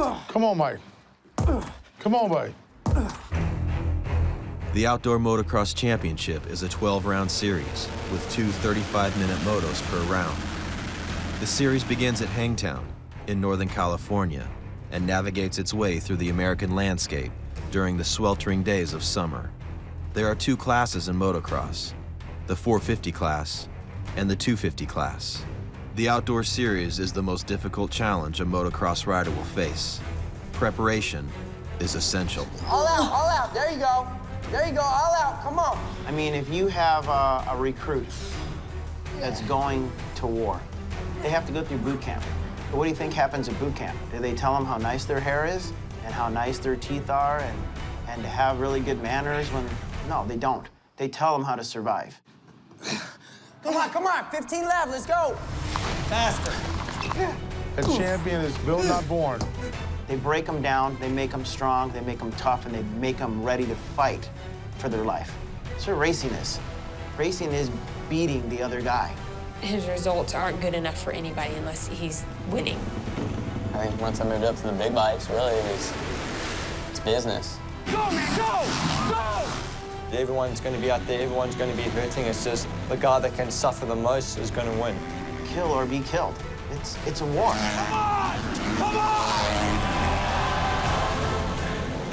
Come on, Mike. Come on, buddy. The Outdoor Motocross Championship is a 12-round series with two 35-minute motos per round. The series begins at Hangtown in Northern California and navigates its way through the American landscape during the sweltering days of summer. There are two classes in motocross, the 450 class and the 250 class. The outdoor series is the most difficult challenge a motocross rider will face. Preparation is essential. All out, there you go. There you go, all out, come on. I mean, if you have a recruit that's going to war, they have to go through boot camp. But what do you think happens at boot camp? Do they tell them how nice their hair is and how nice their teeth are and to have really good manners when, no, they don't. They tell them how to survive. Come on, 15 left, let's go. Faster. A champion is built, not born. They break them down, they make them strong, they make them tough, and they make them ready to fight for their life. That's what racing is. Racing is beating the other guy. His results aren't good enough for anybody unless he's winning. I think once I moved up to the big bikes, really, it's business. Go, man, go! Everyone's going to be out there, everyone's going to be hurting. It's just the guy that can suffer the most is going to win. Kill or be killed. It's a war. Come on! Come on!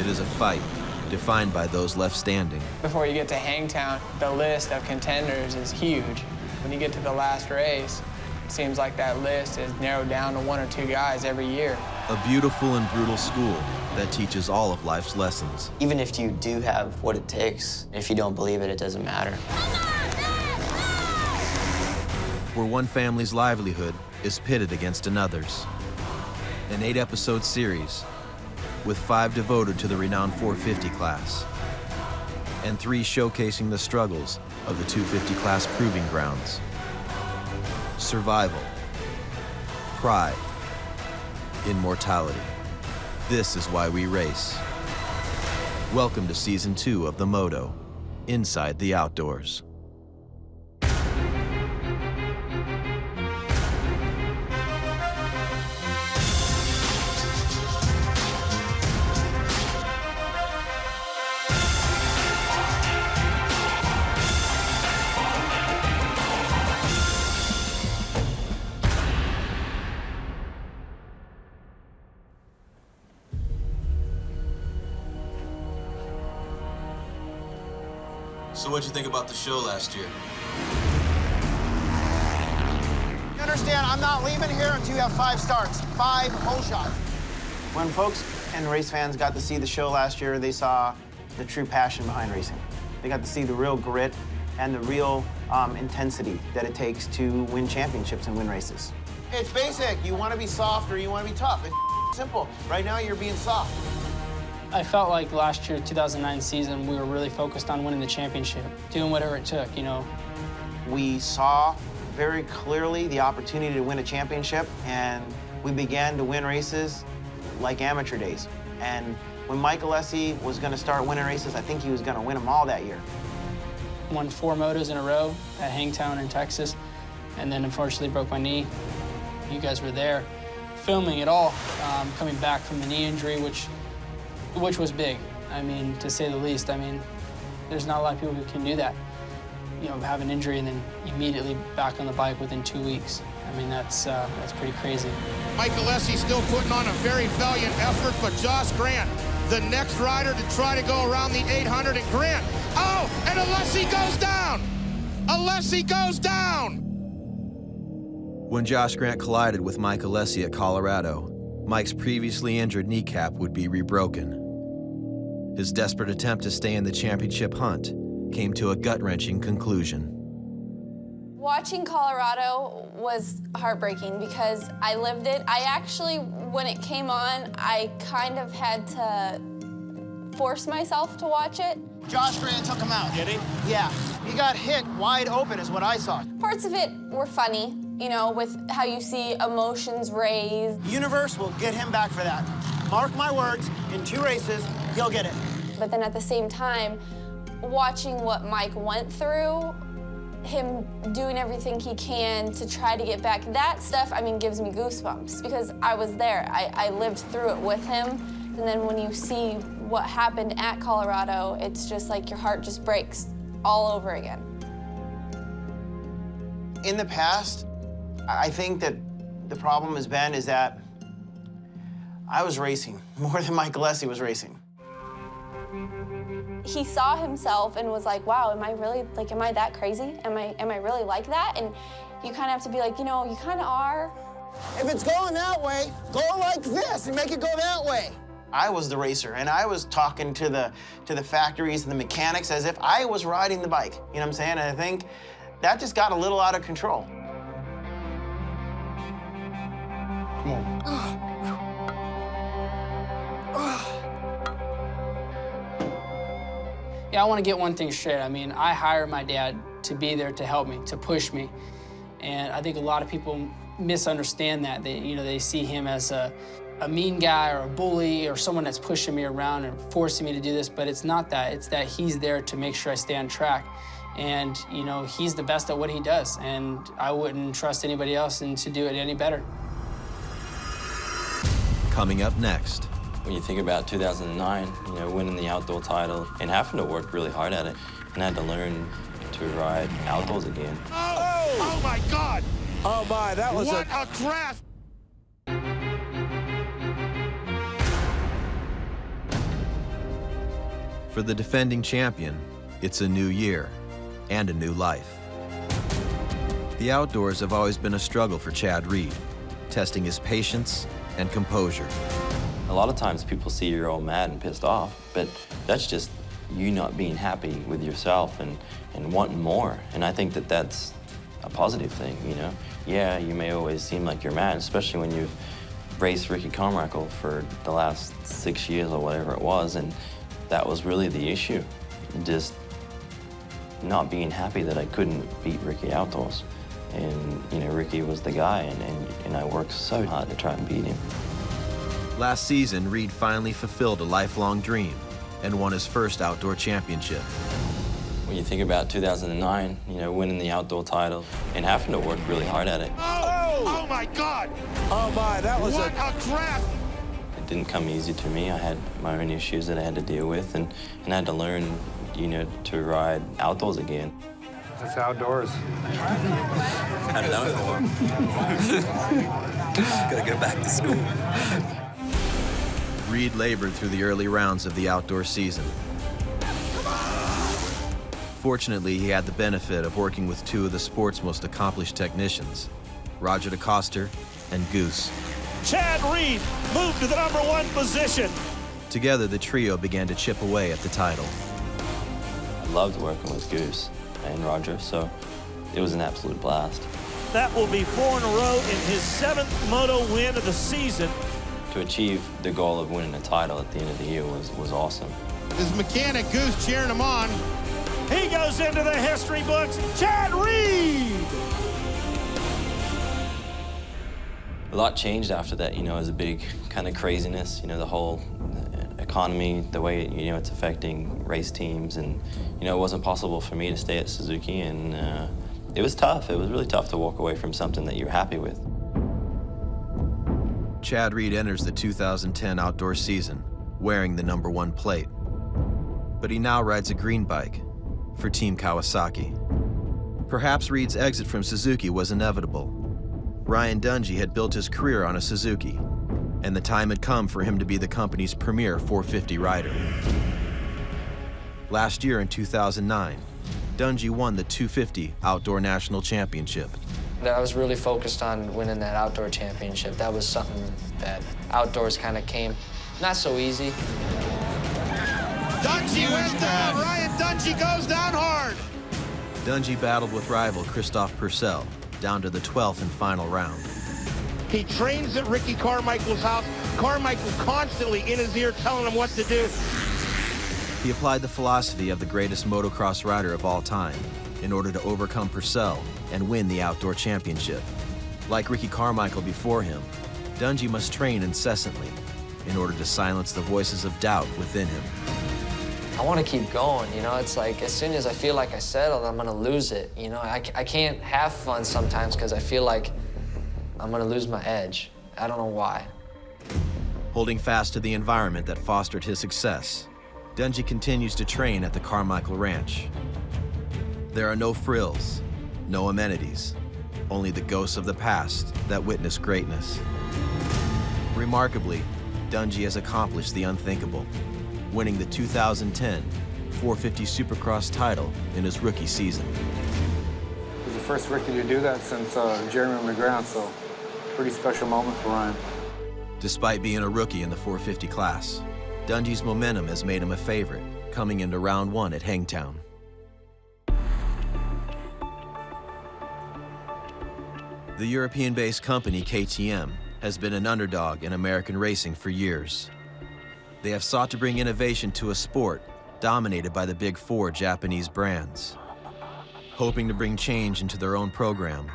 It is a fight defined by those left standing. Before you get to Hangtown, the list of contenders is huge. When you get to the last race, it seems like that list is narrowed down to one or two guys every year. A beautiful and brutal school that teaches all of life's lessons. Even if you do have what it takes, if you don't believe it, it doesn't matter. Where one family's livelihood is pitted against another's. An 8-episode series with 5 devoted to the renowned 450 class and 3 showcasing the struggles of the 250 class proving grounds. Survival, pride, immortality. This is why we race. Welcome to Season 2 of the Moto, Inside the Outdoors. So what'd you think about the show last year? You understand, I'm not leaving here until you have 5 starts, 5 whole shots. When folks and race fans got to see the show last year, they saw the true passion behind racing. They got to see the real grit and the real intensity that it takes to win championships and win races. It's basic. You want to be soft or you want to be tough. It's simple. Right now, you're being soft. I felt like last year, 2009 season, we were really focused on winning the championship, doing whatever it took, you know. We saw very clearly the opportunity to win a championship, and we began to win races like amateur days. And when Mike Alessi was going to start winning races, I think he was going to win them all that year. Won 4 motos in a row at Hangtown in Texas, and then unfortunately broke my knee. You guys were there filming it all, coming back from the knee injury, which was big. I mean, to say the least. I mean, there's not a lot of people who can do that. You know, have an injury and then immediately back on the bike within 2 weeks. I mean, that's pretty crazy. Mike Alessi still putting on a very valiant effort, but Josh Grant, the next rider to try to go around the 800 at Grant. Oh, and Alessi goes down! Alessi goes down! When Josh Grant collided with Mike Alessi at Colorado, Mike's previously injured kneecap would be rebroken. His desperate attempt to stay in the championship hunt came to a gut-wrenching conclusion. Watching Colorado was heartbreaking because I lived it. I actually, when it came on, I kind of had to force myself to watch it. Josh Grant took him out. Did he? Yeah. He got hit wide open is what I saw. Parts of it were funny, you know, with how you see emotions raised. The universe will get him back for that. Mark my words, in 2 races, he'll get it. But then at the same time, watching what Mike went through, him doing everything he can to try to get back, that stuff, I mean, gives me goosebumps because I was there. I lived through it with him. And then when you see what happened at Colorado, it's just like your heart just breaks all over again. In the past, I think that the problem has been is that I was racing more than Mike Alessi was racing. He saw himself and was like, wow, am I really, like, am I that crazy? Am I really like that? And you kind of have to be like, you know, you kind of are. If it's going that way, go like this and make it go that way. I was the racer, and I was talking to the factories and the mechanics as if I was riding the bike. You know what I'm saying? And I think that just got a little out of control. Come on. Yeah, I want to get one thing straight. I mean, I hired my dad to be there to help me, to push me. And I think a lot of people misunderstand that. They see him as a mean guy or a bully or someone that's pushing me around and forcing me to do this, but it's not that. It's that he's there to make sure I stay on track. And, you know, he's the best at what he does, and I wouldn't trust anybody else to do it any better. Coming up next. When you think about 2009, you know, winning the outdoor title and having to work really hard at it, and I had to learn to ride outdoors again. Oh my God! Oh my, that was What a crash! For the defending champion, it's a new year and a new life. The outdoors have always been a struggle for Chad Reed, testing his patience and composure. A lot of times people see you're all mad and pissed off, but that's just you not being happy with yourself and wanting more. And I think that that's a positive thing, you know? Yeah, you may always seem like you're mad, especially when you've raced Ricky Carmichael for the last 6 years or whatever it was, and that was really the issue. Just not being happy that I couldn't beat Ricky outdoors. And, you know, Ricky was the guy, and I worked so hard to try and beat him. Last season, Reed finally fulfilled a lifelong dream and won his first outdoor championship. When you think about 2009, you know, winning the outdoor title and having to work really hard at it. Oh my God! Oh my, that was What a crash! It didn't come easy to me. I had my own issues that I had to deal with, and I had to learn, you know, to ride outdoors again. It's outdoors. Hadn't done it for a while. Gotta go back to school. Reed labored through the early rounds of the outdoor season. Fortunately, he had the benefit of working with two of the sport's most accomplished technicians, Roger DeCoster and Goose. Chad Reed moved to the #1 position. Together, the trio began to chip away at the title. I loved working with Goose and Roger, so it was an absolute blast. That will be 4 in a row in his 7th Moto win of the season. To achieve the goal of winning a title at the end of the year was awesome. His mechanic Goose cheering him on. He goes into the history books, Chad Reed! A lot changed after that, you know, it was a big kind of craziness, you know, the whole economy, the way, you know, it's affecting race teams, and, you know, it wasn't possible for me to stay at Suzuki, and it was tough. It was really tough to walk away from something that you're happy with. Chad Reed enters the 2010 outdoor season wearing the #1 plate. But he now rides a green bike for Team Kawasaki. Perhaps Reed's exit from Suzuki was inevitable. Ryan Dungey had built his career on a Suzuki, and the time had come for him to be the company's premier 450 rider. Last year in 2009, Dungey won the 250 Outdoor National Championship. I was really focused on winning that outdoor championship. That was something that outdoors kind of came not so easy. Dungey went down. Ryan Dungey goes down hard. Dungey battled with rival Christophe Purcell down to the 12th and final round. He trains at Ricky Carmichael's house. Carmichael constantly in his ear telling him what to do. He applied the philosophy of the greatest motocross rider of all time in order to overcome Purcell and win the outdoor championship. Like Ricky Carmichael before him, Dungey must train incessantly in order to silence the voices of doubt within him. I want to keep going, you know? It's like, as soon as I feel like I settled, I'm gonna lose it, you know? I can't have fun sometimes because I feel like I'm gonna lose my edge. I don't know why. Holding fast to the environment that fostered his success, Dungey continues to train at the Carmichael Ranch. There are no frills, no amenities, only the ghosts of the past that witnessed greatness. Remarkably, Dungey has accomplished the unthinkable, winning the 2010 450 Supercross title in his rookie season. He was the first rookie to do that since Jeremy McGrath, so pretty special moment for Ryan. Despite being a rookie in the 450 class, Dungey's momentum has made him a favorite, coming into round one at Hangtown. The European-based company KTM has been an underdog in American racing for years. They have sought to bring innovation to a sport dominated by the big four Japanese brands. Hoping to bring change into their own program,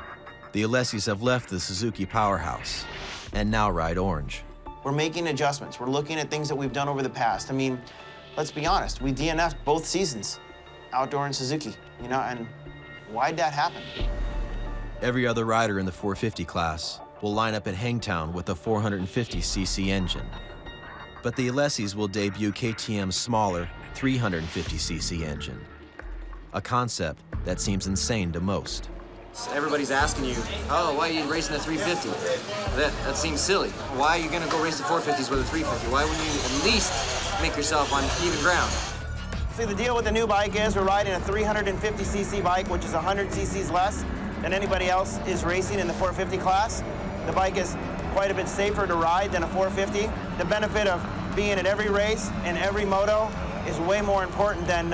the Alessis have left the Suzuki powerhouse and now ride orange. We're making adjustments. We're looking at things that we've done over the past. I mean, let's be honest, we DNF'd both seasons, outdoor and Suzuki, you know, and why'd that happen? Every other rider in the 450 class will line up at Hangtown with a 450cc engine. But the Alessis will debut KTM's smaller 350cc engine, a concept that seems insane to most. Everybody's asking you, oh, why are you racing the 350? That seems silly. Why are you gonna go race the 450s with a 350? Why wouldn't you at least make yourself on even ground? See, the deal with the new bike is we're riding a 350cc bike, which is 100 cc's less than anybody else is racing in the 450 class. The bike is quite a bit safer to ride than a 450. The benefit of being at every race and every moto is way more important than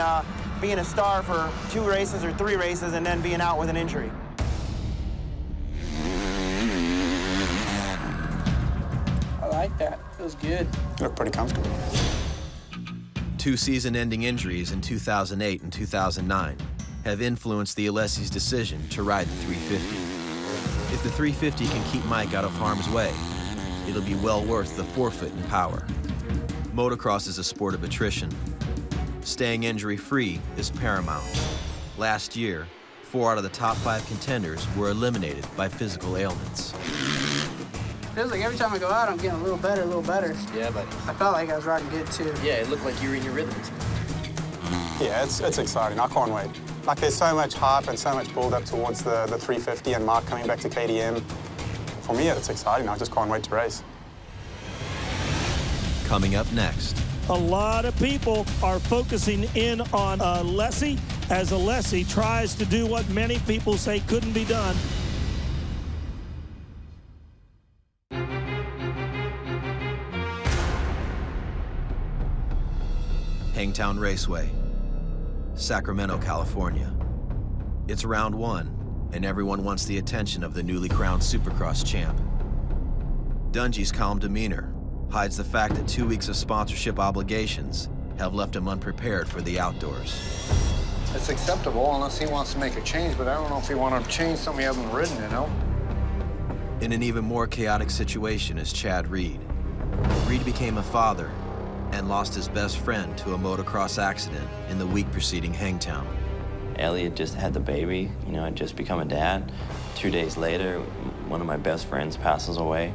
being a star for 2 races or 3 races and then being out with an injury. I like that. Feels good. You look pretty comfortable. 2 season-ending injuries in 2008 and 2009 have influenced the Alessis' decision to ride the 350. If the 350 can keep Mike out of harm's way, it'll be well worth the forfeit in power. Motocross is a sport of attrition. Staying injury-free is paramount. Last year, 4 out of the top 5 contenders were eliminated by physical ailments. Feels like every time I go out, I'm getting a little better, a little better. Yeah, but I felt like I was riding good, too. yeah, it looked like you were in your rhythms. Yeah, it's exciting. I can't wait. Like, there's so much hype and so much build-up towards the 350 and Mark coming back to KTM. For me, it's exciting. I just can't wait to race. Coming up next. A lot of people are focusing in on Alessi as Alessi tries to do what many people say couldn't be done. Hangtown Raceway, Sacramento, California. It's round 1, and everyone wants the attention of the newly crowned Supercross champ. Dungey's calm demeanor hides the fact that 2 weeks of sponsorship obligations have left him unprepared for the outdoors. It's acceptable unless he wants to make a change, but I don't know if he wants to change something he hasn't ridden, you know? In an even more chaotic situation is Chad Reed. Reed became a father and lost his best friend to a motocross accident in the week preceding Hangtown. Elliot just had the baby, you know, had just become a dad. 2 days later, one of my best friends passes away.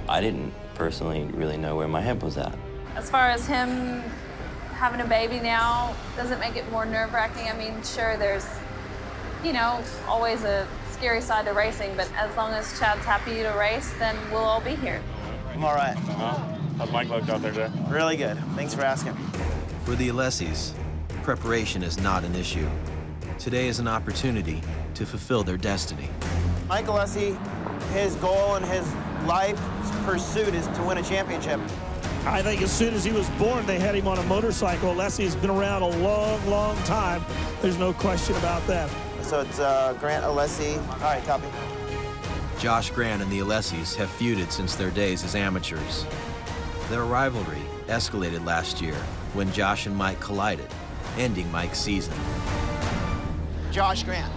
I didn't personally really know where my head was at. As far as him having a baby now, does it make it more nerve-wracking? I mean, sure, there's, you know, always a scary side to racing, but as long as Chad's happy to race, then we'll all be here. I'm all right. How's Mike looked out there today? Really good. Thanks for asking. For the Alessis, preparation is not an issue. Today is an opportunity to fulfill their destiny. Mike Alessi, his goal and his life pursuit is to win a championship. I think as soon as he was born, they had him on a motorcycle. Alessi has been around a long, long time. There's no question about that. So it's Grant Alessi. All right, copy. Josh Grant and the Alessis have feuded since their days as amateurs. Their rivalry escalated last year when Josh and Mike collided, ending Mike's season. Josh Grant.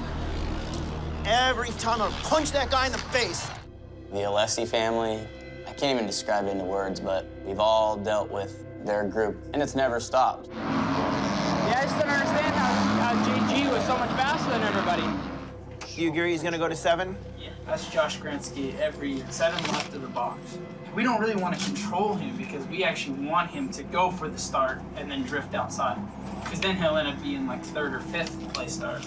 Every time I punch that guy in the face. The Alessi family, I can't even describe it into words, but we've all dealt with their group, and it's never stopped. I just don't understand how JG was so much faster than everybody. You agree he's gonna go to 7? Yeah, that's Josh Gransky every 7 left of the box. We don't really want to control him because we actually want him to go for the start and then drift outside. Because then he'll end up being like 3rd or 5th place start.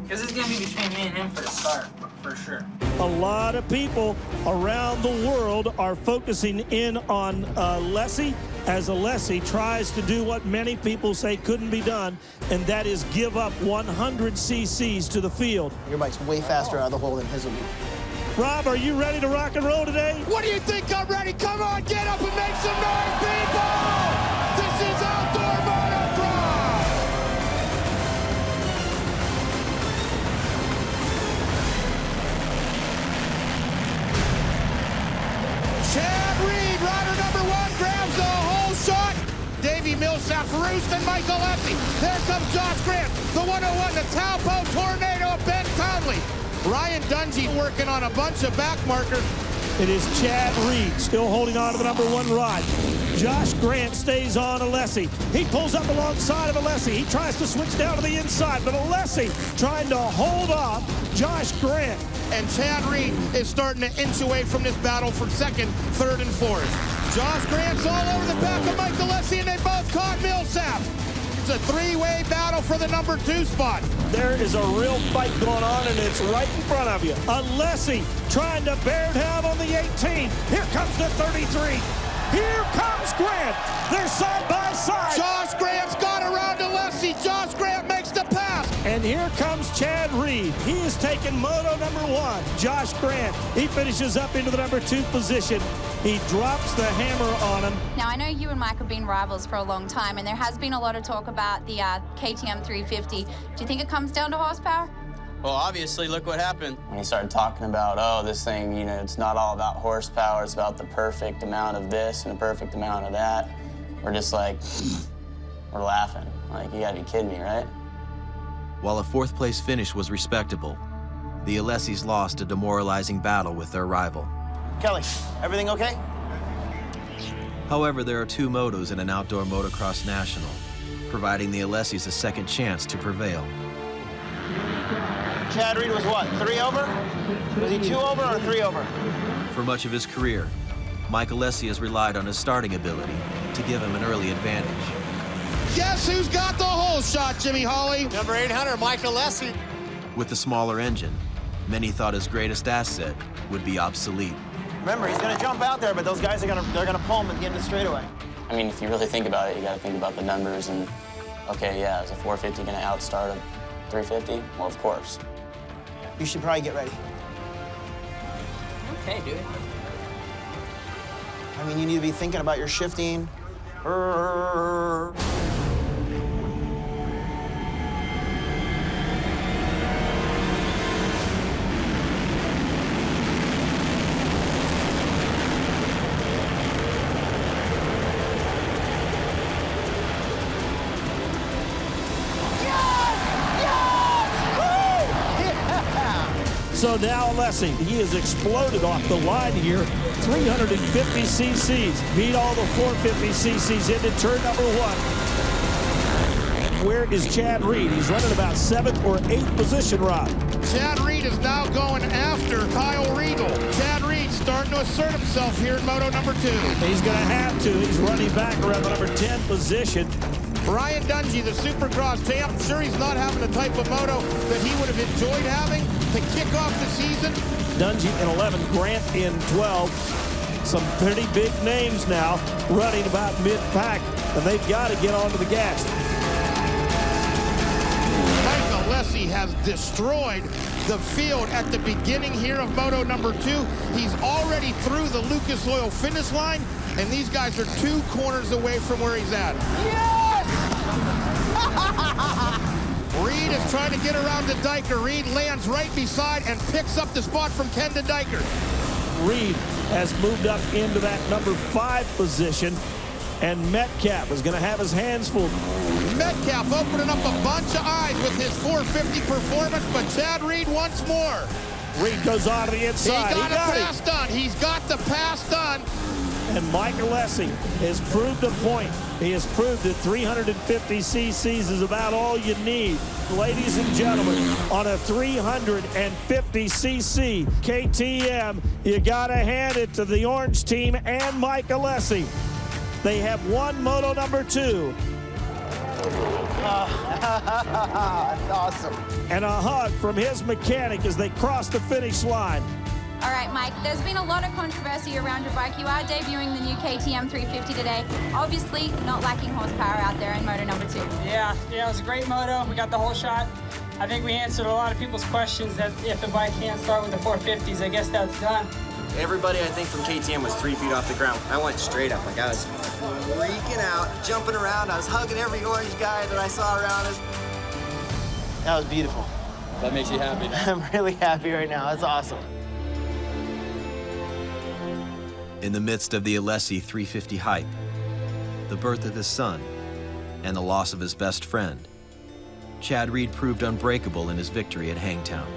Because it's going to be between me and him for the start, for sure. A lot of people around the world are focusing in on Alessi as Alessi tries to do what many people say couldn't be done, and that is give up 100 cc's to the field. Your bike's way faster out of the hole than his will be. Rob, are you ready to rock and roll today? What do you think? I'm ready. Come on, get up and make some noise, people! This is outdoor motocross! Chad Reed, rider number 1, grabs the whole shot. Davey Millsap, Roost, and Michael Alessi. There comes Josh Grant, the 101, the Taupo Tornado of Ben Townley. Ryan Dungey working on a bunch of back markers. It is Chad Reed still holding on to the number 1 ride. Josh Grant stays on Alessi. He pulls up alongside of Alessi. He tries to switch down to the inside, but Alessi trying to hold off Josh Grant. And Chad Reed is starting to inch away from this battle for 2nd, 3rd, and 4th. Josh Grant's all over the back of Mike Alessi, and they both caught Millsap. It's a 3-way battle for the number 2 spot. There is a real fight going on, and it's right in front of you. Alessi trying to bear down on the 18. Here comes the 33. Here comes Grant. They're side by side. Josh Grant's got around Alessi. Josh Grant makes the pass. And here comes Chad Reed. He is taking Moto number 1. Josh Grant, he finishes up into the number 2 position. He drops the hammer on him. Now, I know you and Mike have been rivals for a long time, and there has been a lot of talk about the KTM 350. Do you think it comes down to horsepower? Well, obviously, look what happened. When he started talking about, oh, this thing, you know, it's not all about horsepower, it's about the perfect amount of this and the perfect amount of that. We're just like, we're laughing. Like, you gotta be kidding me, right? While a 4th place finish was respectable, the Alessis lost a demoralizing battle with their rival. Kelly, everything okay? However, there are 2 motos in an outdoor motocross national, providing the Alessis a second chance to prevail. Chad Reed was what, 3 over? Was he 2 over or 3 over? For much of his career, Mike Alessi has relied on his starting ability to give him an early advantage. Guess who's got the whole shot, Jimmy Hawley? Number 800, Mike Alessi. With the smaller engine, many thought his greatest asset would be obsolete. Remember, he's gonna jump out there, but those guys they're gonna pull him at the end of the straightaway. I mean, if you really think about it, you gotta think about the numbers and, okay, yeah, is a 450 gonna outstart a 350? Well, of course. You should probably get ready. Okay, dude. I mean, you need to be thinking about your shifting. So now Alessi, he has exploded off the line here. 350 cc's. Beat all the 450 cc's into turn number 1. Where is Chad Reed? He's running about 7th or 8th position, Rob. Chad Reed is now going after Kyle Regal. Chad Reed starting to assert himself here in Moto number 2. He's going to have to. He's running back around the number 10 position. Ryan Dungey, the Supercross champ, I'm sure he's not having the type of moto that he would have enjoyed having to kick off the season. Dungey in 11, Grant in 12. Some pretty big names now running about mid-pack, and they've got to get onto the gas. Mike Alessi has destroyed the field at the beginning here of Moto number 2. He's already through the Lucas Oil finish line, and these guys are 2 corners away from where he's at. Yes! Reed is trying to get around to Dyker. Reed lands right beside and picks up the spot from Ken to Dyker. Reed has moved up into that number 5 position, and Metcalf is going to have his hands full. Metcalf opening up a bunch of eyes with his 450 performance, but Chad Reed once more. Reed goes on to the inside. He got the pass done. He's got the pass done. And Mike Alessi has proved a point. He has proved that 350 cc's is about all you need. Ladies and gentlemen, on a 350 cc KTM, you gotta hand it to the orange team and Mike Alessi. They have won Moto #2. That's awesome. And a hug from his mechanic as they cross the finish line. All right, Mike, there's been a lot of controversy around your bike. You are debuting the new KTM 350 today. Obviously, not lacking horsepower out there in Moto #2. Yeah, it was a great moto. We got the whole shot. I think we answered a lot of people's questions that if the bike can't start with the 450s, I guess that's done. Everybody, I think, from KTM was 3 feet off the ground. I went straight up. Like, I was freaking out, jumping around. I was hugging every orange guy that I saw around us. That was beautiful. That makes you happy. I'm really happy right now. That's awesome. In the midst of the Alessi 350 hype, the birth of his son, and the loss of his best friend, Chad Reed proved unbreakable in his victory at Hangtown.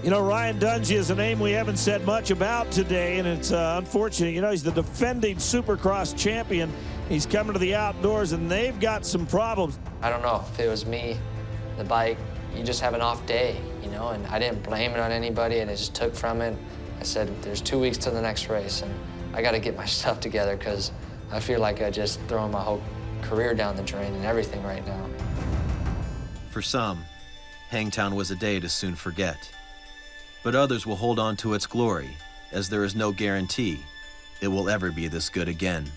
You know, Ryan Dungey is a name we haven't said much about today, and it's unfortunate. You know, he's the defending Supercross champion. He's coming to the outdoors, and they've got some problems. I don't know if it was me, the bike, you just have an off day, you know, and I didn't blame it on anybody, and I just took from it. I said, there's 2 weeks to the next race, and I got to get my stuff together because I feel like I just thrown my whole career down the drain and everything right now. For some, Hangtown was a day to soon forget. But others will hold on to its glory, as there is no guarantee it will ever be this good again.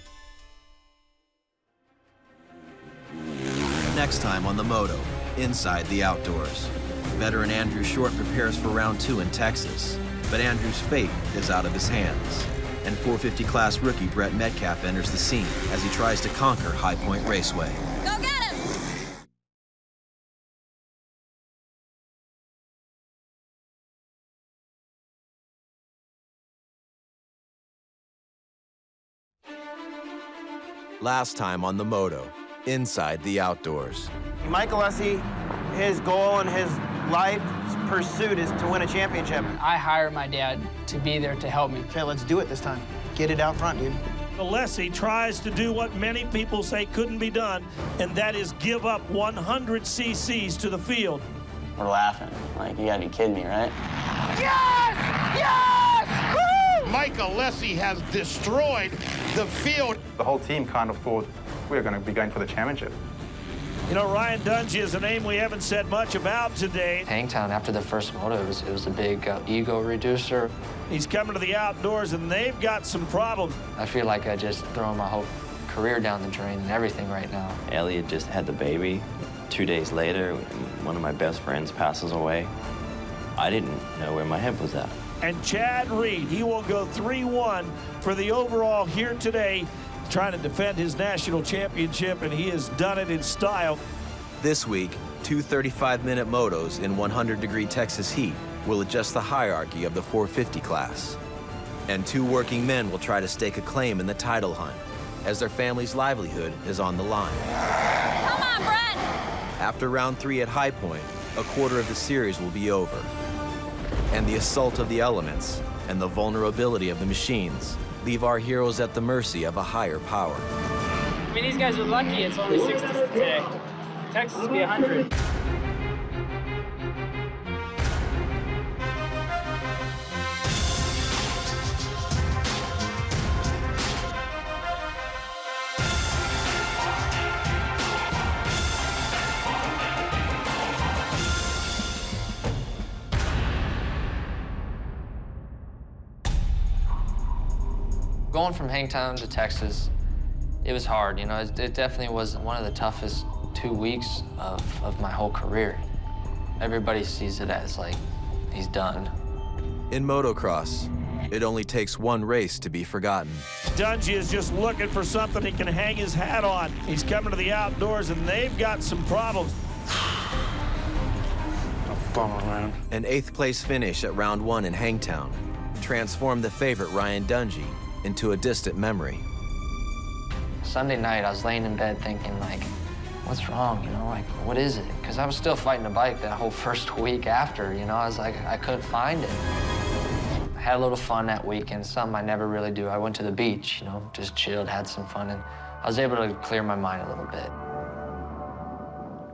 Next time on the Moto, Inside the Outdoors. Veteran Andrew Short prepares for round 2 in Texas, but Andrew's fate is out of his hands. And 450 class rookie Brett Metcalf enters the scene as he tries to conquer High Point Raceway. Go get him! Last time on the Moto, Inside the Outdoors. Mike Alessi, his goal and his life's pursuit is to win a championship. I hired my dad to be there to help me. Okay, let's do it this time. Get it out front, dude. Alessi tries to do what many people say couldn't be done, and that is give up 100 cc's to the field. We're laughing. Like, you gotta be kidding me, right? Yes! Yes! Woo! Mike Alessi has destroyed the field. The whole team kind of thought we were going to be going for the championship. You know, Ryan Dungey is a name we haven't said much about today. Hangtown, after the first moto, it was a big ego reducer. He's coming to the outdoors, and they've got some problems. I feel like I just thrown my whole career down the drain and everything right now. Elliot just had the baby. 2 days later, one of my best friends passes away. I didn't know where my head was at. And Chad Reed, he will go 3-1 for the overall here today, trying to defend his national championship, and he has done it in style. This week, 2 35-minute motos in 100-degree Texas heat will adjust the hierarchy of the 450 class. And 2 working men will try to stake a claim in the title hunt, as their family's livelihood is on the line. Come on, Brett! After round 3 at High Point, a quarter of the series will be over. And the assault of the elements and the vulnerability of the machines leave our heroes at the mercy of a higher power. I mean, these guys are lucky it's only 60 today. Texas would be 100. Going from Hangtown to Texas, it was hard, you know. It definitely was one of the toughest 2 weeks of my whole career. Everybody sees it as like, he's done. In motocross, it only takes one race to be forgotten. Dungey is just looking for something he can hang his hat on. He's coming to the outdoors, and they've got some problems. Bummer, man. An 8th place finish at round 1 in Hangtown transformed the favorite Ryan Dungey into a distant memory. Sunday night, I was laying in bed thinking, like, what's wrong, you know? Like, what is it? Because I was still fighting the bike that whole first week after, you know? I was like, I couldn't find it. I had a little fun that weekend, something I never really do. I went to the beach, you know, just chilled, had some fun, and I was able to clear my mind a little bit.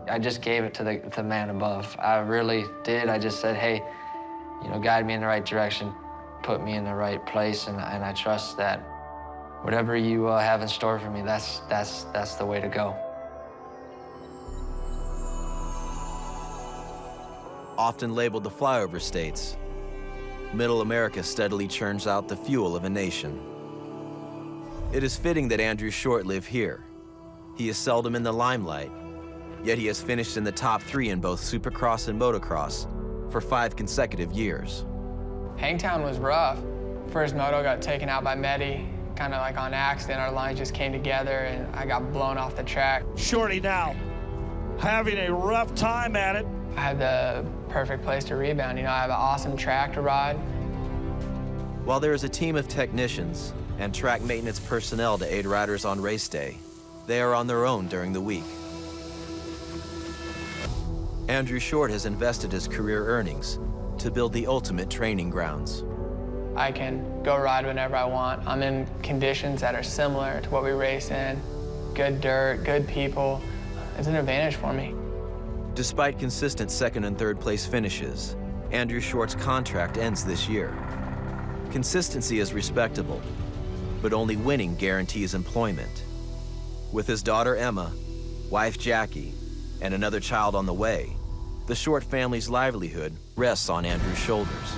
I just gave it to the man above. I really did. I just said, hey, you know, guide me in the right direction, put me in the right place, and I trust that whatever you have in store for me, that's the way to go. Often labeled the flyover states, Middle America steadily churns out the fuel of a nation. It is fitting that Andrew Short live here. He is seldom in the limelight, yet he has finished in the top 3 in both Supercross and Motocross for 5 consecutive years. Hangtown was rough. First moto got taken out by Medi, kind of like on accident. Our lines just came together and I got blown off the track. Shorty now, having a rough time at it. I had the perfect place to rebound. You know, I have an awesome track to ride. While there is a team of technicians and track maintenance personnel to aid riders on race day, they are on their own during the week. Andrew Short has invested his career earnings to build the ultimate training grounds. I can go ride whenever I want. I'm in conditions that are similar to what we race in. Good dirt, good people. It's an advantage for me. Despite consistent 2nd and 3rd place finishes, Andrew Short's contract ends this year. Consistency is respectable, but only winning guarantees employment. With his daughter Emma, wife Jackie, and another child on the way, the Short family's livelihood rests on Andrew's shoulders.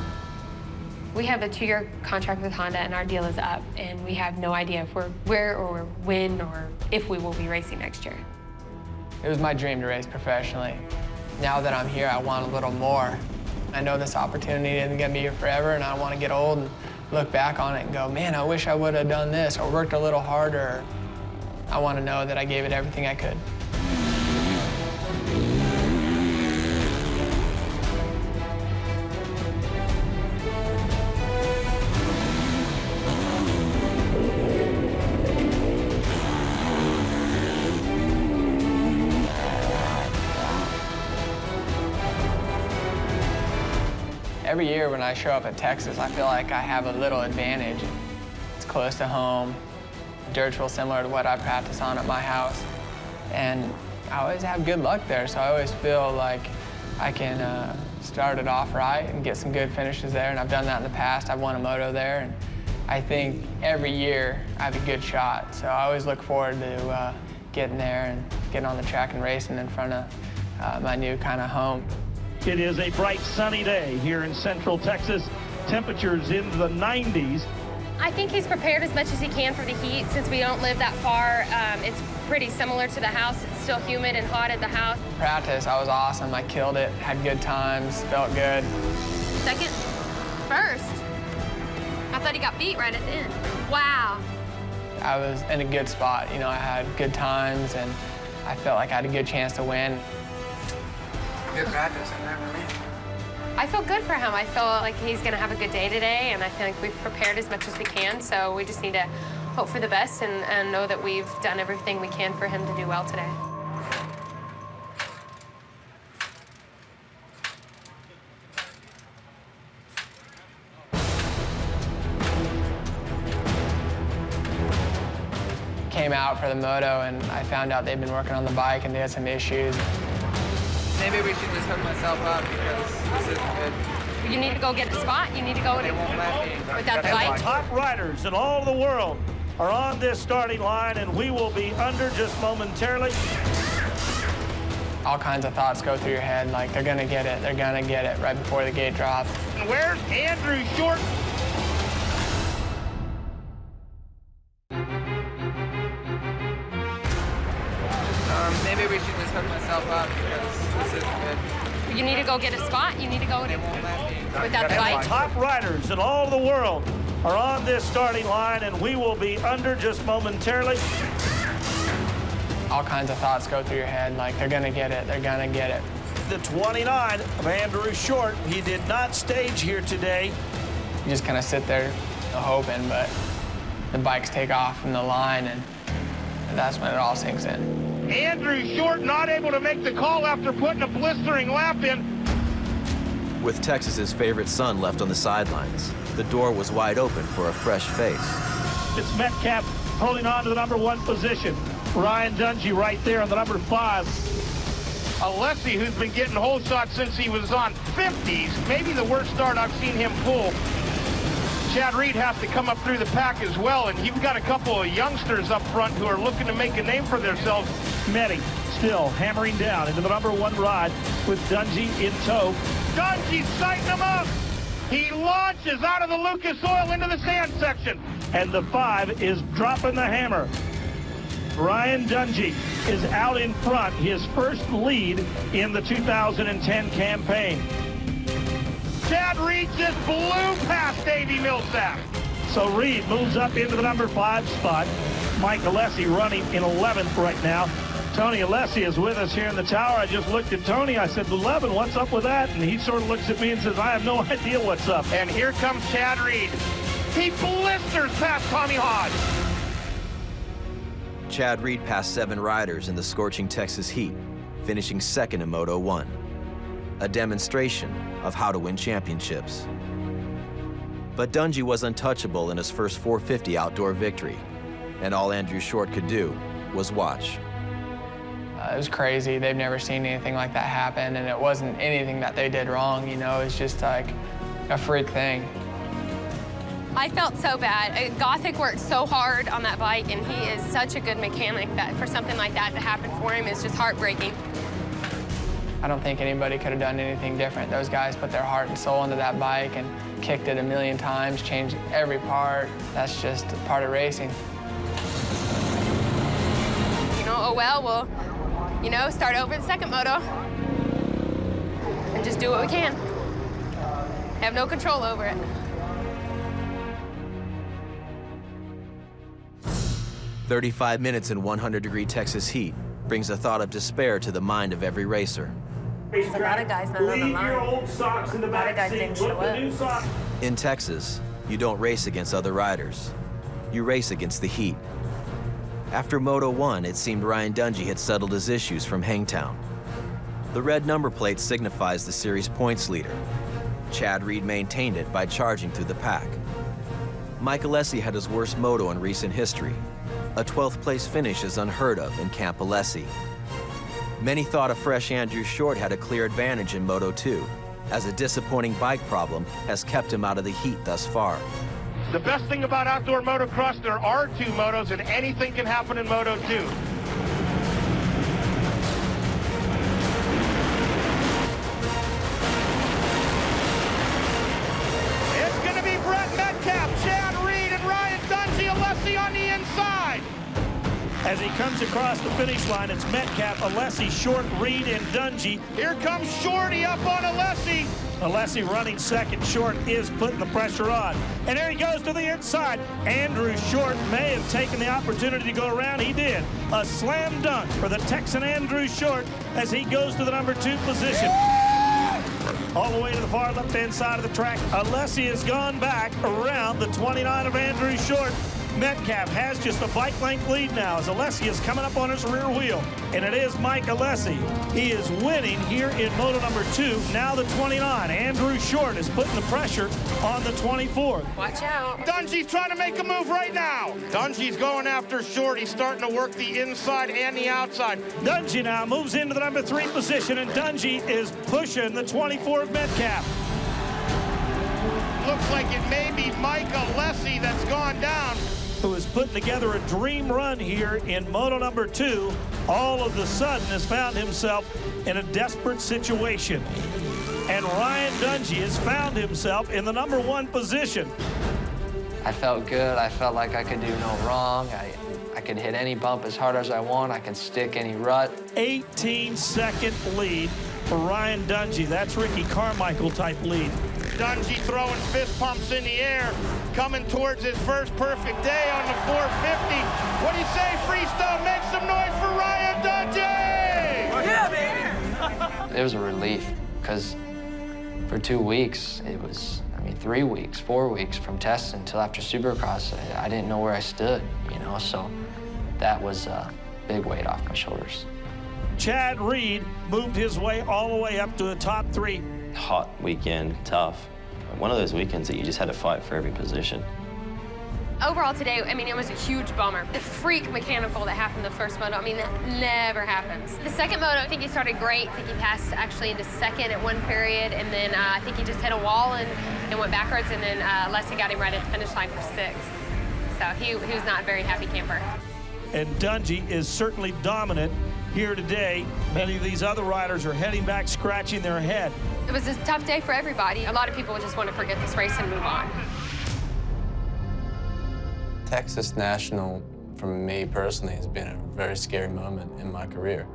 We have a 2-year contract with Honda and our deal is up, and we have no idea if we're where or when or if we will be racing next year. It was my dream to race professionally. Now that I'm here, I want a little more. I know this opportunity isn't gonna be here forever, and I don't want to get old and look back on it and go, man, I wish I would have done this or worked a little harder. I want to know that I gave it everything I could. Every year when I show up at Texas, I feel like I have a little advantage. It's close to home, dirt's real similar to what I practice on at my house, and I always have good luck there, so I always feel like I can start it off right and get some good finishes there, and I've done that in the past. I've won a moto there, and I think every year I have a good shot, so I always look forward to getting there and getting on the track and racing in front of my new kind of home. It is a bright sunny day here in Central Texas. Temperatures in the 90s. I think he's prepared as much as he can for the heat. Since we don't live that far, it's pretty similar to the house. It's still humid and hot at the house. Practice, I was awesome. I killed it, had good times, felt good. 2nd? 1st? I thought he got beat right at the end. Wow. I was in a good spot. You know, I had good times, and I felt like I had a good chance to win. Good practice, I feel good for him. I feel like he's going to have a good day today, and I feel like we've prepared as much as we can, so we just need to hope for the best and know that we've done everything we can for him to do well today. Came out for the moto, and I found out they'd been working on the bike, and they had some issues. Maybe we should just hook myself up because this isn't good. You need to go get a spot. You need to go without the bike. The top riders in all the world are on this starting line, and we will be under just momentarily. All kinds of thoughts go through your head, like they're gonna get it right before the gate drops. And where's Andrew Short? Maybe we should just hook myself up because this isn't good. You need to go get a spot. You need to go without the bike. The top riders in all the world are on this starting line, and we will be under just momentarily. All kinds of thoughts go through your head, like they're gonna get it. The 29 of Andrew Short, he did not stage here today. You just kind of sit there hoping, but the bikes take off from the line, and that's when it all sinks in. Andrew Short not able to make the call after putting a blistering lap in. With Texas's favorite son left on the sidelines, The door was wide open for a fresh face. It's Metcalf holding on to the number 1 position. Ryan Dungey right there on the number 5. Alessi, who's been getting whole shots since he was on 50s, maybe the worst start I've seen him pull. Chad Reed has to come up through the pack as well, and you've got a couple of youngsters up front who are looking to make a name for themselves. Medi still hammering down into the number 1 rod with Dungey in tow. Dungey's sighting him up. He launches out of the Lucas Oil into the sand section. And the 5 is dropping the hammer. Ryan Dungey is out in front, his first lead in the 2010 campaign. Chad Reed just blew past Davey Millsap. So Reed moves up into the number 5 spot. Mike Alessi running in 11th right now. Tony Alessi is with us here in the tower. I just looked at Tony. I said, 11, what's up with that? And he sort of looks at me and says, I have no idea what's up. And here comes Chad Reed. He blisters past Tommy Hodge. Chad Reed passed 7 riders in the scorching Texas heat, finishing 2nd in Moto 1. A demonstration of how to win championships. But Dungey was untouchable in his first 450 outdoor victory, and all Andrew Short could do was watch. It was crazy. They've never seen anything like that happen, and it wasn't anything that they did wrong, you know, it's just like a freak thing. I felt so bad. Gothic worked so hard on that bike, and he is such a good mechanic that for something like that to happen for him is just heartbreaking. I don't think anybody could have done anything different. Those guys put their heart and soul into that bike and kicked it a million times, changed every part. That's just a part of racing. You know, oh well, we'll, you know, start over the second moto and just do what we can. Have no control over it. "35 minutes in 100-degree Texas heat brings a thought of despair to the mind of every racer. A lot of guys not on the line. A lot of guys didn't show up. In Texas, you don't race against other riders. You race against the heat. After Moto 1, it seemed Ryan Dungey had settled his issues from Hangtown. The red number plate signifies the series points leader. Chad Reed maintained it by charging through the pack. Mike Alessi had his worst moto in recent history. A 12th place finish is unheard of in Camp Alessi. Many thought a fresh Andrew Short had a clear advantage in Moto 2, as a disappointing bike problem has kept him out of the heat thus far. The best thing about outdoor motocross, there are 2 motos, and anything can happen in Moto 2. It's going to be Brett Metcalf, Chad Reed, and Ryan Dungey, Alessi on the inside. As he comes across the finish line, it's Metcalf, Alessi, Short, Reed, and Dungey. Here comes Shorty up on Alessi. Alessi running second. Short is putting the pressure on. And there he goes to the inside. Andrew Short may have taken the opportunity to go around. He did. A slam dunk for the Texan Andrew Short as he goes to the number 2 position. All the way to the far left-hand side of the track. Alessi has gone back around the 29 of Andrew Short. Metcalf has just a bike length lead now as Alessi is coming up on his rear wheel. And it is Mike Alessi. He is winning here in Moto number 2, now the 29. Andrew Short is putting the pressure on the 24. Watch out. Dungey's trying to make a move right now. Dungey's going after Short. He's starting to work the inside and the outside. Dungey now moves into the number 3 position, and Dungey is pushing the 24 of Metcalf. Looks like it may be Mike Alessi that's gone down. Who is putting together a dream run here in Moto number 2, all of a sudden has found himself in a desperate situation. And Ryan Dungey has found himself in the number 1 position. I felt good. I felt like I could do no wrong. I could hit any bump as hard as I want. I could stick any rut. 18-second lead for Ryan Dungey. That's Ricky Carmichael type lead. Dungey throwing fist pumps in the air, coming towards his first perfect day on the 450. What do you say, Freestone? Make some noise for Ryan Dungey! Yeah, man! It was a relief, because for 2 weeks, it was, 3 weeks, 4 weeks from testing until after Supercross, I didn't know where I stood, you know, so that was a big weight off my shoulders. Chad Reed moved his way all the way up to the top 3. Hot weekend, tough. one of those weekends that you just had to fight for every position. Overall today, I mean, it was a huge bummer. The freak mechanical that happened the first moto, I mean, that never happens. The second moto, I think he started great. I think he passed actually into second at one period, and then I think he just hit a wall and went backwards, and then Leslie got him right at the finish line for sixth. So he was not a very happy camper. And Dungey is certainly dominant here today. Many of these other riders are heading back, scratching their head. It was a tough day for everybody. A lot of people just want to forget this race and move on. Texas National, for me personally, has been a very scary moment in my career.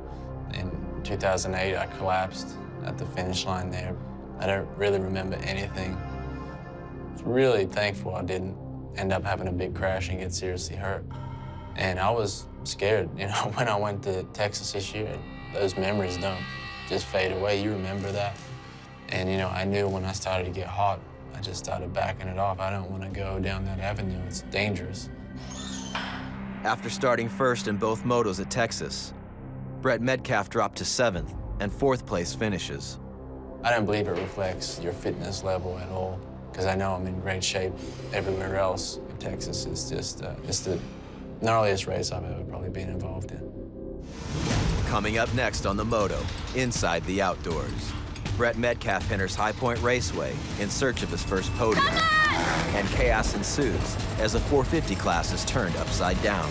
In 2008, I collapsed at the finish line there. I don't really remember anything. I was really thankful I didn't end up having a big crash and get seriously hurt. And I was scared, you know, when I went to Texas this year. Those memories don't just fade away. You remember that. And, you know, I knew when I started to get hot, I just started backing it off. I don't want to go down that avenue. It's dangerous. After starting first in both motos at Texas, Brett Metcalf dropped to 7th and 4th place finishes. I don't believe it reflects your fitness level at all, because I know I'm in great shape everywhere else. Texas is just it's the gnarliest race I've ever probably been involved in. Coming up next on the Moto, inside the outdoors, Brett Metcalf enters High Point Raceway in search of his first podium. And chaos ensues as the 450 class is turned upside down.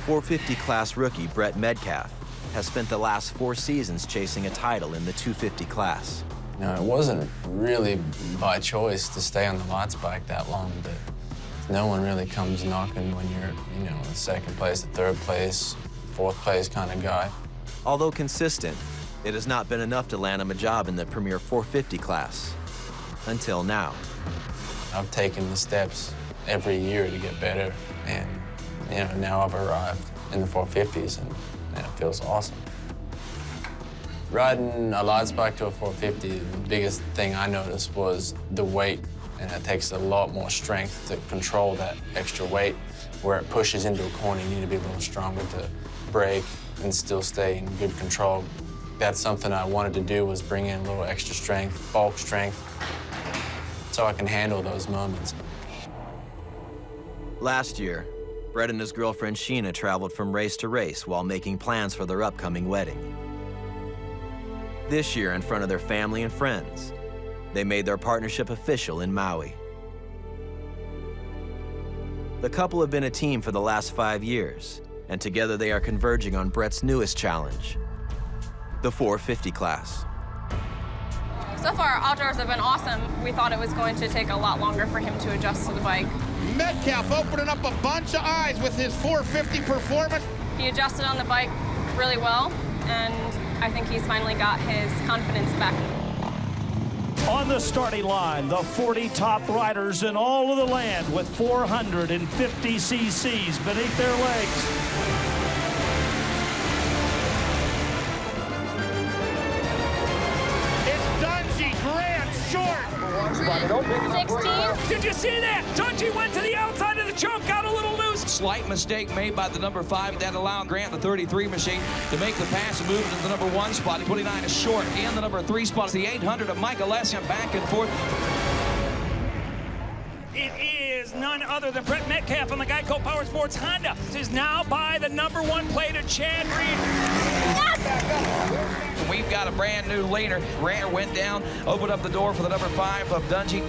.450 class rookie Brett Metcalf has spent the last 4 seasons chasing a title in the 250 class. No, it wasn't really by choice to stay on the lights bike that long, but no one really comes knocking when you're, you know, in second place, third place, fourth place kind of guy. Although consistent, it has not been enough to land him a job in the premier 450 class. Until now. I've taken the steps every year to get better, and you know, now I've arrived in the 450s, and it feels awesome. Riding a lights bike to a 450, the biggest thing I noticed was the weight. And it takes a lot more strength to control that extra weight. Where it pushes into a corner, you need to be a little stronger to brake and still stay in good control. That's something I wanted to do, was bring in a little extra strength, bulk strength, so I can handle those moments. Last year, Brett and his girlfriend Sheena traveled from race to race while making plans for their upcoming wedding. This year, in front of their family and friends, they made their partnership official in Maui. The couple have been a team for the last 5 years, and together they are converging on Brett's newest challenge, the 450 class. So far, outdoors have been awesome. We thought it was going to take a lot longer for him to adjust to the bike. Metcalf opening up a bunch of eyes with his 450 performance. He adjusted on the bike really well, and I think he's finally got his confidence back. On the starting line, the 40 top riders in all of the land with 450 cc's beneath their legs. It's Dungey, Grant, short. 16. Did you see that? Dungey went to the outside of the choke, got a little loose. Slight mistake made by the number 5. That allowed Grant, the 33 machine, to make the pass and move to the number 1 spot. 29 is short. In the number 3 spot is the 800 of Mike Alessia, back and forth. It is none other than Brett Metcalf on the Geico Powersports Honda. This is now by the number 1 plate of Chad Reed. Yes! We've got a brand new leader. Grant went down, opened up the door for the number 5 of Dungey.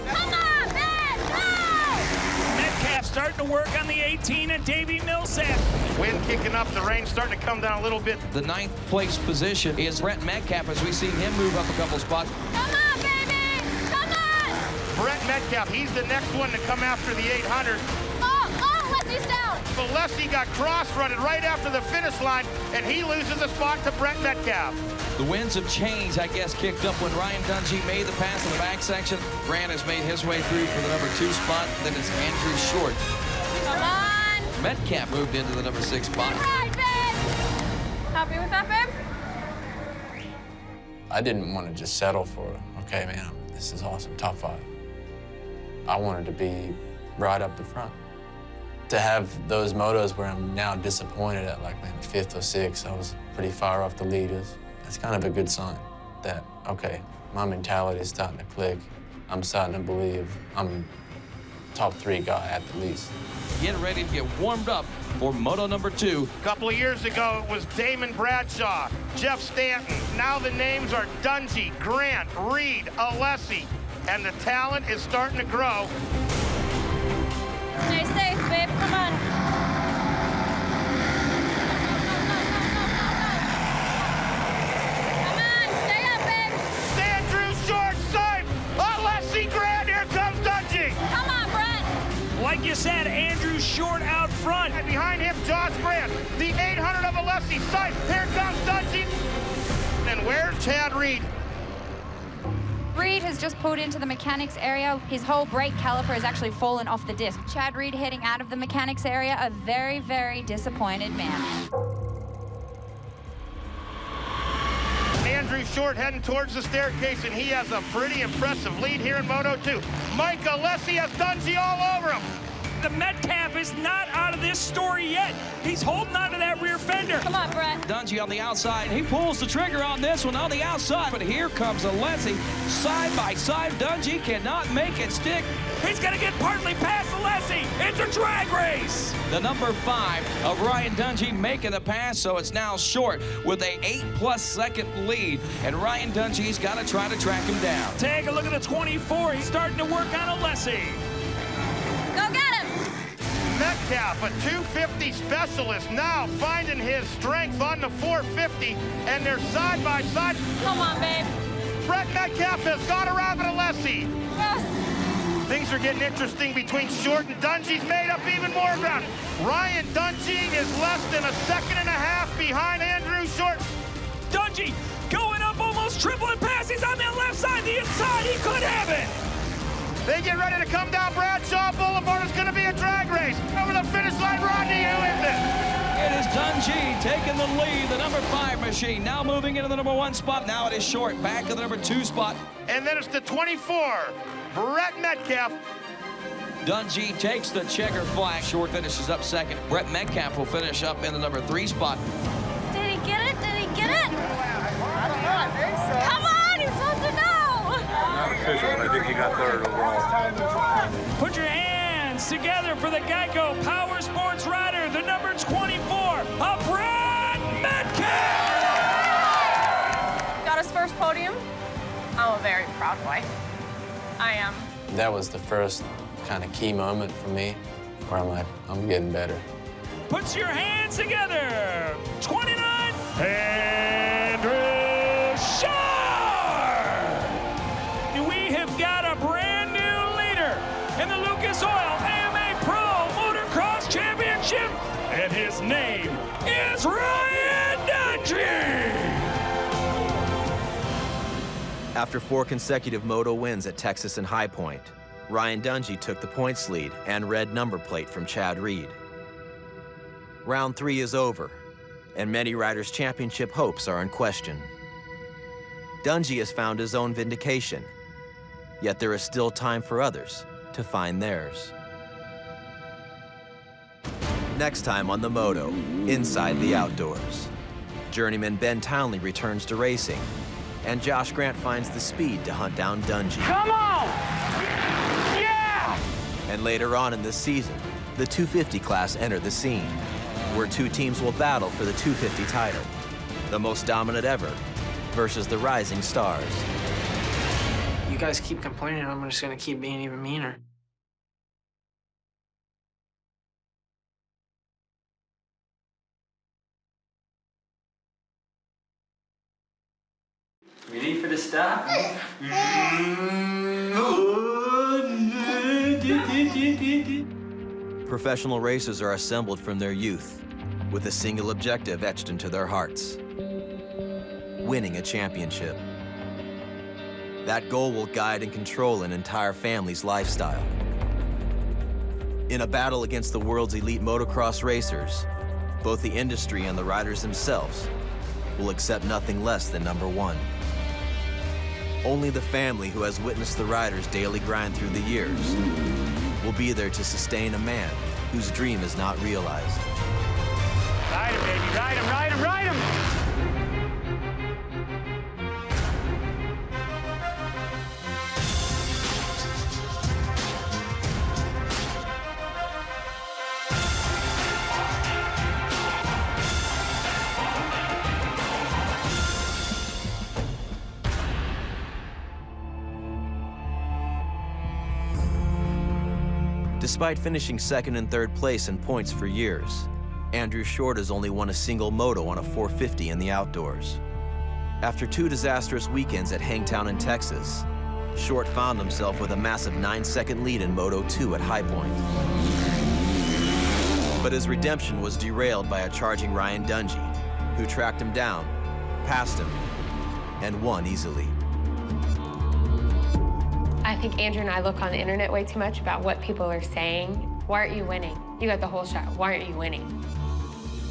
Come on, man! Go! Metcalf starting to work on the 18 of Davey Millsap. Wind kicking up, the rain starting to come down a little bit. The 9th place position is Brett Metcalf as we see him move up a couple spots. Come on, baby! Come on! Brett Metcalf, he's the next one to come after the 800. Oh, Leslie's down! Alessi got cross-running right after the finish line, and he loses the spot to Brett Metcalf. The winds of change, I guess, kicked up when Ryan Dungey made the pass in the back section. Grant has made his way through for the number 2 spot. Then it's Andrew Short. Come on! Metcalf moved into the number 6 spot. All right, babe! Happy with that, babe? I didn't want to just settle for, okay, man, this is awesome, top 5. I wanted to be right up the front. To have those motos where I'm now disappointed at like maybe 5th or 6th, I was pretty far off the leaders. That's kind of a good sign that, okay, my mentality is starting to click. I'm starting to believe I'm top 3 guy at the least. Get ready to get warmed up for Moto number 2. A couple of years ago, it was Damon Bradshaw, Jeff Stanton. Now the names are Dungey, Grant, Reed, Alessi, and the talent is starting to grow. Stay safe, babe. Come on. Come on, stay up, babe. Andrew Short, safe. Alessi, Grant, here comes Dungey. Come on, Brett. Like you said, Andrew Short out front. And behind him, Josh Grant. The 800 of Alessi, safe. Here comes Dungey. And where's Chad Reed? Reed has just pulled into the mechanics area. His whole brake caliper has actually fallen off the disc. Chad Reed heading out of the mechanics area, a very, very disappointed man. Andrew Short heading towards the staircase, and he has a pretty impressive lead here in Moto 2. Mike Alessi has Dungey all over him. The Metcalf is not out of this story yet. He's holding on to that rear fender. Come on, Brett. Dungey on the outside. He pulls the trigger on this one on the outside. But here comes Alessi. Side by side. Dungey cannot make it stick. He's going to get partly past Alessi. It's a drag race. The number 5 of Ryan Dungey making the pass, so it's now Short with a 8+ second lead. And Ryan Dungey's got to try to track him down. Take a look at the 24. He's starting to work on Alessi. Go get him. Metcalf, a 250 specialist, now finding his strength on the 450, and they're side by side. Come on, babe. Brett Metcalf has got around with Alessi. Yes. Things are getting interesting between Short and Dungey's made up even more ground. Ryan Dungey is less than a second and a half behind Andrew Short. Dungey going up, almost tripling pass. He's on that left side, the inside. He could have it. They get ready to come down Bradshaw Boulevard. It's going to be a drag race. Over the finish line, Rodney, who is it? It is Dungey taking the lead, the number 5 machine. Now moving into the number 1 spot. Now it is Short back to the number 2 spot. And then it's the 24, Brett Metcalf. Dungey takes the checker flag. Short finishes up second. Brett Metcalf will finish up in the number 3 spot. Did he get it? Did he get it? I don't know. I think so. Come on, you're supposed to know. Not official, but I think he got 3rd overall. Put your hands together for the Geico Power Sports rider, the number 24, Brett Metcalf. Got his first podium. I'm a very proud wife. I am. That was the first kind of key moment for me where I'm like, I'm getting better. Put your hands together. 29, Andrew Short. We have got a brand new leader in the Lucas Oil AMA Pro Motocross Championship, and his name is Ryan Dungey. After 4 consecutive Moto wins at Texas and High Point, Ryan Dungey took the points lead and red number plate from Chad Reed. Round 3 is over, and many riders' championship hopes are in question. Dungey has found his own vindication, yet there is still time for others to find theirs. Next time on the Moto, Inside the Outdoors, journeyman Ben Townley returns to racing, and Josh Grant finds the speed to hunt down Dungey. Come on! Yeah! And later on in this season, the 250 class enter the scene, where 2 teams will battle for the 250 title, the most dominant ever versus the rising stars. You guys keep complaining, I'm just gonna keep being even meaner. Ready for the start? Professional racers are assembled from their youth with a single objective etched into their hearts: winning a championship. That goal will guide and control an entire family's lifestyle. In a battle against the world's elite motocross racers, both the industry and the riders themselves will accept nothing less than number 1. Only the family who has witnessed the riders' daily grind through the years will be there to sustain a man whose dream is not realized. Ride him, baby, ride him, ride him, ride him! Despite finishing second and third place in points for years, Andrew Short has only won a single moto on a 450 in the outdoors. After 2 disastrous weekends at Hangtown in Texas, Short found himself with a massive 9-second lead in Moto 2 at High Point. But his redemption was derailed by a charging Ryan Dungey, who tracked him down, passed him, and won easily. I think Andrew and I look on the internet way too much about what people are saying. Why aren't you winning? You got the whole shot. Why aren't you winning?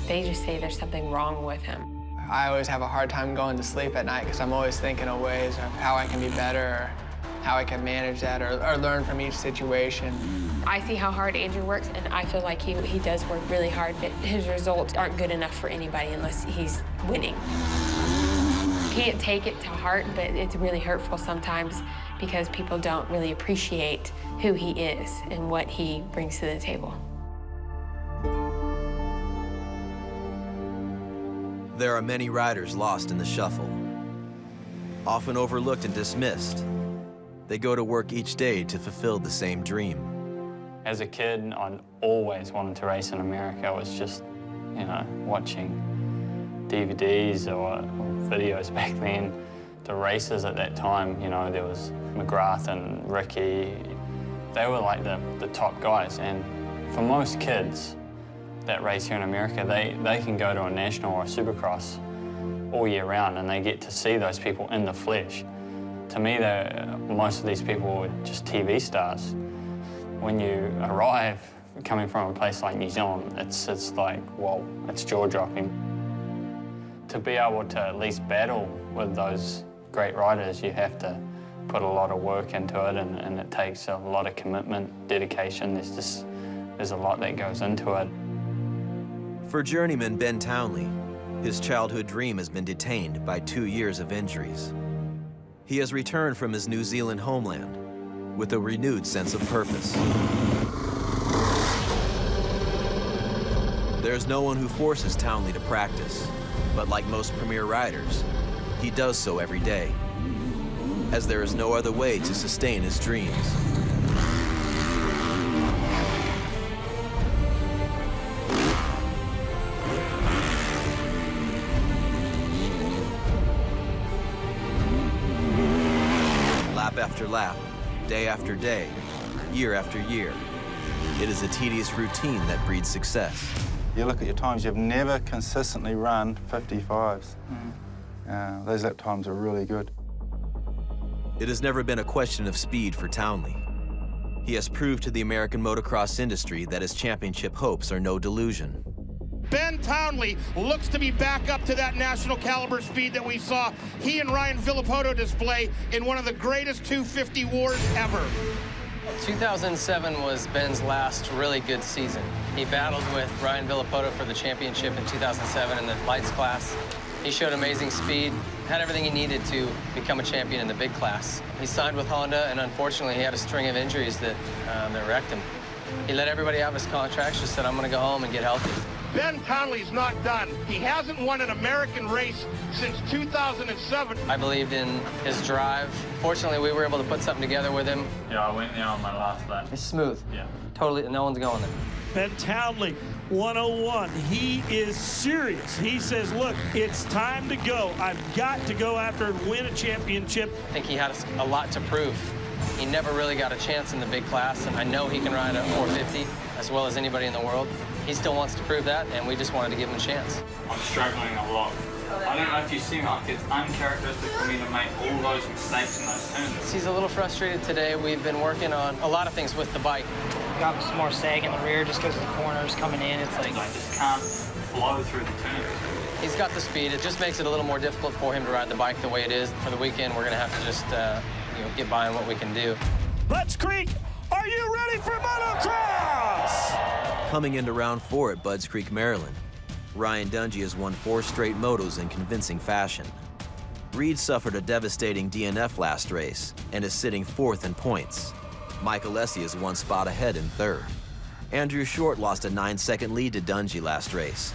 They just say there's something wrong with him. I always have a hard time going to sleep at night because I'm always thinking of ways of how I can be better, or how I can manage that, or learn from each situation. I see how hard Andrew works, and I feel like he does work really hard, but his results aren't good enough for anybody unless he's winning. Can't take it to heart, but it's really hurtful sometimes because people don't really appreciate who he is and what he brings to the table. There are many riders lost in the shuffle, often overlooked and dismissed. They go to work each day to fulfill the same dream. As a kid, I'd always wanted to race in America. I was just, you know, watching DVDs or videos back then. The races at that time, you know, there was McGrath and Ricky. They were like the top guys. And for most kids that race here in America, they can go to a national or a supercross all year round and they get to see those people in the flesh. To me, most of these people were just TV stars. When you arrive coming from a place like New Zealand, it's like, whoa, it's jaw-dropping. To be able to at least battle with those great riders, you have to put a lot of work into it, and it takes a lot of commitment, dedication. There's a lot that goes into it. For journeyman Ben Townley, his childhood dream has been detained by 2 years of injuries. He has returned from his New Zealand homeland with a renewed sense of purpose. There's no one who forces Townley to practice, but like most premier riders, he does so every day, as there is no other way to sustain his dreams. Lap after lap, day after day, year after year, it is a tedious routine that breeds success. You look at your times, you've never consistently run 55s. Those lap times are really good. It has never been a question of speed for Townley. He has proved to the American motocross industry that his championship hopes are no delusion. Ben Townley looks to be back up to that national caliber speed that we saw he and Ryan Villopoto display in one of the greatest 250 wars ever. 2007 was Ben's last really good season. He battled with Ryan Villopoto for the championship in 2007 in the lights class. He showed amazing speed, had everything he needed to become a champion in the big class. He signed with Honda, and unfortunately, he had a string of injuries that wrecked him. He let everybody out of his contracts, just said, I'm gonna go home and get healthy. Ben Townley's not done. He hasn't won an American race since 2007. I believed in his drive. Fortunately, we were able to put something together with him. Yeah, I went there on my last lap. It's smooth. Yeah. Totally, no one's going there. Ben Townley, 101. He is serious. He says, look, it's time to go. I've got to go after and win a championship. I think he had a lot to prove. He never really got a chance in the big class, and I know he can ride a 450 as well as anybody in the world. He still wants to prove that, and we just wanted to give him a chance. I'm struggling a lot. I don't know if you see me, like, it's uncharacteristic for me to make all those mistakes in those turns. He's a little frustrated today. We've been working on a lot of things with the bike. Got some more sag in the rear just because the corners coming in. It's like I just can't flow through the turns. He's got the speed. It just makes it a little more difficult for him to ride the bike the way it is. For the weekend, we're going to have to just get by on what we can do. Butts Creek, are you ready for motocross? Coming into round 4 at Budds Creek, Maryland, Ryan Dungey has won 4 straight motos in convincing fashion. Reed suffered a devastating DNF last race and is sitting 4th in points. Mike Alessi is 1 spot ahead in 3rd. Andrew Short lost a 9-second lead to Dungey last race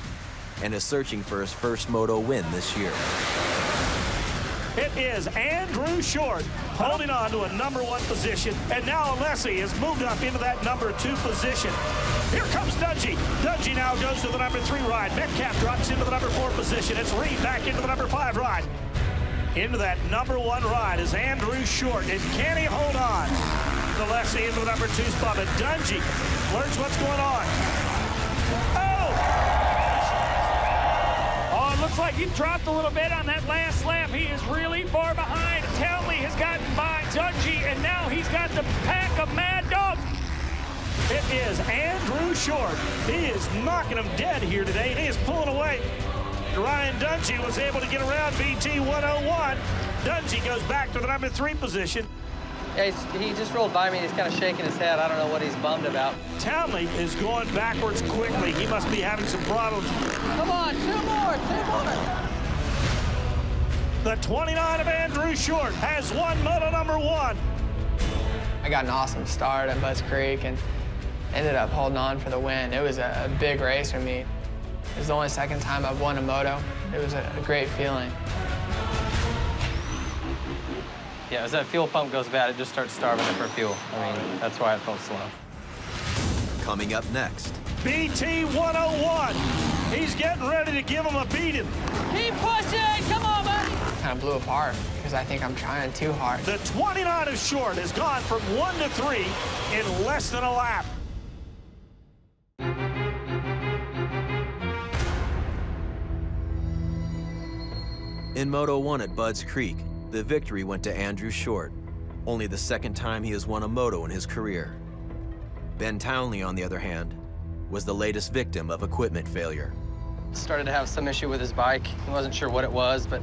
and is searching for his first moto win this year. It is Andrew Short holding on to a number 1 position, and now Alessi has moved up into that number 2 position. Here comes Dungey. Dungey now goes to the number 3 ride. Metcalf drops into the number 4 position. It's Reed back into the number 5 ride. Into that number 1 ride is Andrew Short, and can he hold on? Alessi into the number 2 spot, but Dungey learns what's going on. Oh, it looks like he dropped a little bit on that last lap. He is really far behind. Townley has gotten by Dungey, and now he's got the pack of mad dogs. It is Andrew Short. He is knocking him dead here today, and he is pulling away. Ryan Dungey was able to get around BT 101. Dungey goes back to the number 3 position. Yeah, he just rolled by me. He's kind of shaking his head. I don't know what he's bummed about. Townley is going backwards quickly. He must be having some problems. Come on, 2 more. The 29 of Andrew Short has won moto number 1. I got an awesome start at Budds Creek and ended up holding on for the win. It was a big race for me. It was the only second time I've won a moto. It was a great feeling. Yeah, as that fuel pump goes bad, it just starts starving it for fuel. I mean, that's why it felt slow. Coming up next. BT 101. He's getting ready to give him a beating. Keep pushing! Come on, buddy! Kind of blew apart because I think I'm trying too hard. The 29 of Short has gone from 1 to 3 in less than a lap. In Moto 1 at Budds Creek, the victory went to Andrew Short, only the 2nd time he has won a moto in his career. Ben Townley, on the other hand, was the latest victim of equipment failure. Started to have some issue with his bike. He wasn't sure what it was, but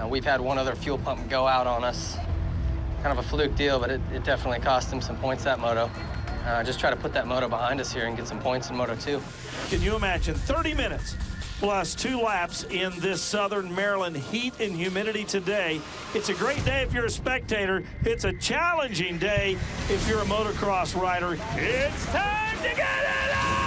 we've had one other fuel pump go out on us. Kind of a fluke deal, but it definitely cost him some points, that moto. Just try to put that moto behind us here and get some points in Moto 2. Can you imagine 30 minutes plus 2 laps in this southern Maryland heat and humidity today? It's a great day if you're a spectator. It's a challenging day if you're a motocross rider. It's time to get it on!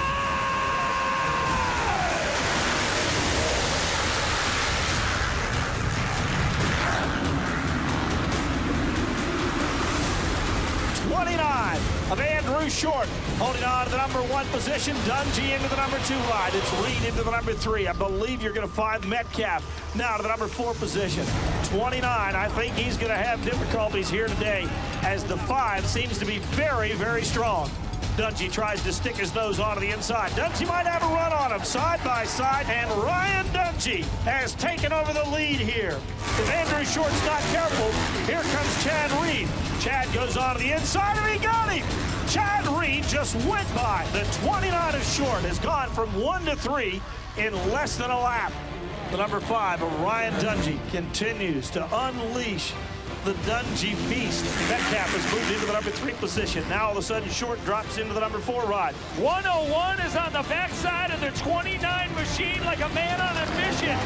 29 of Andrew Short holding on to the number 1 position. Dungey into the number 2 ride. It's Reed into the number 3. I believe you're going to find Metcalf now to the number 4 position. 29, I think he's going to have difficulties here today as the 5 seems to be very, very strong. Dungey tries to stick his nose onto the inside. Dungey might have a run on him, side by side, and Ryan Dungey has taken over the lead here. If Andrew Short's not careful, here comes Chad Reed. Chad goes onto the inside, and he got him! Chad Reed just went by. The 29 of Short has gone from 1 to 3 in less than a lap. The number 5 of Ryan Dungey continues to unleash the Dungey beast. Metcalf has moved into the number 3 position. Now all of a sudden Short drops into the number 4 ride. 101 is on the backside of the 29 machine like a man on a mission.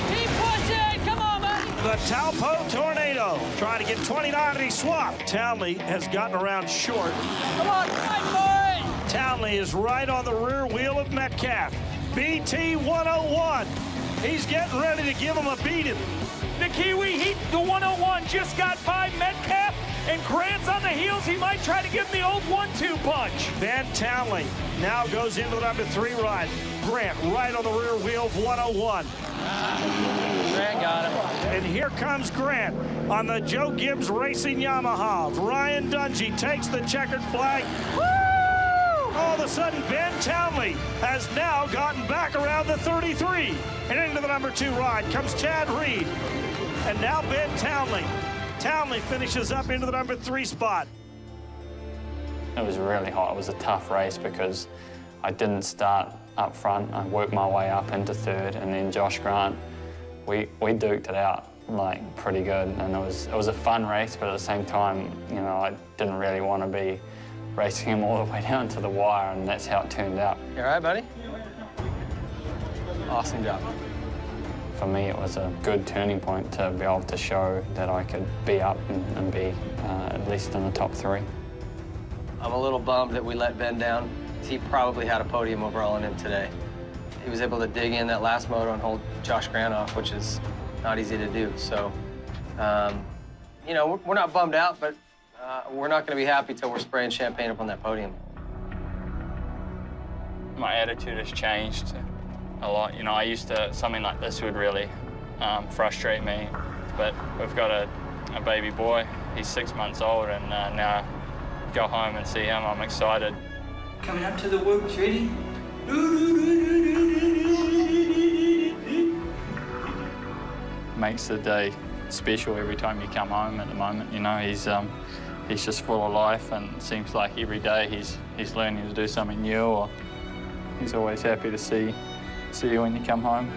Keep pushing! Come on, buddy! The Taupo Tornado trying to get 29 and he swapped. Townley has gotten around Short. Come on, right, boy! Townley is right on the rear wheel of Metcalf. BT 101. He's getting ready to give him a beating. The Kiwi, the 101 just got by Metcalf, and Grant's on the heels. He might try to give him the old 1-2 punch. Ben Townley now goes into the number 3 ride. Grant right on the rear wheel of 101. Grant got him. And here comes Grant on the Joe Gibbs Racing Yamaha. Ryan Dungey takes the checkered flag. Woo! All of a sudden, Ben Townley has now gotten back around the 33. And into the number 2 ride comes Chad Reed. And now Ben Townley. Townley finishes up into the number 3 spot. It was really hot. It was a tough race because I didn't start up front. I worked my way up into 3rd, and then Josh Grant, we duked it out like pretty good. And it was a fun race, but at the same time, you know, I didn't really want to be racing him all the way down to the wire, and that's how it turned out. You all right, buddy? Awesome job. For me, it was a good turning point to be able to show that I could be up and be at least in the top 3. I'm a little bummed that we let Ben down. He probably had a podium overall on him today. He was able to dig in that last moto and hold Josh Grant off, which is not easy to do. So, you know, we're not bummed out, but we're not going to be happy till we're spraying champagne up on that podium. My attitude has changed a lot. You know, I used to, something like this would really frustrate me, but we've got a baby boy. He's 6 months old, and now go home and see him. I'm excited. Coming up to the whoops, ready? Makes the day special every time you come home at the moment. You know, he's just full of life, and it seems like every day he's learning to do something new, or he's always happy to see you when you come home.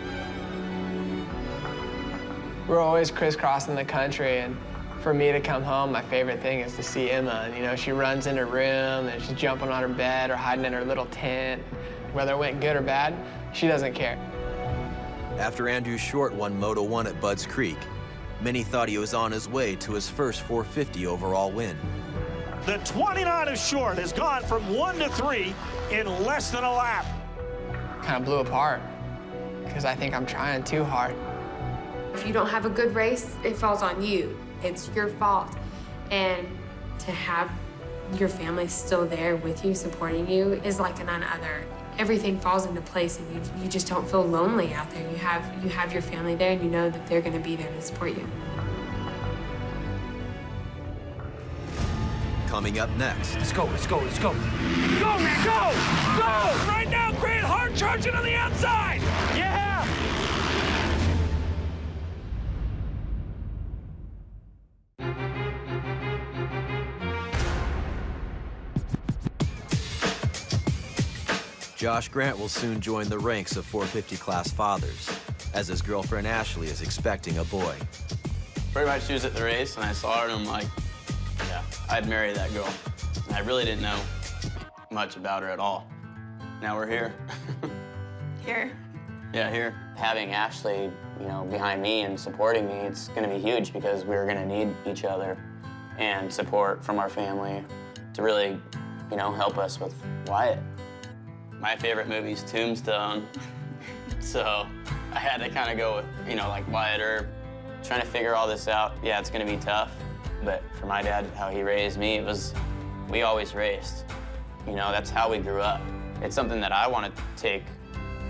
We're always crisscrossing the country, and for me to come home, my favorite thing is to see Emma. And, you know, she runs in her room, and she's jumping on her bed or hiding in her little tent. Whether it went good or bad, she doesn't care. After Andrew Short won Moto 1 at Budds Creek, many thought he was on his way to his first 450 overall win. The 29 of Short has gone from 1 to 3 in less than a lap. Kind of blew apart because I think I'm trying too hard. If you don't have a good race, it falls on you. It's your fault. And to have your family still there with you, supporting you, is like none other. Everything falls into place, and you just don't feel lonely out there. You have your family there, and you know that they're going to be there to support you. Coming up next. Let's go, let's go, let's go. Go, man, go! Go! Right now, Grant hard charging on the outside! Yeah! Josh Grant will soon join the ranks of 450 class fathers, as his girlfriend Ashley is expecting a boy. Pretty much she was at the race, and I saw her, and I'm like, yeah, I'd marry that girl. And I really didn't know much about her at all. Now we're here. Here. Yeah, here. Having Ashley, you know, behind me and supporting me, it's gonna be huge because we're gonna need each other and support from our family to really, you know, help us with Wyatt. My favorite movie is Tombstone, so I had to kind of go with, you know, like Wyatt Earp, trying to figure all this out. Yeah, it's gonna be tough, but for my dad, how he raised me, it was, we always raced. You know, that's how we grew up. It's something that I want to take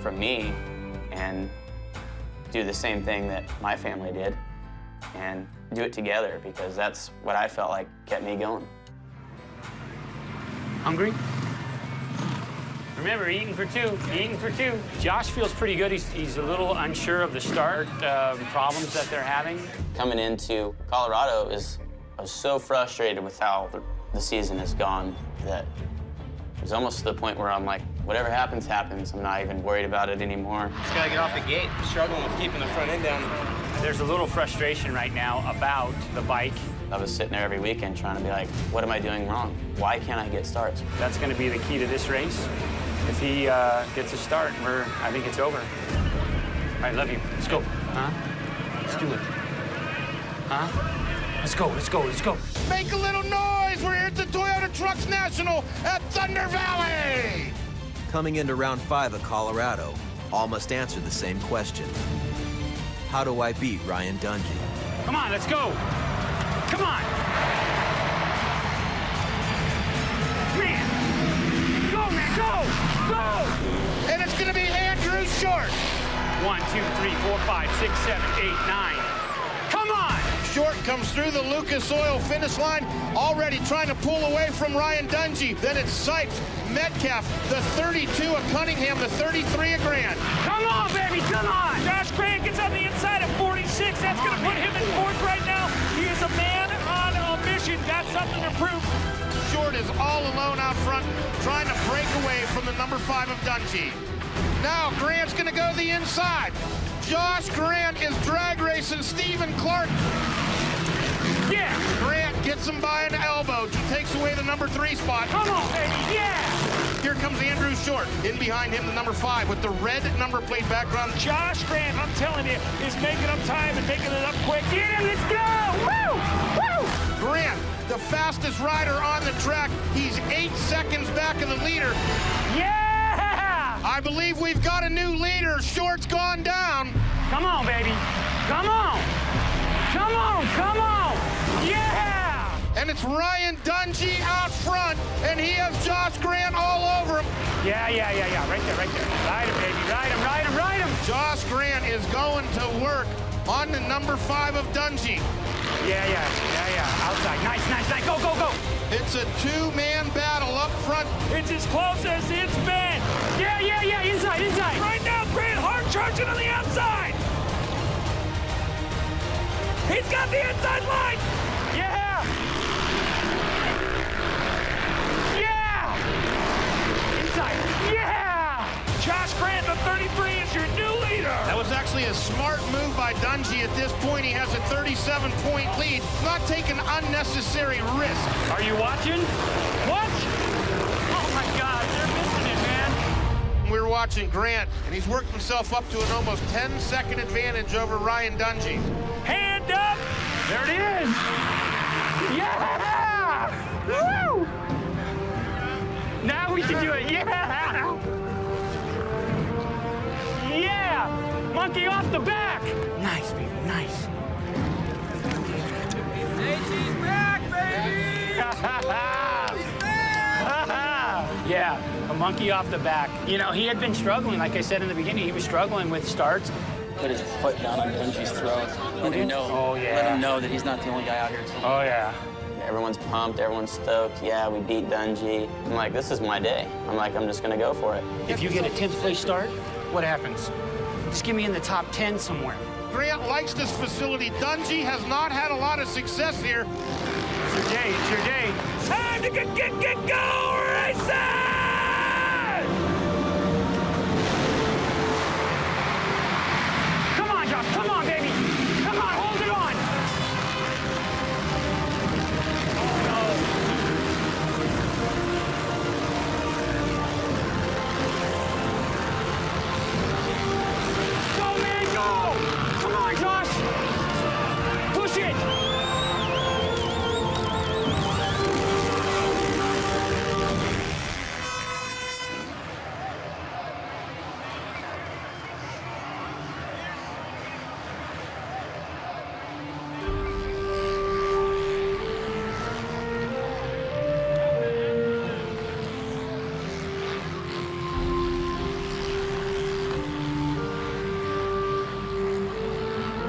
from me and do the same thing that my family did and do it together, because that's what I felt like kept me going. Hungry? Remember, eating for two, eating for two. Josh feels pretty good. He's a little unsure of the start problems that they're having. Coming into Colorado I was so frustrated with how the season has gone that it was almost to the point where I'm like, whatever happens, happens. I'm not even worried about it anymore. Just gotta get off the gate. I'm struggling with keeping the front end down. There's a little frustration right now about the bike. I was sitting there every weekend trying to be like, what am I doing wrong? Why can't I get starts? That's going to be the key to this race. If he gets a start, I think it's over. All right, love you. Let's go. Huh? Let's do it. Huh? Let's go, let's go, let's go. Make a little noise. We're here at the Toyota Trucks National at Thunder Valley. Coming into round 5 of Colorado, all must answer the same question. How do I beat Ryan Dungey? Come on, let's go. Come on. Man. Go, man, go. Go. And it's going to be Andrew Short. 1, 2, 3, 4, 5, 6, 7, 8, 9. Come on. Short comes through the Lucas Oil finish line, already trying to pull away from Ryan Dungey. Then it's Sipes, Metcalf, the 32 of Cunningham, the 33 of Grant. Come on, baby, come on! Josh Grant gets on the inside at 46. That's going to put him in 4th right now. He is a man on a mission. Got something to prove. Short is all alone out front, trying to break away from the number 5 of Dungey. Now Grant's going to go the inside. Josh Grant is drag racing Stephen Clark. Yeah! Grant gets gets him by an elbow. He takes away the number 3 spot. Come on, baby, yeah! Here comes Andrew Short. In behind him, the number 5 with the red number plate background. Josh Grant, I'm telling you, is making up time and making it up quick. Get him, let's go! Woo! Woo! Grant, the fastest rider on the track. He's 8 seconds back of the leader. Yeah! I believe we've got a new leader. Short's gone down. Come on, baby. Come on. Come on, come on. Yeah! And it's Ryan Dungey out front, and he has Josh Grant all over him. Yeah. Right there. Ride him, baby. Ride him. Josh Grant is going to work on the number 5 of Dungey. Yeah. Outside. Nice. Go. It's a 2-man battle up front. It's as close as it's been. Yeah. Inside. Right now, Grant hard charging on the outside. He's got the inside line. Yeah. Inside. Yeah. Josh Grant, the 33, is your new leader. That was actually a smart move by Dungey. At this point, he has a 37-point lead, not taking unnecessary risk. Are you watching? What? Oh, my God. They're missing it, man. We're watching Grant, and he's worked himself up to an almost 10-second advantage over Ryan Dungey. Hand up. There it is. Yeah. Woo. Now we can do it. Yeah. Monkey off the back. Nice, baby. Nice. He's back, baby. Yeah, a monkey off the back. You know, he had been struggling. Like I said in the beginning, he was struggling with starts. Put his foot down on Dungey's throat. Let him know. Let him know that he's not the only guy out here. Oh, yeah. Everyone's pumped. Everyone's stoked. Yeah, we beat Dungey. I'm like, this is my day. I'm just going to go for it. If you get a 10th place start, what happens? Just give me in the top 10 somewhere. Grant likes this facility. Dungey has not had a lot of success here. It's your day. Time to get go racing! Come on, Josh. Come on, baby. Come on, hold it on. Go, man, go! Come on, Josh. Push it.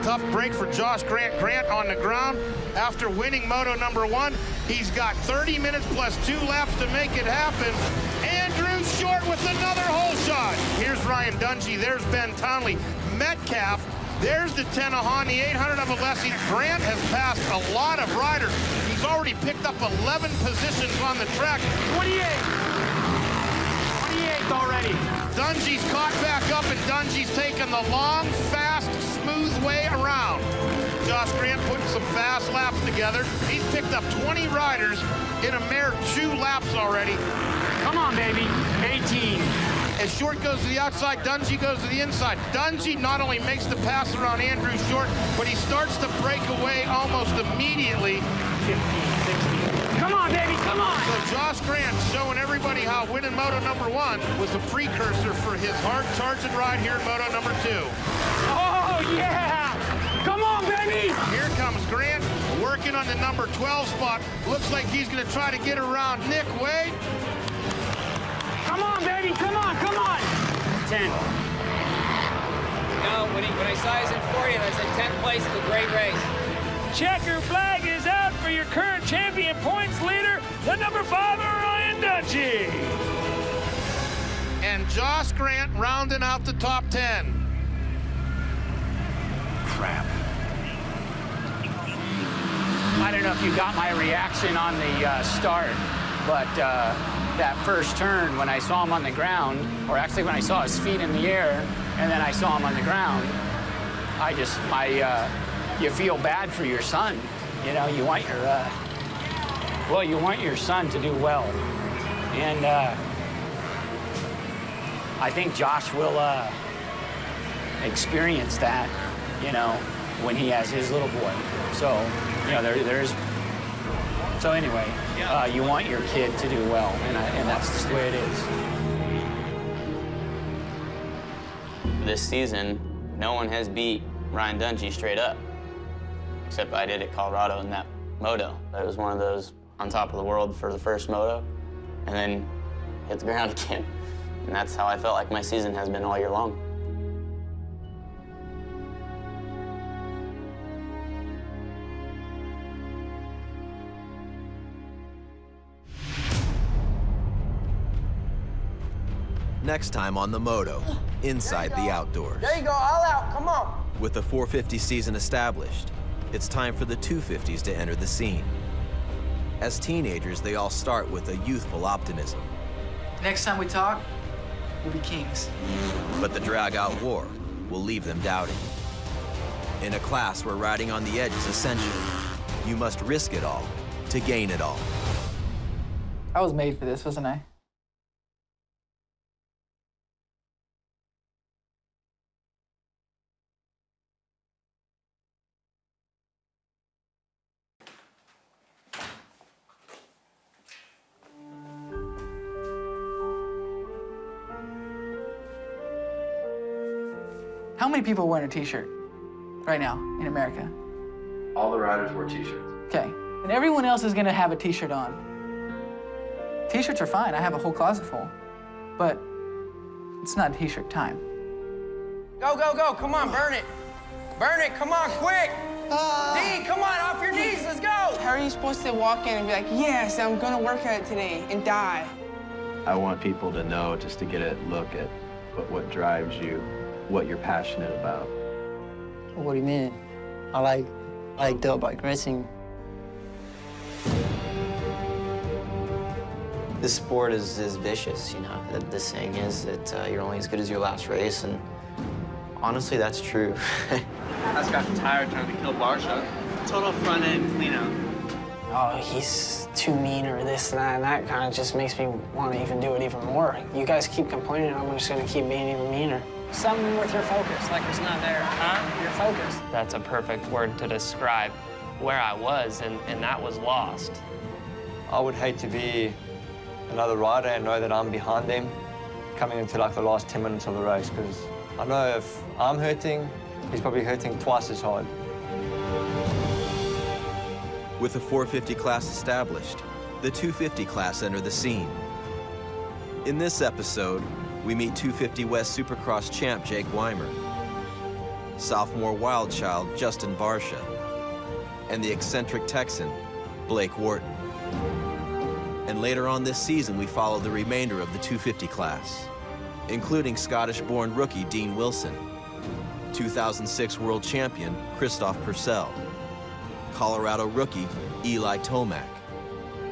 Tough break for Josh Grant. Grant on the ground after winning Moto number 1. He's got 30 minutes plus 2 laps to make it happen. Andrew Short with another hole shot. Here's Ryan Dungey. There's Ben Townley. Metcalf. There's the 10 on the 800 of Alessi. Grant has passed a lot of riders. He's already picked up 11 positions on the track. 28th already. Dungey's caught back up, and Dungey's taken the long, fast, smooth way around. Josh Grant putting some fast laps together. He's picked up 20 riders in a mere 2 laps already. Come on, baby. 18. As Short goes to the outside, Dungey goes to the inside. Dungey not only makes the pass around Andrew Short, but he starts to break away almost immediately. 15, 16. Come on, baby, come on! So Josh Grant showing everybody how winning Moto number 1 was a precursor for his hard-charging ride here in Moto number 2. Oh, yeah! Come on, baby! Here comes Grant, working on the number 12 spot. Looks like he's going to try to get around Nick Wade. Come on, baby, come on! 10. No, when I saw his in for you, I said 10th place is a great race. Checker flag is out for your current champion points leader, the number 5, Ryan Dungey. And Josh Grant rounding out the top 10. Crap. I don't know if you got my reaction on the start, but that first turn when I saw him on the ground, or actually when I saw his feet in the air, and then I saw him on the ground, you feel bad for your son. You know, you want Well, you want your son to do well. And I think Josh will experience that, you know, when he has his little boy. So, you know, so anyway, you want your kid to do well, and that's just the way it is. This season, no one has beat Ryan Dungey straight up, except I did at Colorado in that Moto. It was one of those on top of the world for the first Moto, and then hit the ground again. And that's how I felt like my season has been all year long. Next time on the Moto, inside the outdoors. There you go, all out, come on. With the 450 season established, it's time for the 250s to enter the scene. As teenagers, they all start with a youthful optimism. Next time we talk, we'll be kings. But the drag-out war will leave them doubting. In a class where riding on the edge is essential, you must risk it all to gain it all. I was made for this, wasn't I? How many people are wearing a t-shirt right now in America? All the riders wear t-shirts. Okay, and everyone else is gonna have a t-shirt on. T-shirts are fine, I have a whole closet full, but it's not t-shirt time. Go, go, go, come on, burn it. Burn it, come on, quick. D, come on, off your knees, let's go. How are you supposed to walk in and be like, yes, I'm gonna work at it today and die? I want people to know, just to get a look at what drives you, what you're passionate about. What do you mean? I like dirt bike racing. This sport is vicious, you know. The saying is that you're only as good as your last race, and honestly, that's true. I just got tired trying to kill Barsha. Total front end clean out. Oh, he's too mean or this and that, and that kind of just makes me want to even do it even more. You guys keep complaining, I'm just gonna keep being even meaner. Something with your focus, like it's not there, huh? Your focus. That's a perfect word to describe where I was, and that was lost. I would hate to be another rider and know that I'm behind them coming into like the last 10 minutes of the race, because I know if I'm hurting, he's probably hurting twice as hard. With the 450 class established, the 250 class entered the scene. In this episode, we meet 250 West Supercross champ Jake Weimer, sophomore wild child Justin Barsha, and the eccentric Texan Blake Wharton. And later on this season, we follow the remainder of the 250 class, including Scottish-born rookie Dean Wilson, 2006 world champion Christoph Purcell, Colorado rookie Eli Tomac,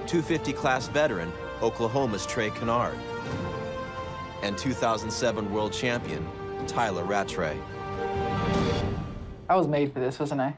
250 class veteran Oklahoma's Trey Kennard, and 2007 world champion Tyler Rattray. I was made for this, wasn't I?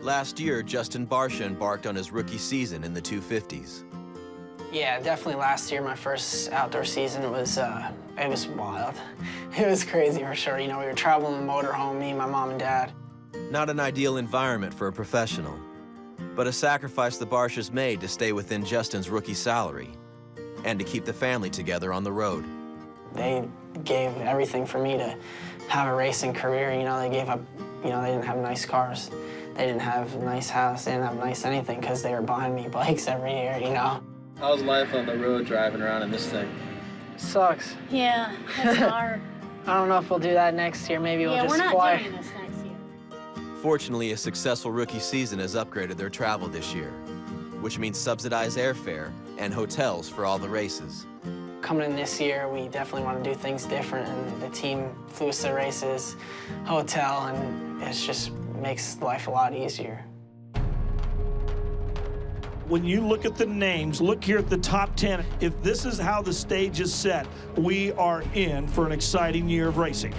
Last year, Justin Barsha embarked on his rookie season in the 250s. Yeah, definitely last year, my first outdoor season, it was wild. It was crazy for sure. You know, we were traveling in the motorhome, me, my mom and dad. Not an ideal environment for a professional, but a sacrifice the Barshas made to stay within Justin's rookie salary and to keep the family together on the road. They gave everything for me to have a racing career. You know, they gave up, you know, they didn't have nice cars. They didn't have a nice house, they didn't have nice anything because they were buying me bikes every year, you know? How's life on the road driving around in this thing? Sucks. Yeah, it's hard. I don't know if we'll do that next year. Maybe we'll Yeah, just we're not fly. doing this next year. Fortunately, a successful rookie season has upgraded their travel this year, which means subsidized airfare and hotels for all the races. coming in this year, we definitely want to do things different, and the team flew us to races, hotel, and it just makes life a lot easier. When you look at the names, look here at the top 10. If this is how the stage is set, we are in for an exciting year of racing.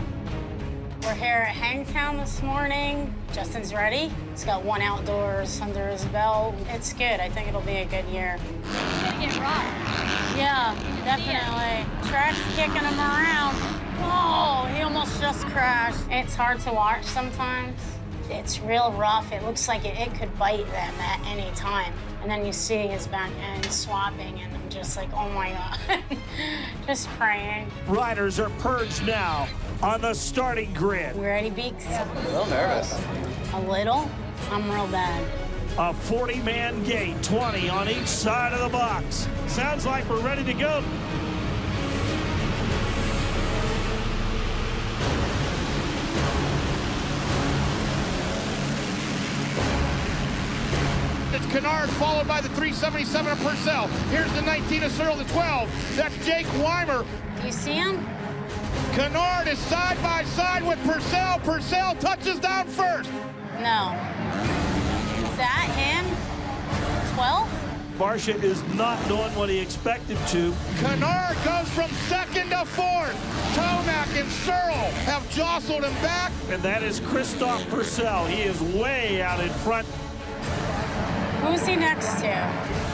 We're here at Hangtown this morning. Justin's ready. He's got one outdoors under his belt. It's good. I think it'll be a good year. He's gonna get rocked. Yeah, definitely. Track's kicking him around. Oh, he almost just crashed. It's hard to watch sometimes. It's real rough. It looks like it could bite them at any time. And then you see his back end swapping, and I'm just like, oh my God. Just praying. Riders are purged now on the starting grid. You ready, Beaks? A little nervous. A little? I'm real bad. A 40-man gate, 20 on each side of the box. Sounds like we're ready to go. It's Kennard, followed by the 377 of Purcell. Here's the 19 of Searle, the 12. That's Jake Weimer. Do you see him? Kennard is side by side with Purcell. Purcell touches down first. No. Is that him? 12? Barcia is not doing what he expected to. Kennard goes from second to fourth. Tomac and Searle have jostled him back. And that is Christoph Purcell. He is way out in front. Who's he next to?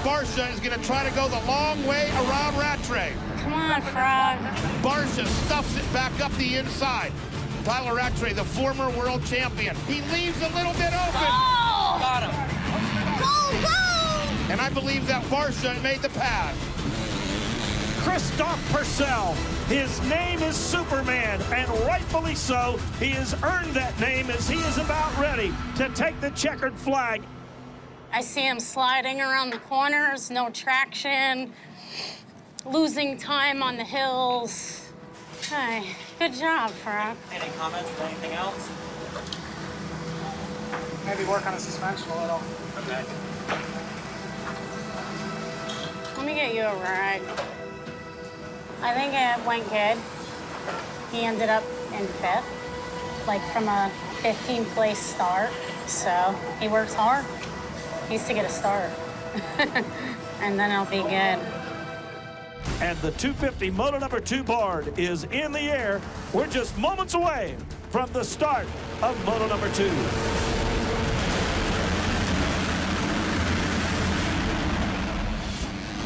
Barcia is going to try to go the long way around Rattray. Come on, Frog. Barcia stuffs it back up the inside. Tyler Rattray, the former world champion. He leaves a little bit open. Oh! Got him. Go, go! And I believe that Barcia made the pass. Christoph Purcell. His name is Superman, and rightfully so. He has earned that name as he is about ready to take the checkered flag. I see him sliding around the corners, no traction, losing time on the hills. Okay, good job, Frog. Any comments or anything else? Maybe work on the suspension a little. Okay. Let me get you a rag. I think it went good. He ended up in 5th, like from a 15th place start. So he works hard. He needs to get a start. And then it'll be good. And the 250 Moto number 2 board is in the air. We're just moments away from the start of Moto number 2.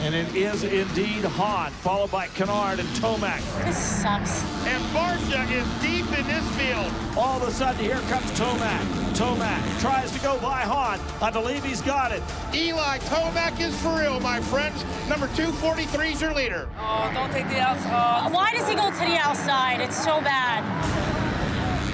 And it is indeed Hahn, followed by Kennard and Tomac. This sucks. And Barcia is deep in this field. All of a sudden, here comes Tomac. Tomac tries to go by Hahn. I believe he's got it. Eli Tomac is for real, my friends. Number 243 is your leader. Oh, don't take the outside. Why does he go to the outside? It's so bad.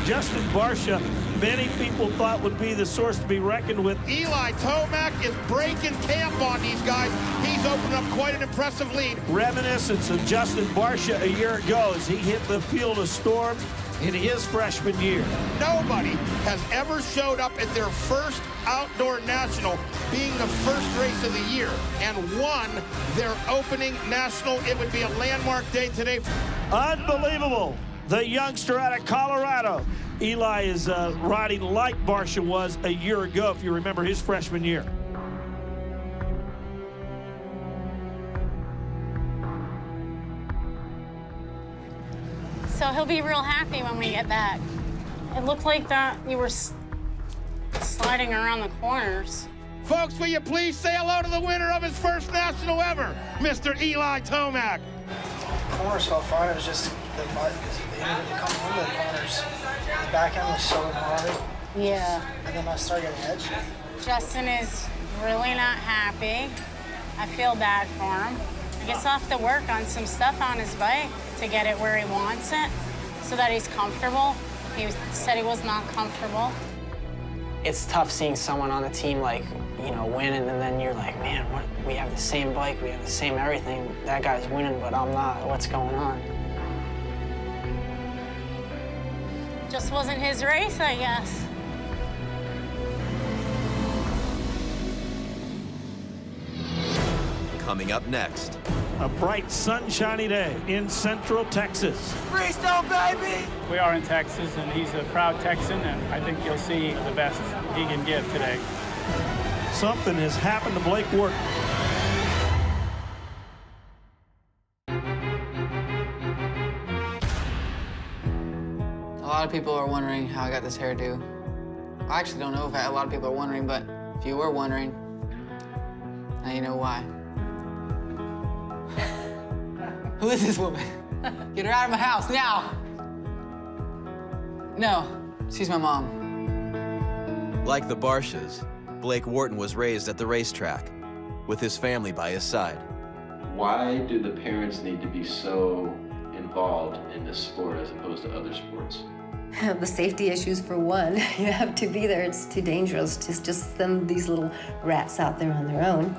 Justin Barcia, many people thought would be the source to be reckoned with. Eli Tomac is breaking camp on these guys. He's opened up quite an impressive lead. Reminiscence of Justin Barcia a year ago as he hit the field of storm in his freshman year. Nobody has ever showed up at their first outdoor national, being the first race of the year, and won their opening national. It would be a landmark day today. Unbelievable. The youngster out of Colorado. Eli is riding like Barcia was a year ago, if you remember his freshman year. So he'll be real happy when we get back. It looked like that you were sliding around the corners. Folks, will you please say hello to the winner of his first national ever, Mr. Eli Tomac. Corners felt fine. It was just the butt because they needed to come into the corners. The back end was so hard. Yeah. And then I started getting edge. Justin is really not happy. I feel bad for him. I guess I'll have to work on some stuff on his bike to get it where he wants it so that he's comfortable. He said he was not comfortable. It's tough seeing someone on the team like, you know, winning, and then you're like, man, what? We have the same bike, we have the same everything. That guy's winning, but I'm not. What's going on? Just wasn't his race, I guess. Coming up next, A bright, sunshiny day in Central Texas. Freestone, baby! We are in Texas, and he's a proud Texan, and I think you'll see the best he can give today. Something has happened to Blake Wharton. A lot of people are wondering how I got this hairdo. I actually don't know if a lot of people are wondering, but if you were wondering, now you know why. Who is this woman? Get her out of my house now! No, she's my mom. Like the Barshas, Blake Wharton was raised at the racetrack with his family by his side. Why do the parents need to be so involved in this sport as opposed to other sports? The safety issues for one. You have to be there. It's too dangerous to just send these little rats out there on their own.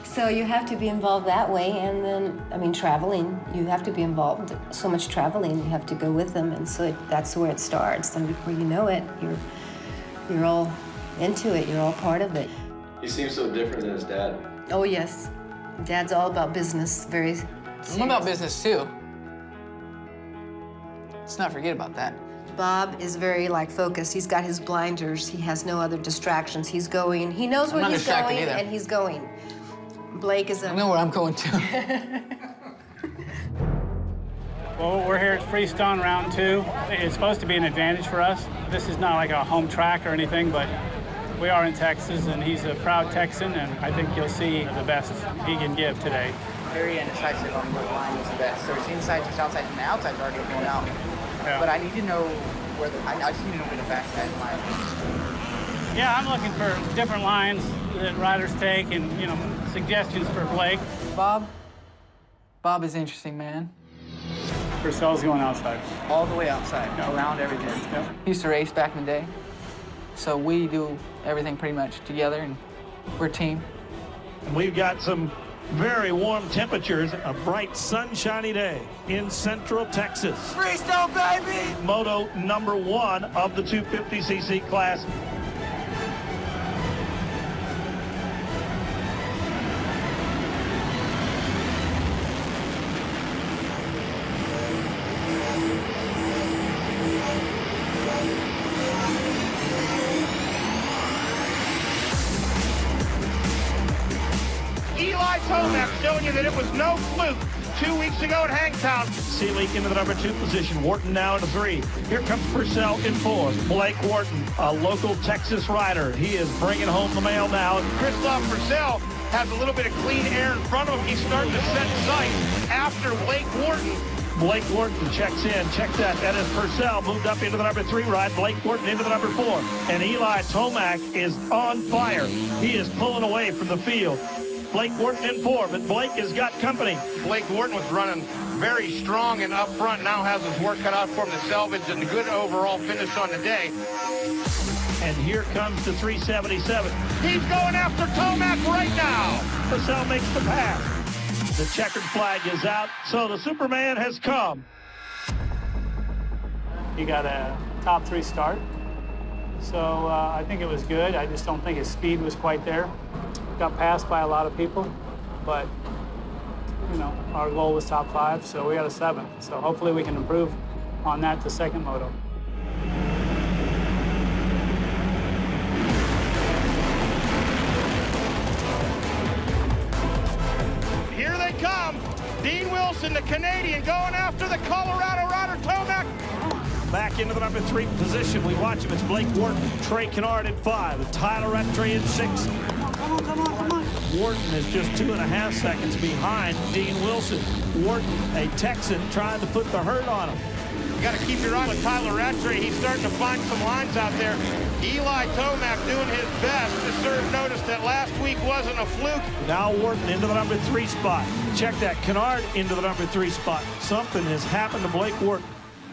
So you have to be involved that way, and then, I mean, traveling, you have to be involved. So much traveling, you have to go with them, and so that's where it starts. And before you know it, you're all into it, you're all part of it. He seems so different than his dad. Oh, yes. Dad's all about business, very serious. I'm about business, too. Let's not forget about that. Bob is very, focused. He's got his blinders. He has no other distractions. He's going. He knows where he's going, and he's going. Blake is I know where I'm going to. Well, we're here at Freestone round 2. It's supposed to be an advantage for us. This is not like a home track or anything, but we are in Texas, and he's a proud Texan, and I think you'll see the best he can give today. Very indecisive on what line was the best. So it's inside, just outside, and the outside's already going out. Yeah. But I need to know where I just need to know where the backside line is. Yeah, I'm looking for different lines that riders take, and suggestions for Blake. Bob is interesting, man. Purcell's going outside. All the way outside, around everything. Yep. Used to race back in the day, so we do everything pretty much together, and we're a team. And we've got some very warm temperatures, a bright, sunshiny day in Central Texas. Freestone, baby! Moto #1 of the 250cc class. Showing you that it was no fluke 2 weeks ago at Hangtown. Sealeak into the #2 position. Wharton now into 3. Here comes Purcell in 4. Blake Wharton, a local Texas rider. He is bringing home the mail now. Christoph Purcell has a little bit of clean air in front of him. He's starting to set sights after Blake Wharton. Blake Wharton checks in. Check that. That is Purcell moved up into the #3 ride. Blake Wharton into the #4. And Eli Tomac is on fire. He is pulling away from the field. Blake Wharton in 4, but Blake has got company. Blake Wharton was running very strong and up front, now has his work cut out for him to salvage and a good overall finish on the day. And here comes the 377. He's going after Tomac right now. Purcell makes the pass. The checkered flag is out, so the Superman has come. He got a top 3 start, so I think it was good. I just don't think his speed was quite there. Got passed by a lot of people, but our goal was top 5, so we got a 7. So hopefully we can improve on that to second moto. Here they come. Dean Wilson, the Canadian, going after the Colorado rider Tomac. Back into the #3 position. We watch him. It's Blake Wharton, Trey Kennard in 5, and Tyler Rattray in 6. Come on. Wharton is just 2.5 seconds behind Dean Wilson. Wharton, a Texan, trying to put the hurt on him. You got to keep your eye on Tyler Rattray. He's starting to find some lines out there. Eli Tomac doing his best to serve notice that last week wasn't a fluke. Now Wharton into the #3 spot. Check that. Kennard into the #3 spot. Something has happened to Blake Wharton.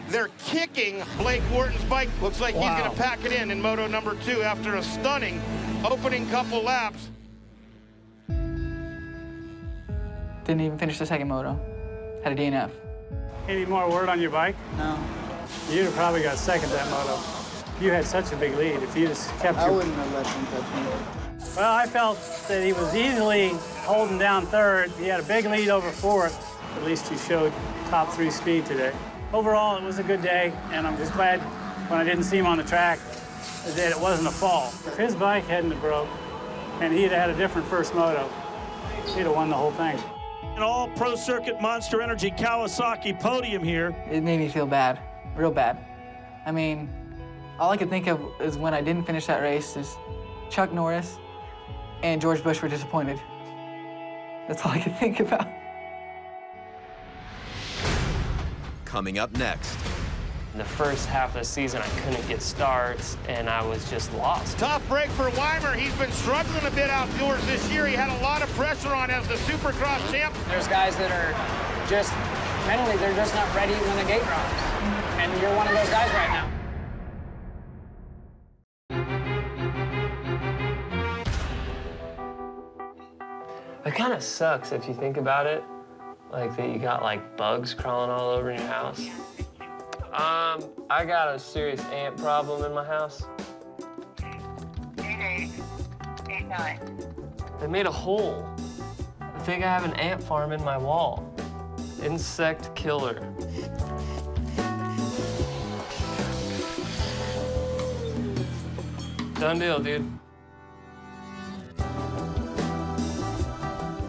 They're kicking Blake Wharton's bike. Looks like he's going to pack it in Moto #2 after a stunning opening couple laps. Didn't even finish the second moto. Had a DNF. Any more word on your bike? No. You'd have probably got second that moto. You had such a big lead. If you just kept I wouldn't have let them touch me. Well, I felt that he was easily holding down third. He had a big lead over fourth. At least he showed top 3 speed today. Overall, it was a good day, and I'm just glad when I didn't see him on the track that it wasn't a fall. If his bike hadn't have broke and he'd had a different first moto, he'd have won the whole thing. An all-pro circuit Monster Energy Kawasaki podium here. It made me feel bad, real bad. I mean, all I could think of is when I didn't finish that race is Chuck Norris and George Bush were disappointed. That's all I could think about. Coming up next. The first half of the season, I couldn't get starts, and I was just lost. Tough break for Weimer. He's been struggling a bit outdoors this year. He had a lot of pressure on as the Supercross champ. There's guys that are just, mentally, they're just not ready when the gate drops. And you're one of those guys right now. It kind of sucks if you think about it, like that you got like bugs crawling all over in your house. I got a serious ant problem in my house. They made a hole. I think I have an ant farm in my wall. Insect killer. Done deal, dude.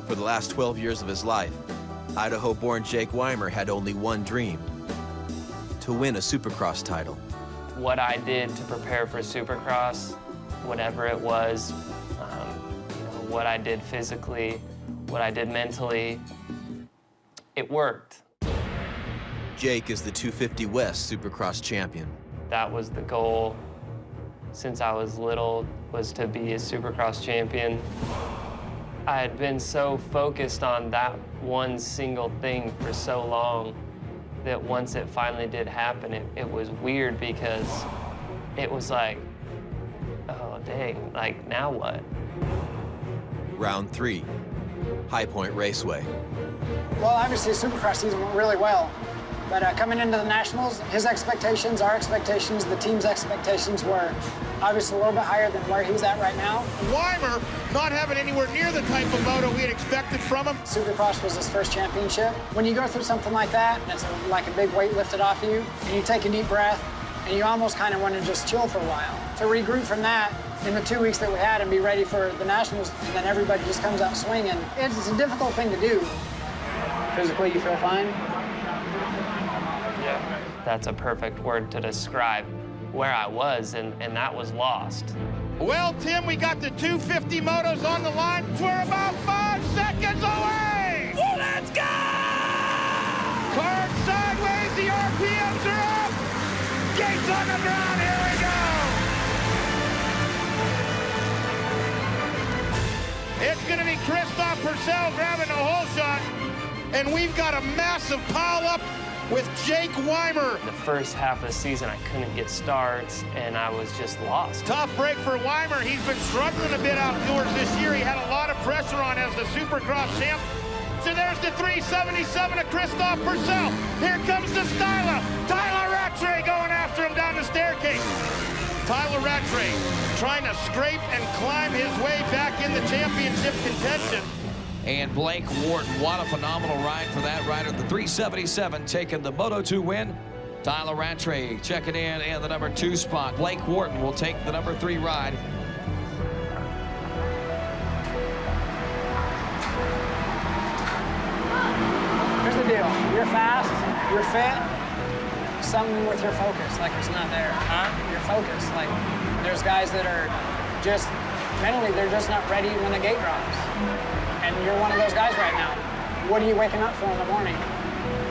For the last 12 years of his life, Idaho-born Jake Weimer had only one dream: to win a Supercross title. What I did to prepare for Supercross, whatever it was, what I did physically, what I did mentally, it worked. Jake is the 250 West Supercross champion. That was the goal since I was little, was to be a Supercross champion. I had been so focused on that one single thing for so long that once it finally did happen, it was weird because it was like, oh, dang, like, now what? Round 3, High Point Raceway. Well, obviously, Supercross season went really well. But coming into the Nationals, his expectations, our expectations, the team's expectations were obviously a little bit higher than where he's at right now. Weimer not having anywhere near the type of moto we had expected from him. Supercross was his first championship. When you go through something like that, and it's like a big weight lifted off you, and you take a deep breath, and you almost kind of want to just chill for a while. To regroup from that in the 2 weeks that we had and be ready for the Nationals, and then everybody just comes out swinging. It's a difficult thing to do. Physically, you feel fine? Yeah. That's a perfect word to describe where I was, and that was lost. Well, Tim, we got the 250 motos on the line. We're about 5 seconds away! Well, let's go! Card sideways, the RPMs are up! Gates on the ground, here we go! It's gonna be Christoph Purcell grabbing the whole shot, and we've got a massive pile-up with Jake Weimer. The first half of the season, I couldn't get starts, and I was just lost. Tough break for Weimer. He's been struggling a bit outdoors this year. He had a lot of pressure on as the Supercross champ. So there's the 377 of Christoph Purcell. Here comes the styler. Tyler Rattray going after him down the staircase. Tyler Rattray trying to scrape and climb his way back in the championship contention. And Blake Wharton, what a phenomenal ride for that rider. The 377 taking the Moto 2 win. Tyler Rattray checking in the number 2 spot. Blake Wharton will take the number 3 ride. Here's the deal. You're fast, you're fit, something with your focus, like it's not there. Your focus, like there's guys that are just, mentally, they're just not ready when the gate drops. And you're one of those guys right now. What are you waking up for in the morning?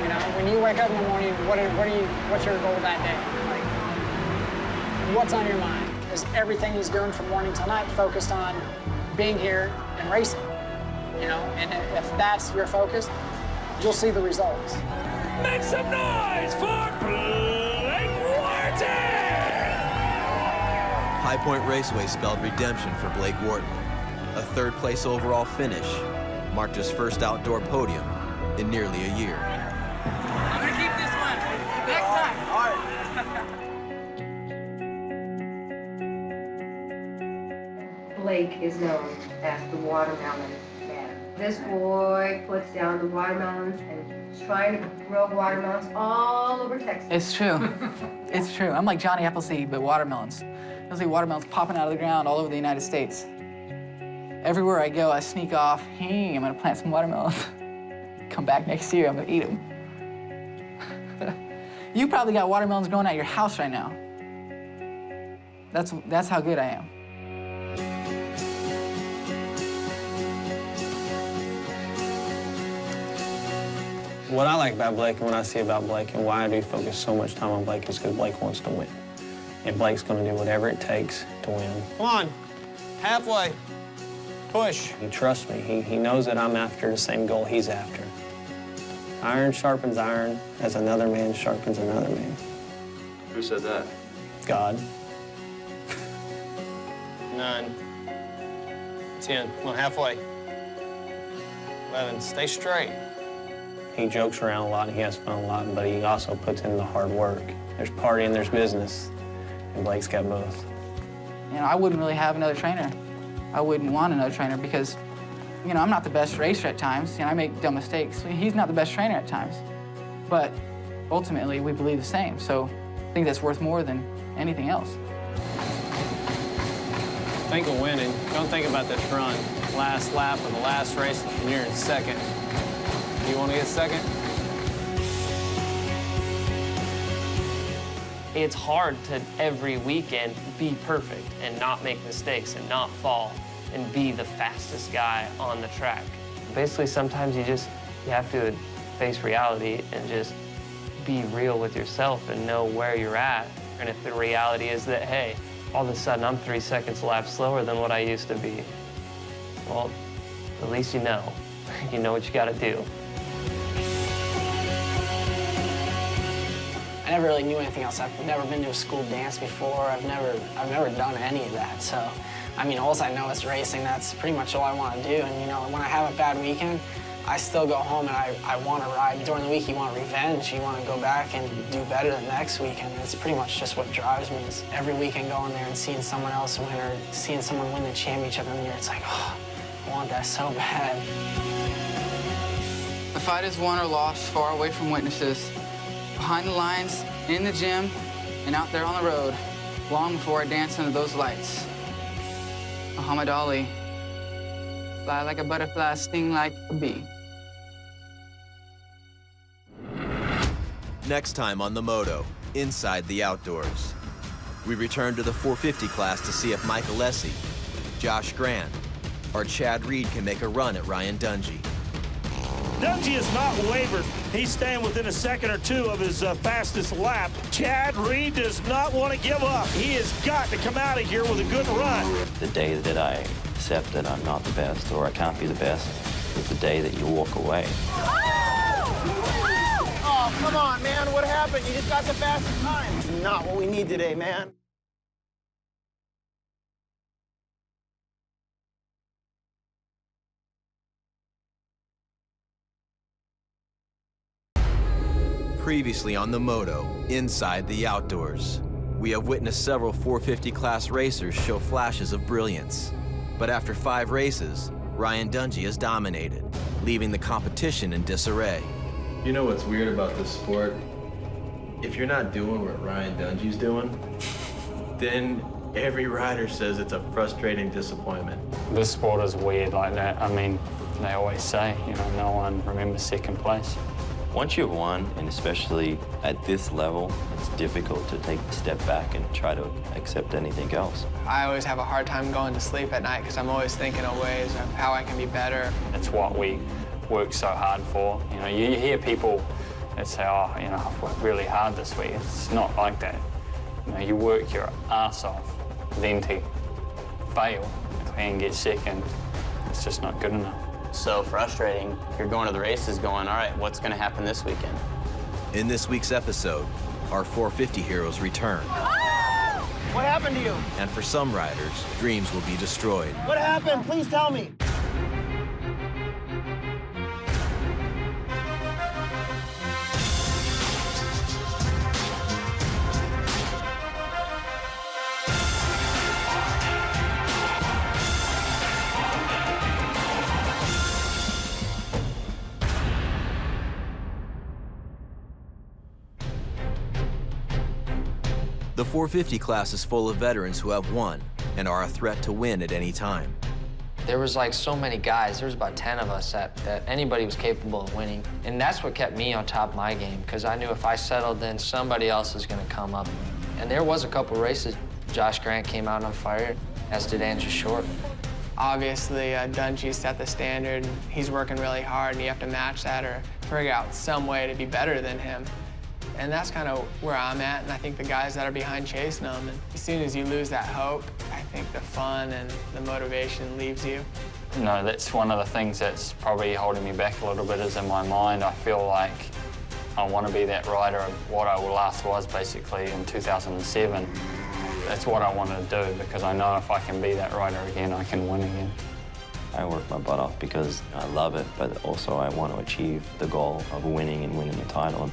You know, when you wake up in the morning, what's your goal that day? Like, what's on your mind? Is everything he's doing from morning till night focused on being here and racing? You know, and if that's your focus, you'll see the results. Make some noise for Blake Wharton! High Point Raceway spelled redemption for Blake Wharton. A third-place overall finish marked his first outdoor podium in nearly a year. I'm gonna keep this one. Next time. All right. Blake Blake is known as the watermelon man. This boy puts down the watermelons and is trying to grow watermelons all over Texas. It's true. It's true. I'm like Johnny Appleseed, but watermelons. You'll see watermelons popping out of the ground all over the United States. Everywhere I go, I sneak off. Hey, I'm gonna plant some watermelons. Come back next year, I'm gonna eat them. You probably got watermelons growing at your house right now. That's how good I am. What I like about Blake and what I see about Blake and why I do focus so much time on Blake is because Blake wants to win. And Blake's going to do whatever it takes to win. Come on, halfway. Push. He trusts me. He knows that I'm after the same goal he's after. Iron sharpens iron as another man sharpens another man. Who said that? God. 9, 10, come on, halfway. 11, stay straight. He jokes around a lot and he has fun a lot, but he also puts in the hard work. There's party and there's business, and Blake's got both. You know, I wouldn't really have another trainer. I wouldn't want another trainer because, you know, I'm not the best racer at times. You know, I make dumb mistakes. He's not the best trainer at times. But ultimately, we believe the same. So I think that's worth more than anything else. Think of winning. Don't think about this run. Last lap of the last race, and you're in second. You want to get second? It's hard to every weekend be perfect and not make mistakes and not fall and be the fastest guy on the track. Basically, sometimes you have to face reality and just be real with yourself and know where you're at. And if the reality is that, hey, all of a sudden I'm 3 seconds a lap slower than what I used to be, well, at least you know. You know what you gotta do. I never really knew anything else. I've never been to a school dance before. I've never done any of that. So, I mean, all I know is racing. That's pretty much all I want to do. And, you know, when I have a bad weekend, I still go home and I want to ride. During the week, you want revenge. You want to go back and do better the next weekend. It's pretty much just what drives me is every weekend going there and seeing someone else win or seeing someone win the championship in the year. It's like, oh, I want that so bad. The fight is won or lost far away from witnesses, behind the lines, in the gym, and out there on the road, long before I dance under those lights. Muhammad Ali, fly like a butterfly, sting like a bee. Next time on the Moto, Inside the Outdoors. We return to the 450 class to see if Mike Alessi, Josh Grant, or Chad Reed can make a run at Ryan Dungey. Dungey has not wavered. He's staying within a second or two of his fastest lap. Chad Reed does not want to give up. He has got to come out of here with a good run. The day that I accept that I'm not the best or I can't be the best is the day that you walk away. Oh, come on, man. What happened? You just got the fastest time. It's not what we need today, man. Previously on the Moto, Inside the Outdoors. We have witnessed several 450 class racers show flashes of brilliance. But after 5 races, Ryan Dungey has dominated, leaving the competition in disarray. You know what's weird about this sport? If you're not doing what Ryan Dungey's doing, then every rider says it's a frustrating disappointment. This sport is weird like that. I mean, they always say, you know, no one remembers second place. Once you've won, and especially at this level, it's difficult to take a step back and try to accept anything else. I always have a hard time going to sleep at night because I'm always thinking of ways of how I can be better. It's what we work so hard for. You know, you hear people that say, oh, you know, I've worked really hard this week. It's not like that. You know, you work your ass off, then to fail and get second, it's just not good enough. So frustrating. You're going to the races going, all right, what's going to happen this weekend? In this week's episode, our 450 heroes return. What happened to you? And for some riders, dreams will be destroyed. What happened? Please tell me. The 450 class is full of veterans who have won and are a threat to win at any time. There was like so many guys, there was about 10 of us that anybody was capable of winning. And that's what kept me on top of my game, because I knew if I settled, then somebody else is gonna come up. And there was a couple races, Josh Grant came out on fire, as did Andrew Short. Obviously, Dungey set the standard. He's working really hard, and you have to match that or figure out some way to be better than him. And that's kind of where I'm at, and I think the guys that are behind chasing them. And as soon as you lose that hope, I think the fun and the motivation leaves you. No, that's one of the things that's probably holding me back a little bit is in my mind. I feel like I want to be that rider of what I last was basically in 2007. That's what I want to do because I know if I can be that rider again, I can win again. I work my butt off because I love it, but also I want to achieve the goal of winning and winning the title.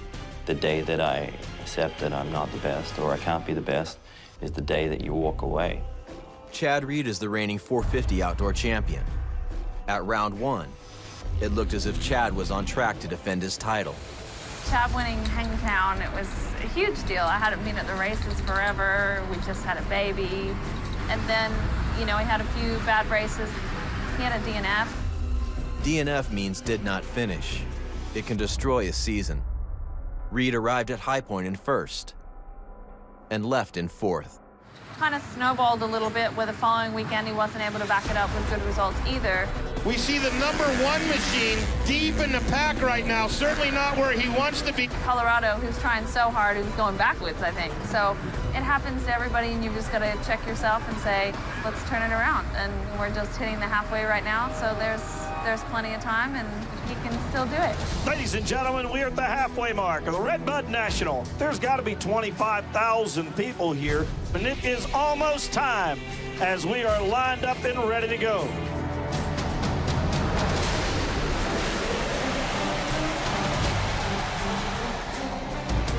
The day that I accept that I'm not the best or I can't be the best is the day that you walk away. Chad Reed is the reigning 450 outdoor champion. At round 1, it looked as if Chad was on track to defend his title. Chad winning Hangtown, it was a huge deal. I hadn't been at the races forever. We just had a baby. And then, you know, he had a few bad races. He had a DNF. DNF means did not finish. It can destroy a season. Reed arrived at High Point in 1st and left in 4th. Kind of snowballed a little bit where the following weekend he wasn't able to back it up with good results either. We see the #1 machine deep in the pack right now, certainly not where he wants to be. Colorado, he was trying so hard, he was going backwards, I think. So it happens to everybody, and you've just got to check yourself and say, let's turn it around. And we're just hitting the halfway right now, so there's plenty of time, and he can still do it. Ladies and gentlemen, we're at the halfway mark of the Redbud National. There's got to be 25,000 people here, and it is almost time as we are lined up and ready to go.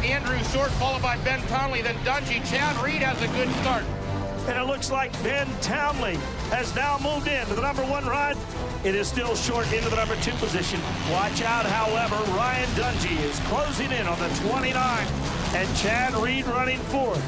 Andrew Short followed by Ben Townley, then Dungey. Chad Reed has a good start. And it looks like Ben Townley has now moved into the #1 ride. It is still Short into the #2 position. Watch out, however, Ryan Dungey is closing in on the 29, and Chad Reed running 4th.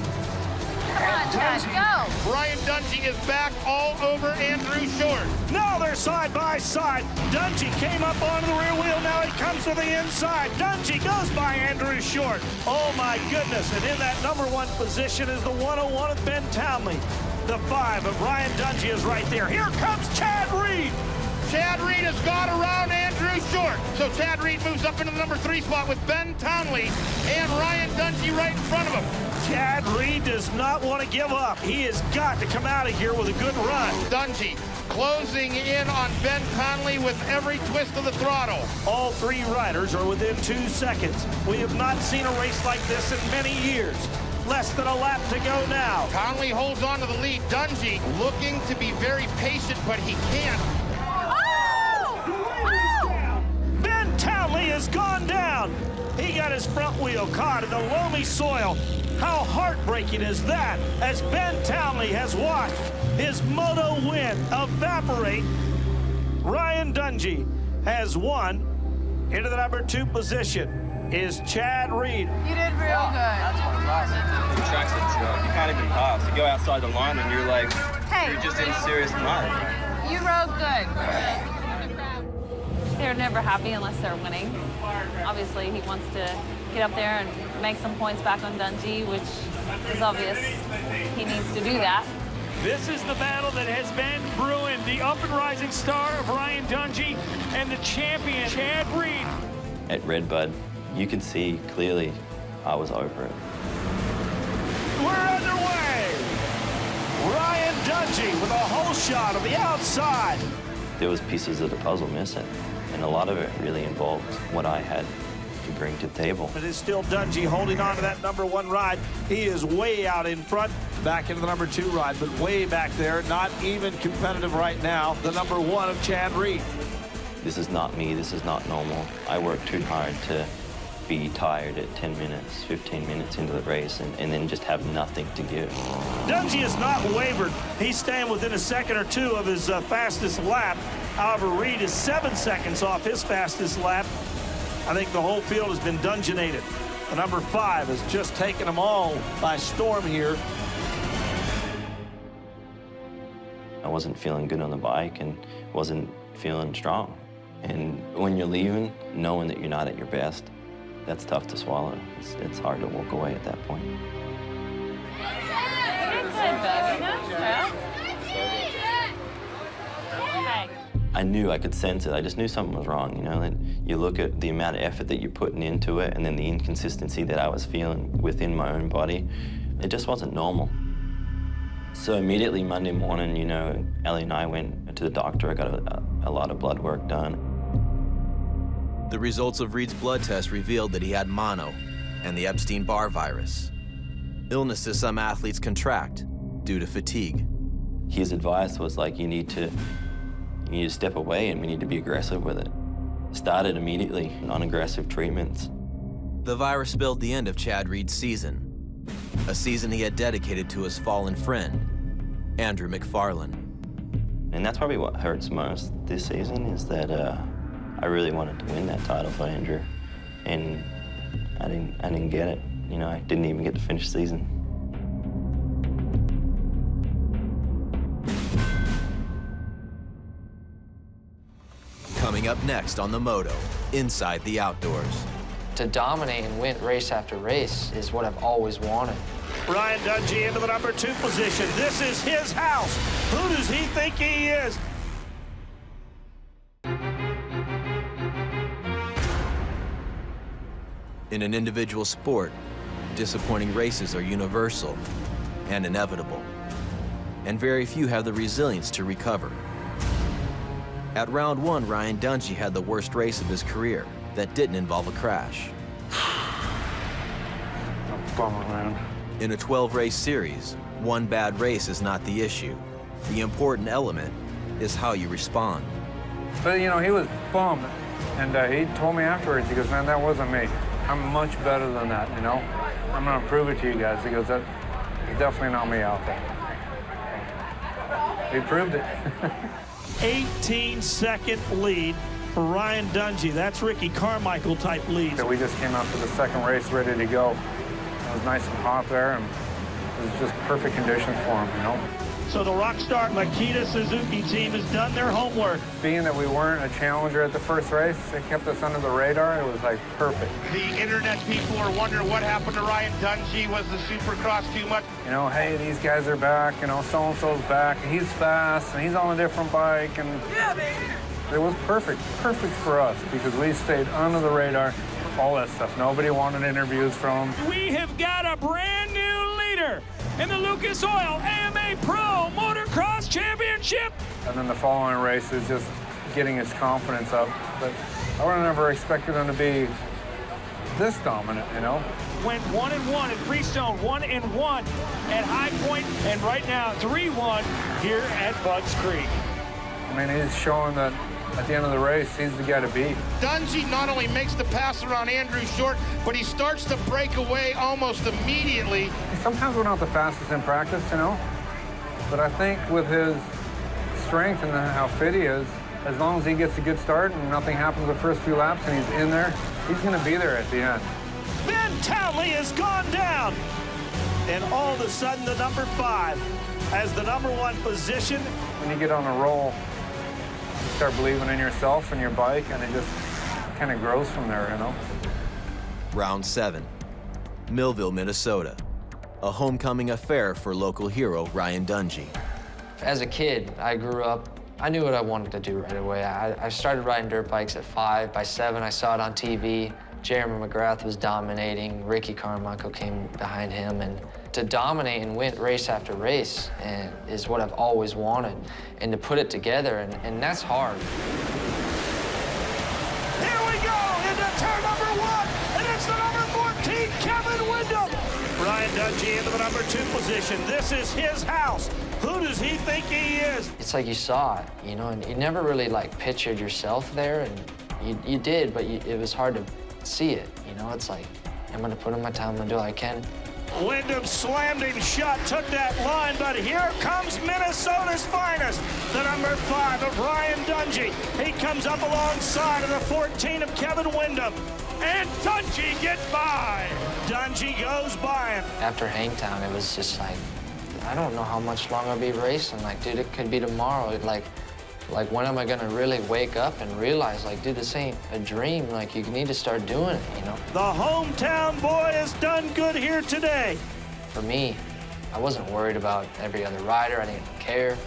Come on, Chad, go! Ryan Dungey is back all over Andrew Short. Now they're side by side. Dungey came up onto the rear wheel. Now he comes to the inside. Dungey goes by Andrew Short. Oh, my goodness. And in that #1 position is the 101 of Ben Townley. The 5 of Ryan Dungey is right there. Here comes Chad Reed. Chad Reed has got around Andrew Short. So Chad Reed moves up into the #3 spot with Ben Townley and Ryan Dungey right in front of him. Chad Reed does not want to give up. He has got to come out of here with a good run. Dungey closing in on Ben Townley with every twist of the throttle. All 3 riders are within 2 seconds. We have not seen a race like this in many years. Less than a lap to go now. Townley holds on to the lead. Dungey looking to be very patient, but he can't. Ben Townley has gone down. He got his front wheel caught in the loamy soil. How heartbreaking is that as Ben Townley has watched his Moto win evaporate. Ryan Dungey has won. Into the #2 position is Chad Reed. You did real good. That's what it's awesome. The track's a joke. You can't even pass. You go outside the line and you're like, hey, you're just in serious mud. You rode good. They're never happy unless they're winning. Obviously, he wants to get up there and make some points back on Dungey, which is obvious. He needs to do that. This is the battle that has been brewing. The up and rising star of Ryan Dungey and the champion, Chad Reed. At Redbud, you could see clearly I was over it. We're underway. Ryan Dungey with a whole shot of the outside. There was pieces of the puzzle missing, and a lot of it really involved what I had to bring to the table. It is still Dungey holding on to that #1 ride. He is way out in front, back into the #2 ride, but way back there, not even competitive right now. The #1 of Chad Reed. This is not me. This is not normal. I worked too hard to be tired at 10 minutes, 15 minutes into the race, and then just have nothing to give. Dungey has not wavered. He's staying within a second or two of his fastest lap. However, Reed is 7 seconds off his fastest lap. I think the whole field has been Dungeynated. The number 5 has just taken them all by storm here. I wasn't feeling good on the bike and wasn't feeling strong. And when you're leaving, knowing that you're not at your best, that's tough to swallow. It's hard to walk away at that point. I knew, I could sense it. I just knew something was wrong, you know? That you look at the amount of effort that you're putting into it and then the inconsistency that I was feeling within my own body, it just wasn't normal. So immediately Monday morning, you know, Ellie and I went to the doctor. I got a lot of blood work done. The results of Reed's blood test revealed that he had mono and the Epstein-Barr virus, illnesses some athletes contract due to fatigue. His advice was like, you need to step away and we need to be aggressive with it. Started immediately on aggressive treatments. The virus spelled the end of Chad Reed's season, a season he had dedicated to his fallen friend, Andrew McFarlane. And that's probably what hurts most this season, is that I really wanted to win that title for Andrew, and I didn't get it. You know, I didn't even get to finish the season. Coming up next on the Moto, Inside the Outdoors. To dominate and win race after race is what I've always wanted. Ryan Dungey into the number 2 position. This is his house. Who does he think he is? In an individual sport, disappointing races are universal and inevitable, and very few have the resilience to recover. At round 1, Ryan Dungey had the worst race of his career that didn't involve a crash. Bummer, man. In a 12-race series, one bad race is not the issue. The important element is how you respond. But, you know, he was bummed, and he told me afterwards, he goes, man, that wasn't me. I'm much better than that, you know? I'm gonna prove it to you guys. He goes, that is definitely not me out there. He proved it. 18-second lead for Ryan Dungey. That's Ricky Carmichael type lead. So we just came out to the second race ready to go. It was nice and hot there, and it was just perfect conditions for him, you know? So the Rockstar Makita Suzuki team has done their homework. Being that we weren't a challenger at the first race, it kept us under the radar. It was like perfect. The internet people are wondering what happened to Ryan Dungey. Was the Supercross too much? You know, hey, these guys are back, you know, so-and-so's back, and he's fast, and he's on a different bike, and yeah, baby. It was perfect for us, because we stayed under the radar, all that stuff. Nobody wanted interviews from him. We have got a brand new leader in the Lucas Oil AMA Pro Motocross Championship. And then the following race is just getting his confidence up. But I would have never expected him to be this dominant, you know? Went 1-1 at Freestone, 1-1 at High Point, and right now 3-1 here at Budds Creek. I mean, he's showing that at the end of the race, he's the guy to beat. Dungey not only makes the pass around Andrew short, but he starts to break away almost immediately. Sometimes we're not the fastest in practice, you know? But I think with his strength and how fit he is, as long as he gets a good start and nothing happens the first few laps and he's in there, he's going to be there at the end. Ben Townley has gone down. And all of a sudden, the number 5 has the number 1 position. When you get on a roll, you start believing in yourself and your bike, and it just kind of grows from there, you know? Round 7, Millville, Minnesota. A homecoming affair for local hero Ryan Dungey. As a kid, I grew up, I knew what I wanted to do right away. I started riding dirt bikes at 5. By 7, I saw it on TV. Jeremy McGrath was dominating. Ricky Carmichael came behind him. And to dominate and win race after race is what I've always wanted. And to put it together, and that's hard. Here we go into turn number 1, and it's the number 14, Kevin Windham. Ryan Dungey into the number 2 position. This is his house. Who does he think he is? It's like you saw it, you know, and you never really like pictured yourself there, and you did, but it was hard to see it, you know? It's like, I'm gonna put in my time, I'm gonna do what I can. Windham slammed him shut, took that line, but here comes Minnesota's finest, the number 5 of Ryan Dungey. He comes up alongside of the 14 of Kevin Windham. and Dungey gets by. Dungey goes by him. After Hangtown, it was just like, I don't know how much longer I'll be racing. Like, dude, it could be tomorrow. Like, when am I gonna really wake up and realize, like, dude, this ain't a dream. Like, you need to start doing it, you know? The hometown boy has done good here today. For me, I wasn't worried about every other rider. I didn't care.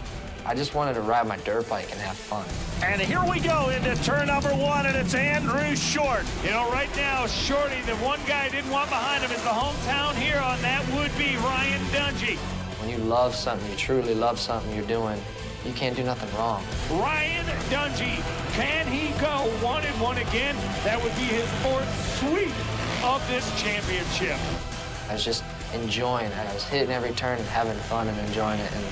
I just wanted to ride my dirt bike and have fun. And here we go into turn number 1, and it's Andrew Short. You know, right now, Shorty, the one guy I didn't want behind him is the hometown hero, and that would be Ryan Dungey. When you love something, you truly love something you're doing, you can't do nothing wrong. Ryan Dungey, can he go 1-1 again? That would be his 4th sweep of this championship. I was just enjoying it. I was hitting every turn and having fun and enjoying it, and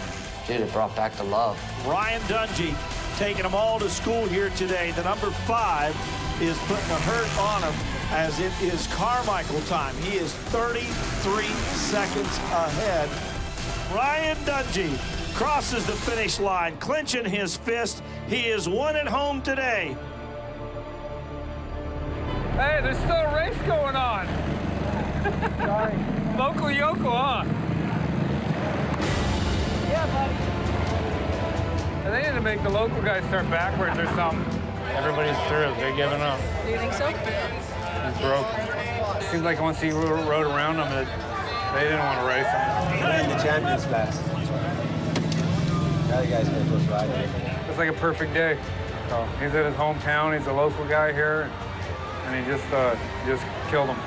dude, it brought back the love. Ryan Dungey taking them all to school here today. The number 5 is putting a hurt on him as it is Carmichael time. He is 33 seconds ahead. Ryan Dungey crosses the finish line, clenching his fist. He is 1 at home today. Hey, there's still a race going on. Sorry. Local Yoko, huh? Yeah, buddy. They need to make the local guys start backwards or something. Everybody's through. They're giving up. Do you think so? He's broken. Seems like once he rode around them, they didn't want to race him. He ran the champions class. Now the guys get those riding. It's like a perfect day. So he's at his hometown. He's a local guy here, and he just killed him.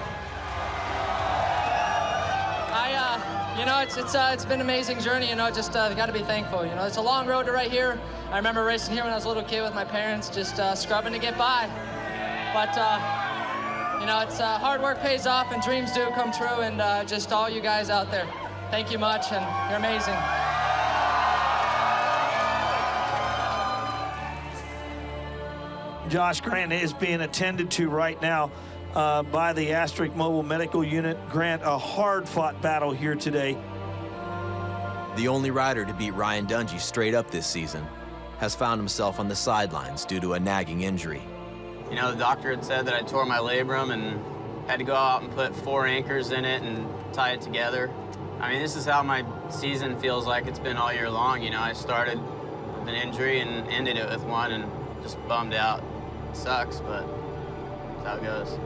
You know, it's been an amazing journey. You know, just got to be thankful. You know, it's a long road to right here. I remember racing here when I was a little kid with my parents, just scrubbing to get by. But you know, it's hard work pays off, and dreams do come true. And just all you guys out there, thank you much, and you're amazing. Josh Grant is being attended to right now by the Asterisk Mobile Medical Unit. Grant, a hard-fought battle here today. The only rider to beat Ryan Dungey straight up this season has found himself on the sidelines due to a nagging injury. You know, the doctor had said that I tore my labrum and had to go out and put 4 anchors in it and tie it together. I mean, this is how my season feels like it's been all year long. You know, I started with an injury and ended it with one, and just bummed out. It sucks, but that's how it goes.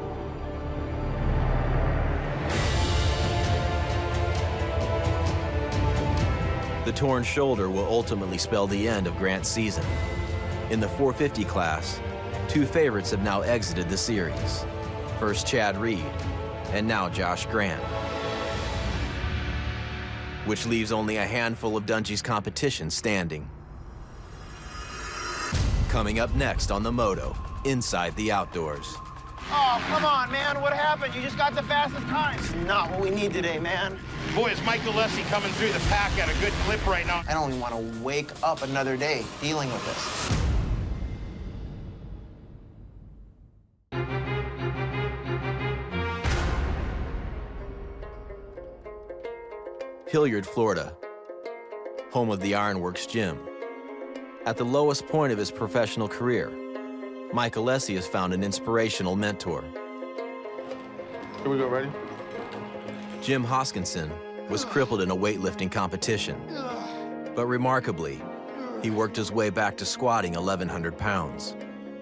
The torn shoulder will ultimately spell the end of Grant's season. In the 450 class, 2 favorites have now exited the series. First Chad Reed, and now Josh Grant. Which leaves only a handful of Dungey's competition standing. Coming up next on the Moto, Inside the Outdoors. Oh, come on, man. What happened? You just got the fastest time. It's not what we need today, man. Boy, is Michael Lessie coming through the pack at a good clip right now. I don't want to wake up another day dealing with this. Hilliard, Florida, home of the Ironworks Gym. At the lowest point of his professional career, Mike Alessi has found an inspirational mentor. Here we go, ready? Jim Hoskinson was crippled in a weightlifting competition, but remarkably, he worked his way back to squatting 1,100 pounds.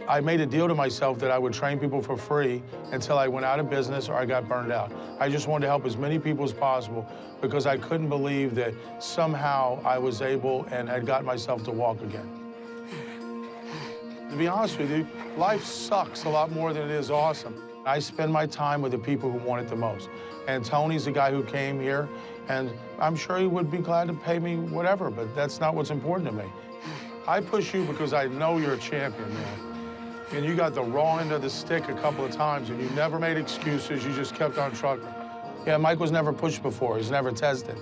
I made a deal to myself that I would train people for free until I went out of business or I got burned out. I just wanted to help as many people as possible because I couldn't believe that somehow I was able and had got myself to walk again. To be honest with you, life sucks a lot more than it is awesome. I spend my time with the people who want it the most. And Tony's the guy who came here, and I'm sure he would be glad to pay me whatever, but that's not what's important to me. I push you because I know you're a champion, man. And you got the raw end of the stick a couple of times, and you never made excuses, you just kept on trucking. Yeah, Mike was never pushed before, he's never tested.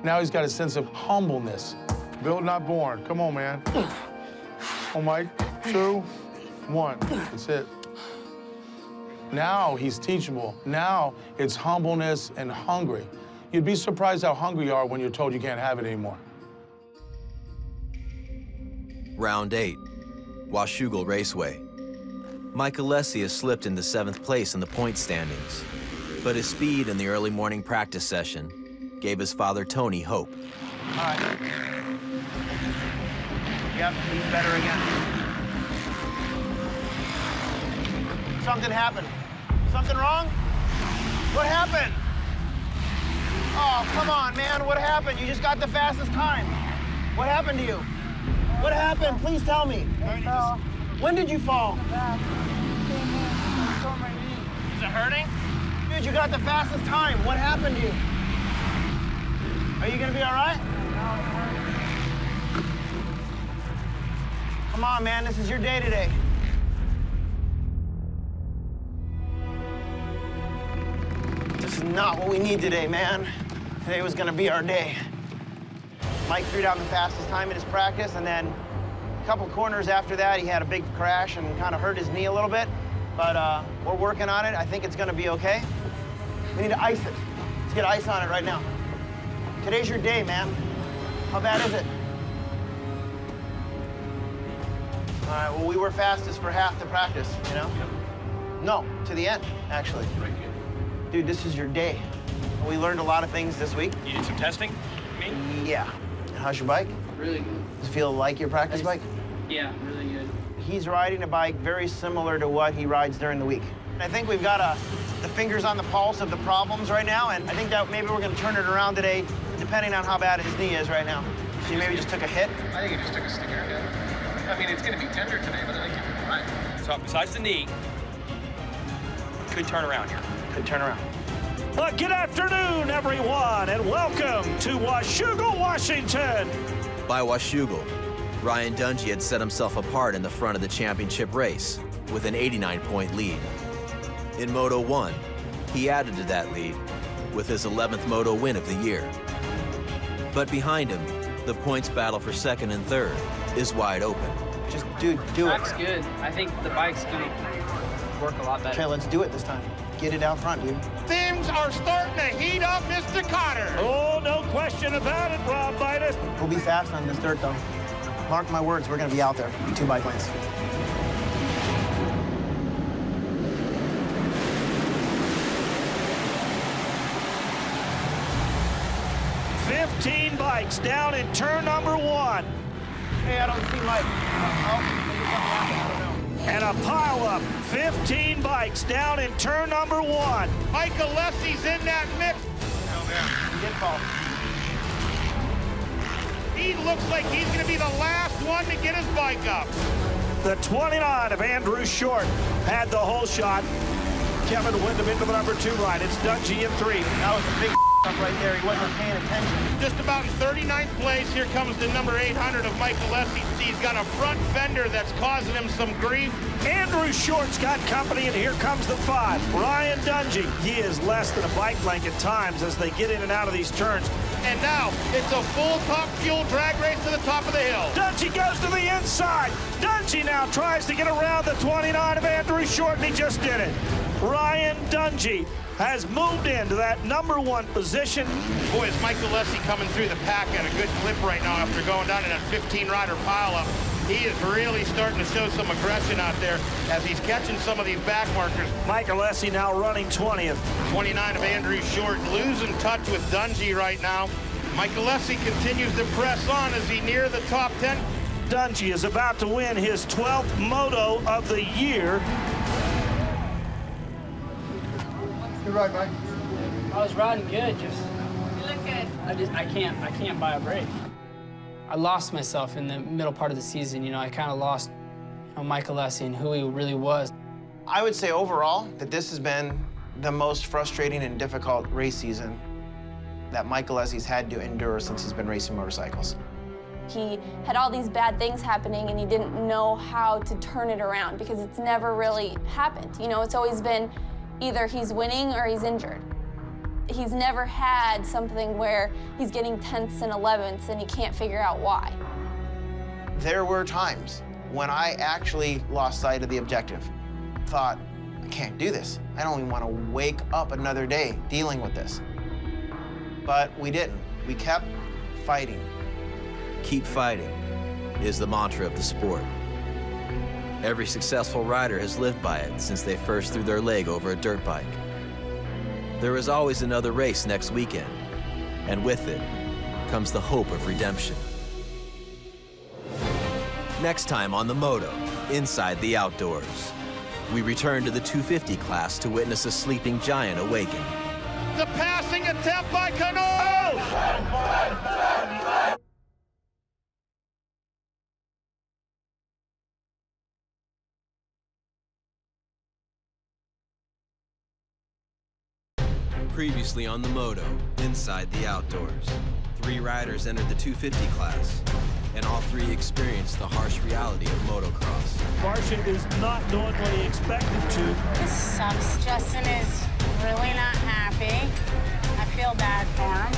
Now he's got a sense of humbleness. Built, not born. Come on, man. Oh, Mike, 2, 1, that's it. Now he's teachable. Now it's humbleness and hungry. You'd be surprised how hungry you are when you're told you can't have it anymore. Round 8, Washougal Raceway. Mike Alessi has slipped into 7th place in the point standings, but his speed in the early morning practice session gave his father Tony hope. All right. Yep, he's better again. Something happened. Something wrong? What happened? Oh, come on, man. What happened? You just got the fastest time. What happened to you? What happened? Please tell me. When did you fall? Is it hurting? Dude, you got the fastest time. What happened to you? Are you gonna be all right? Come on, man. This is your day today. This is not what we need today, man. Today was gonna be our day. Mike threw down the fastest time in his practice, and then a couple corners after that, he had a big crash and kind of hurt his knee a little bit. But we're working on it. I think it's gonna be okay. We need to ice it. Let's get ice on it right now. Today's your day, man. How bad is it? All right, well, we were fastest for half the practice, you know? No, to the end, actually. Dude, this is your day. We learned a lot of things this week. You did some testing, you mean? Yeah. And how's your bike? Really good. Does it feel like your practice bike? Yeah, really good. He's riding a bike very similar to what he rides during the week. I think we've got the fingers on the pulse of the problems right now, and I think that maybe we're gonna turn it around today, depending on how bad his knee is right now. So he maybe just took a hit? I think he just took a sticker. I mean, it's going to be tender today, but I think it'll be fine. So besides the knee, could turn around here. Could turn around. Good afternoon, everyone, and welcome to Washougal, Washington. By Washougal, Ryan Dungey had set himself apart in the front of the championship race with an 89-point lead. In Moto 1, he added to that lead with his 11th Moto win of the year. But behind him, the points battle for 2nd and 3rd is wide open. Just, dude, do it. Bike's good. I think the bike's gonna work a lot better. Okay, let's do it this time. Get it out front, dude. Things are starting to heat up, Mr. Cotter. Oh, no question about it, Rob Bitus. We'll be fast on this dirt, though. Mark my words, we're gonna be out there. 2 bike lanes. $15 bikes down in turn number 1. Hey, I don't see Mike. And a pile-up, 15 bikes down in turn number 1. Mike Alessi's in that mix. Oh, man. Good call. He looks like he's going to be the last one to get his bike up. The 29 of Andrew Short had the whole shot. Kevin Wyndham into the number 2 ride. It's Dungey in 3. That was a big up right there. He wasn't paying attention. Just about in 39th place. Here comes the number 800 of Mike Alessi. He's got a front fender that's causing him some grief. Andrew Short's got company, and here comes the 5. Ryan Dungey. He is less than a bike length at times as they get in and out of these turns. And now it's a full top fuel drag race to the top of the hill. Dungey goes to the inside. Dungey now tries to get around the 29 of Andrew Short, and he just did it. Ryan Dungey has moved into that number 1 position. Boy, is Mike Alessi coming through the pack at a good clip right now after going down in that 15-rider pileup. He is really starting to show some aggression out there as he's catching some of these back markers. Mike Alessi now running 20th. 29 of Andrew Short losing touch with Dungey right now. Mike Alessi continues to press on as he near the top 10. Dungey is about to win his 12th Moto of the year. Good ride, Mike. I was riding good, just. You look good. I can't buy a break. I lost myself in the middle part of the season. You know, I kind of lost, Mike Alessi and who he really was. I would say overall that this has been the most frustrating and difficult race season that Mike Alessi's had to endure since he's been racing motorcycles. He had all these bad things happening and he didn't know how to turn it around because it's never really happened. You know, it's always been either he's winning or he's injured. He's never had something where he's getting 10ths and 11ths and he can't figure out why. There were times when I actually lost sight of the objective. Thought, I can't do this. I don't even want to wake up another day dealing with this. But we didn't. We kept fighting. Keep fighting is the mantra of the sport. Every successful rider has lived by it since they first threw their leg over a dirt bike. There is always another race next weekend, and with it comes the hope of redemption. Next time on the Moto, Inside the Outdoors, we return to the 250 class to witness a sleeping giant awaken. The passing attempt by Cano! Previously on the Moto, Inside the Outdoors, 3 riders entered the 250 class, and all 3 experienced the harsh reality of motocross. Martian is not doing what he expected to. This sucks. Justin is really not happy. I feel bad for him.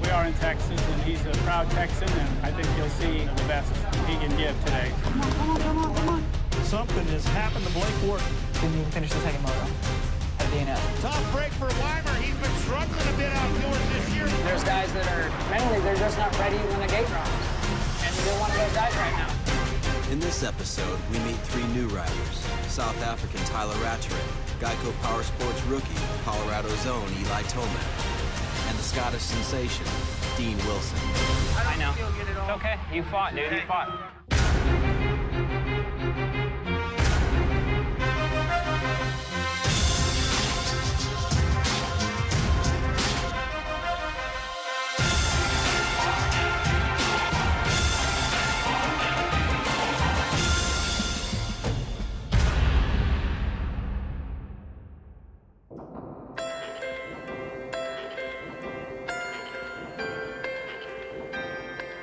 We are in Texas, and he's a proud Texan, and I think you'll see the best he can give today. Come on, come on, come on, come on. Something has happened to Blake Ward. Didn't even finish the second moto. Tough break for Weimer. He's been struggling a bit outdoors this year. There's guys that are, mentally, they're just not ready when the gate drops. And they're one of those guys right now. In this episode, we meet 3 new riders. South African Tyler Rattray, Geico Power Sports rookie, Colorado's own Eli Tomac, and the Scottish sensation, Dean Wilson. I know. It's okay. You fought, dude. You fought.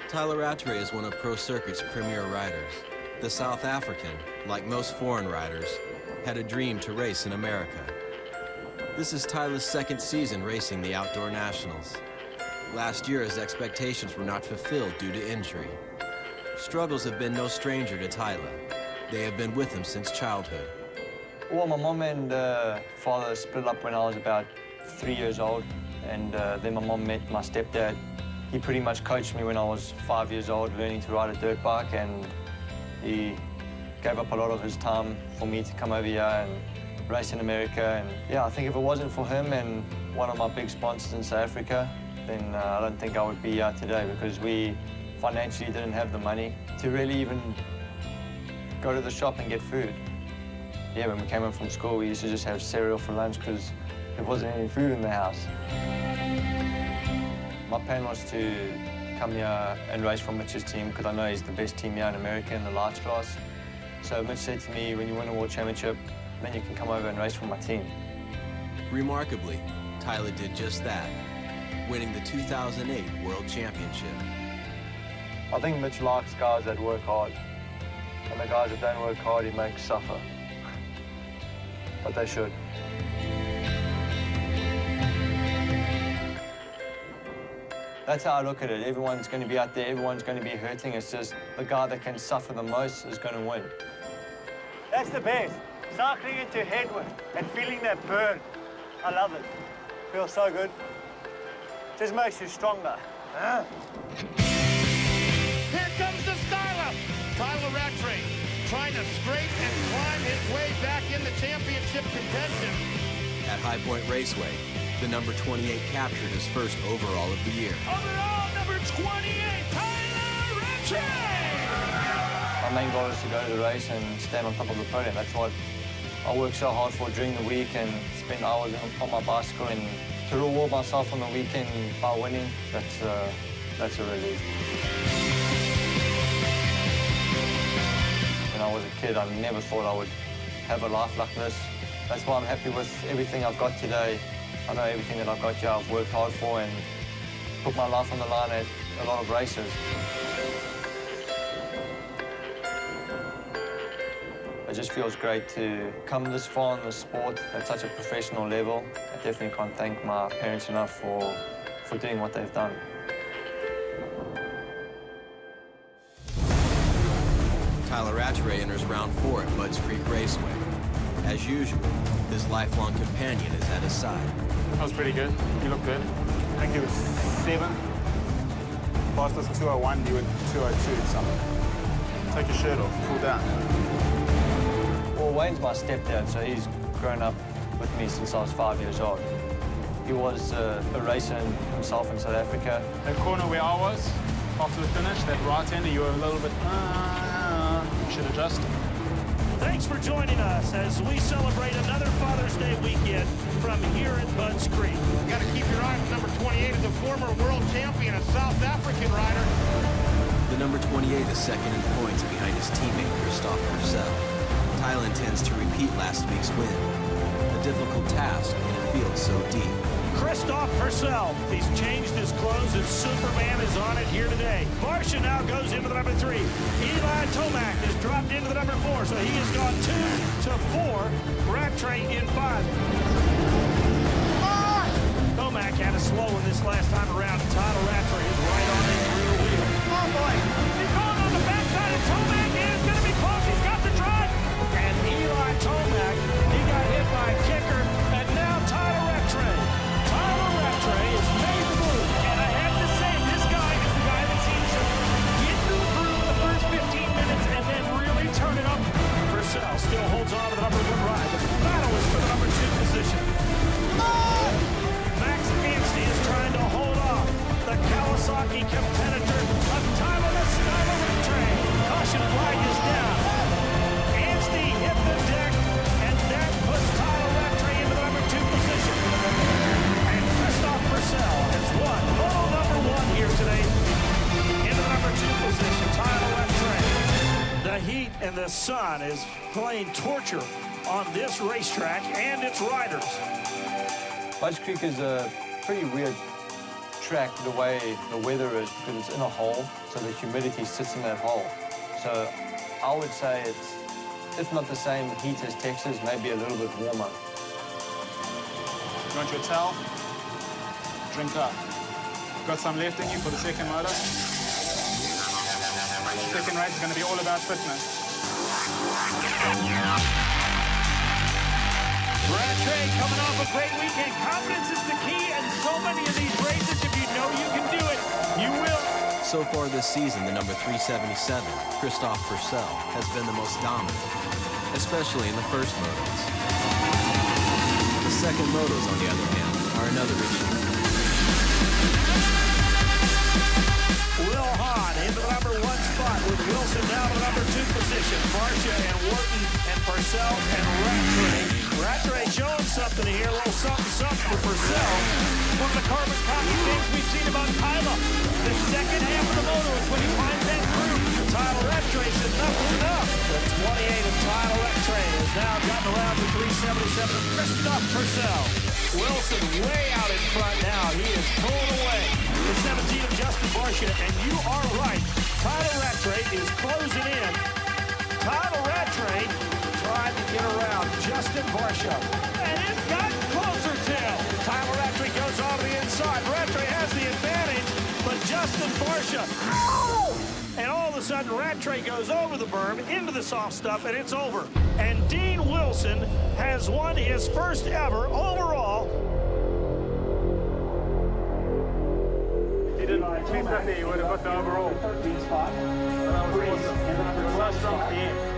Tyler Rattray is one of Pro Circuit's premier riders. The South African, like most foreign riders, had a dream to race in America. This is Tyler's 2nd season racing the Outdoor Nationals. Last year, his expectations were not fulfilled due to injury. Struggles have been no stranger to Tyler. They have been with him since childhood. Well, my mom and father split up when I was about 3 years old, and then my mom met my stepdad. He pretty much coached me when I was 5 years old, learning to ride a dirt bike, and he gave up a lot of his time for me to come over here and race in America. And yeah, I think if it wasn't for him and one of my big sponsors in South Africa, then I don't think I would be here today, because we financially didn't have the money to really even go to the shop and get food. Yeah, when we came home from school, we used to just have cereal for lunch because there wasn't any food in the house. My plan was to come here and race for Mitch's team, because I know he's the best team here in America in the lights class. So Mitch said to me, when you win a world championship, then you can come over and race for my team. Remarkably, Tyler did just that, winning the 2008 World Championship. I think Mitch likes guys that work hard, and the guys that don't work hard, he makes suffer. But they should. That's how I look at it. Everyone's going to be out there, everyone's going to be hurting. It's just the guy that can suffer the most is going to win. That's the best. Cycling into headwind and feeling that burn. I love it. Feels so good. Just makes you stronger. Here comes the styler. Tyler Rattray trying to scrape and climb his way back into championship contention. At High Point Raceway, the number 28 captured his first overall of the year. Overall, number 28, Tyler Rattray! My main goal is to go to the race and stand on top of the podium. That's what I work so hard for during the week, and spend hours on my bicycle, and to reward myself on the weekend by winning, that's a relief. When I was a kid, I never thought I would have a life like this. That's why I'm happy with everything I've got today. I know everything that I've got here I've worked hard for and put my life on the line at a lot of races. It just feels great to come this far in the sport at such a professional level. I definitely can't thank my parents enough for doing what they've done. Tyler Rattray enters round 4 at Budds Creek Raceway. As usual, his lifelong companion is at his side. That was pretty good. You look good. I think he was 7th. Fastest 201, you were 202 something. Take your shirt off, cool down. Well, Wayne's my stepdad, so he's grown up with me since I was 5 years old. He was a racer himself in South Africa. That corner where I was, after the finish, that right-hander, you were a little bit, should adjust. Thanks for joining us as we celebrate another Father's Day weekend from here at Budds Creek. You got to keep your eye on number 28, the former world champion, a South African rider. The number 28 is second in points behind his teammate Christophe Purcell. Tyler intends to repeat last week's win, a difficult task in a field so deep. Christophe Purcell, he's changed his clothes and Superman is on it here today. Barsha now goes into the number 3. Eli Tomac has dropped into the number 4, so he has gone 2 to 4. Rattray in 5. Tomac had a slow one this last time around. Tyler Rattray is right on his rear wheel. Oh boy, he's going on the backside of Tomac and it's going to be close. He's got the drive. And Eli Tomac, he got hit by a kicker, and now Tyler Rattray. Tyler Rattray has made the move. And I have to say, this guy is the guy that seems to get through the groove in the first 15 minutes and then really turn it up. Purcell still holds on to the number 1 ride. The battle is for the number 2 position. Max Anstey is trying to hold off the Kawasaki competitor of Tyler Rattray. Caution flag is down. Anstey hit the deck, and that puts Tyler Rattray into the number 2 position. And Christophe Purcell has won Moto number 1 here today into the number 2 position. Tyler Rattray. The heat and the sun is playing torture on this racetrack and its riders. Budds Creek is a pretty weird track the way the weather is, because it's in a hole, so the humidity sits in that hole. So I would say it's, if not the same heat as Texas, maybe a little bit warmer. You want your towel? Drink up. Got some left in you for the second motor. Second race is going to be all about fitness. Rattray coming off a great weekend. Confidence is the key, and so many of these races, if you know you can do it, you will. So far this season, the number 377, Christophe Purcell, has been the most dominant, especially in the first motos. The second motos, on the other hand, are another issue. Will Hahn into the number 1 spot with Wilson down to the number 2 position. Barsha and Wharton and Purcell and Rattray. Rattray showing something here, a little something for Purcell. One of the carbon copy things we've seen about Tyler. The second half of the moto is when he finds that groove. Tyler Rattray said enough is enough. The 28 of Tyler Rattray has now gotten around to 377 of Christophe Purcell. Wilson way out in front now. He is pulling away. The 17 of Justin Barsha, and you are right. Tyler Rattray is closing in. Tyler Rattray tried to get around Justin Barsha. And it's gotten closer, Till. Tyler Rattray goes on to the inside. Rattray has the advantage, but Justin Barsha. And all of a sudden, Rattray goes over the berm, into the soft stuff, and it's over. And Dean Wilson has won his first ever overall. He did 250, he would have got the overall. That was awesome.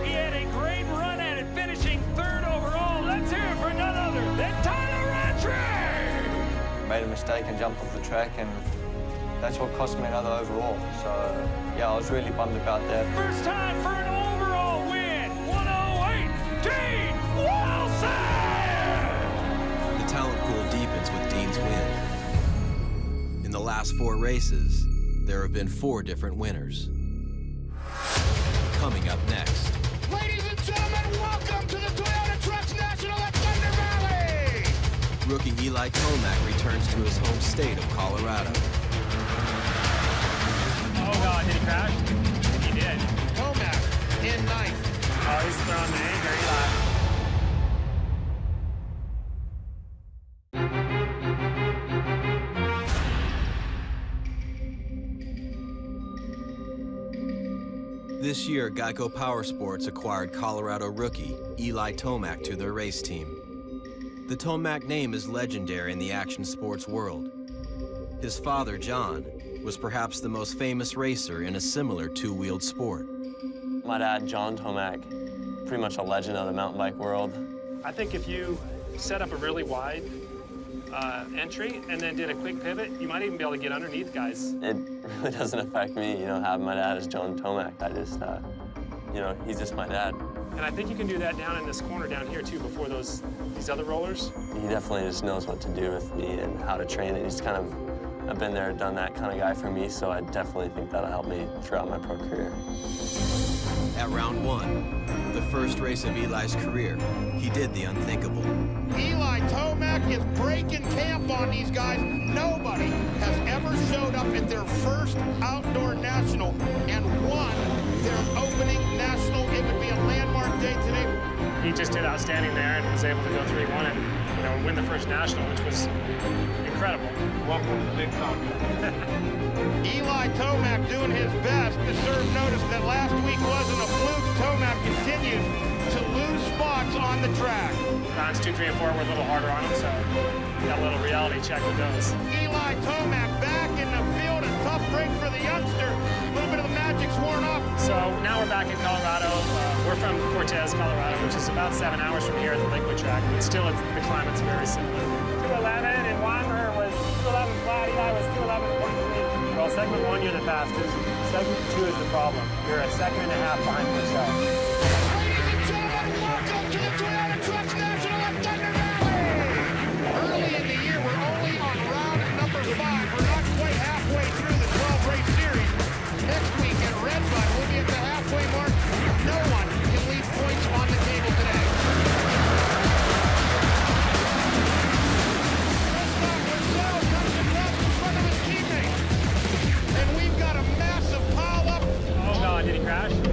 He had a great run at it, finishing 3rd overall. Let's hear it for none other than Tyler Rattray. Made a mistake and jumped off the track, and that's what cost me another overall. So, yeah, I was really bummed about that. First time for an overall win. 108, Dean Wilson! The talent pool deepens with Dean's win. In the last 4 races, there have been 4 different winners. Coming up next. Ladies and gentlemen, welcome to the Toyota Trucks National at Thunder Valley! Rookie Eli Tomac returns to his home state of Colorado. Oh God, did he crash? He did. Tomac in 9th. Oh, he's throwing the anger, Eli. This year, Geico Powersports acquired Colorado rookie Eli Tomac to their race team. The Tomac name is legendary in the action sports world. His father, John, was perhaps the most famous racer in a similar two-wheeled sport. My dad, John Tomac, pretty much a legend of the mountain bike world. I think if you set up a really wide entry and then did a quick pivot, you might even be able to get underneath guys. It really doesn't affect me, you know, having my dad as John Tomac. I just, you know, he's just my dad. And I think you can do that down in this corner down here too before these other rollers. He definitely just knows what to do with me and how to train it. He's kind of, I've been there, done that kind of guy for me, so I definitely think that'll help me throughout my pro career. At round 1, the first race of Eli's career, he did the unthinkable. Eli Tomac is breaking camp on these guys. Nobody has ever showed up at their first outdoor national and won their opening national. It would be a landmark day today. He just did outstanding there and was able to go 3-1 and, you know, win the first national, which was incredible. Welcome to the big time. Eli Tomac doing his best to serve notice that last week wasn't a fluke. Tomac continues to lose spots on the track. Rounds 2, 3, and 4 were a little harder on him, so got a little reality check with those. Eli Tomac back in the field, a tough break for the youngster. A little bit of the magic's worn off. So now we're back in Colorado. We're from Cortez, Colorado, which is about 7 hours from here at the Liquid track, but still the climate's very similar. 2:11 and Weimer was 2:11 flat. Eli was 2:11.3. Well, segment 1, you're the fastest. Segment 2 is the problem. You're a second and a half behind Purcell. Ladies and gentlemen, welcome to the Toyota Trucks National at Thunder Valley. Early in the year, we're only on round number 5. We're not quite halfway through the 12-race series. Next week at Red Bud, we'll be at the halfway mark. No one can leave points on the table today. Oh, God, did he crash? It's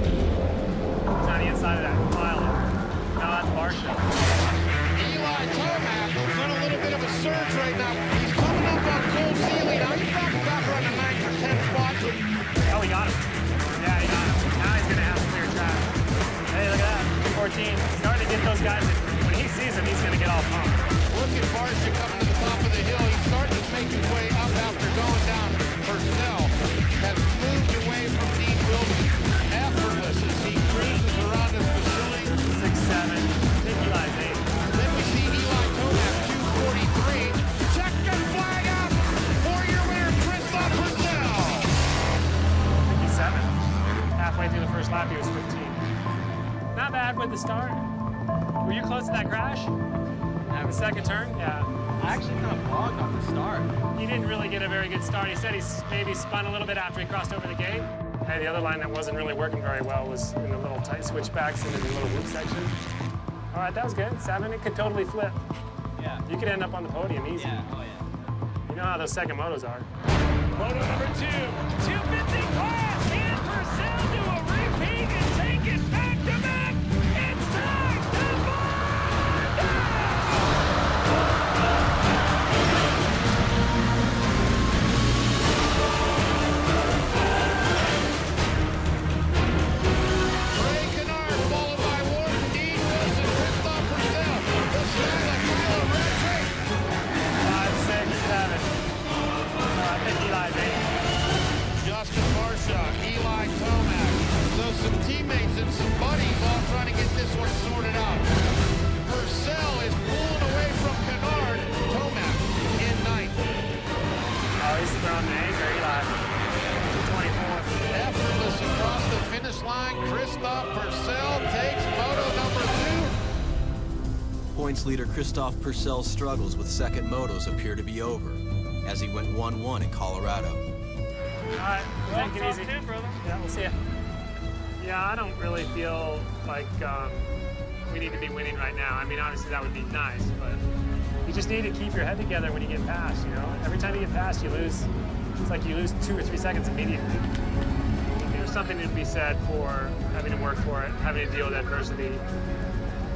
on the inside of that pile. No, that's Barsha. Eli Tomac is on a little bit of a surge right now. He's coming up on Cole Seeley. Now he's talking about running 9 or 10 spots. Oh, he got him. Yeah, he got him. Now he's going to have to clear track. Hey, look at that. 14. Starting to get those guys. When he sees them, he's going to get all pumped. Look at Barsha coming to the top of the hill. He's starting to make his way up after going down. Purcell has moved away from Dean Wilson. Effortless as he cruises around his facility. 6-7. I think Eli's 8. Then we see Eli Tomac, 2:43. Check and flag out for your winner, Christoph Purcell. 57. Halfway through the first lap, he was 15. Not bad with the start. Were you close to that crash? At the second turn? Yeah. I actually kind of bogged on the start. He didn't really get a very good start. He said he maybe spun a little bit after he crossed over the gate. Hey, the other line that wasn't really working very well was in the little tight switchbacks and in the little loop section. All right, that was good. 7, it could totally flip. Yeah. You could end up on the podium easy. Yeah, oh yeah. You know how those second motos are. Moto number 2, 250 class. Can Purcell do a repeat and take it back to back? It's time to find out! Ray Kennard, followed by Warren, Dean Wilson, Christoph Purcell. The start of Kyle Red Train. 5, 6, 7. I think Eli's 8. Justin Barsha, Eli Tomac. So some teammates and some buddies all trying to get this one sorted out. Purcell is pulling away from Kennard. Tomac in 9th. Oh, he's throwing the anchor, Eli. 24. Effortless across the finish line. Christoph Purcell takes moto number 2. Points leader Christoph Purcell's struggles with second motos appear to be over, as he went 1-1 in Colorado. All right, take it easy. Yeah, we'll see ya. Yeah, I don't really feel like we need to be winning right now. I mean, obviously that would be nice, but you just need to keep your head together when you get past, you know? Every time you get past, you lose. It's like you lose 2 or 3 seconds immediately. There's something to be said for having to work for it, having to deal with adversity.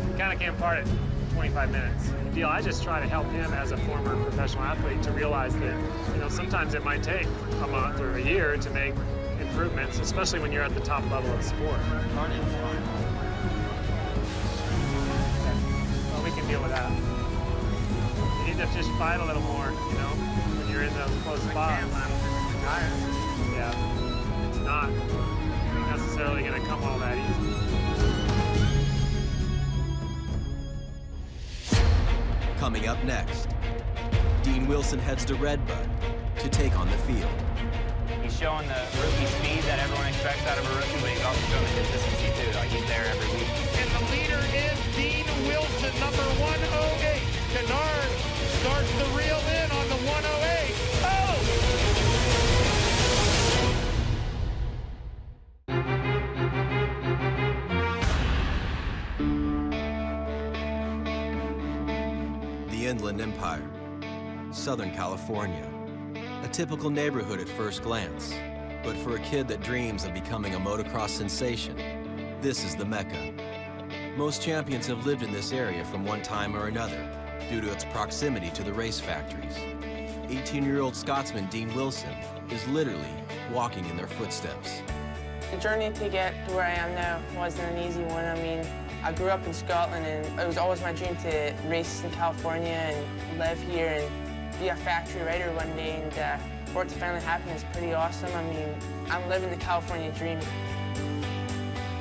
You kind of can't part it 25 minutes. I just try to help him as a former professional athlete to realize that, you know, sometimes it might take a month or a year to make improvements, especially when you're at the top level of the sport. Well, we can deal with that. You need to just fight a little more, you know, when you're in those close spots. Yeah, it's not necessarily going to come all that easy. Coming up next, Dean Wilson heads to Redbud to take on the field. He's showing the rookie speed that everyone expects out of a rookie, but he's also showing the consistency too. Like, he's there every week. And the leader is Dean Wilson, number 108. Kennard starts the reel in on the 108. The Inland Empire, Southern California. A typical neighborhood at first glance, but for a kid that dreams of becoming a motocross sensation, this is the Mecca. Most champions have lived in this area from one time or another due to its proximity to the race factories. 18-year-old Scotsman Dean Wilson is literally walking in their footsteps. The journey to get to where I am now wasn't an easy one. I mean, I grew up in Scotland, and it was always my dream to race in California and live here and be a factory rider one day, and for it to finally happen is pretty awesome. I mean, I'm living the California dream.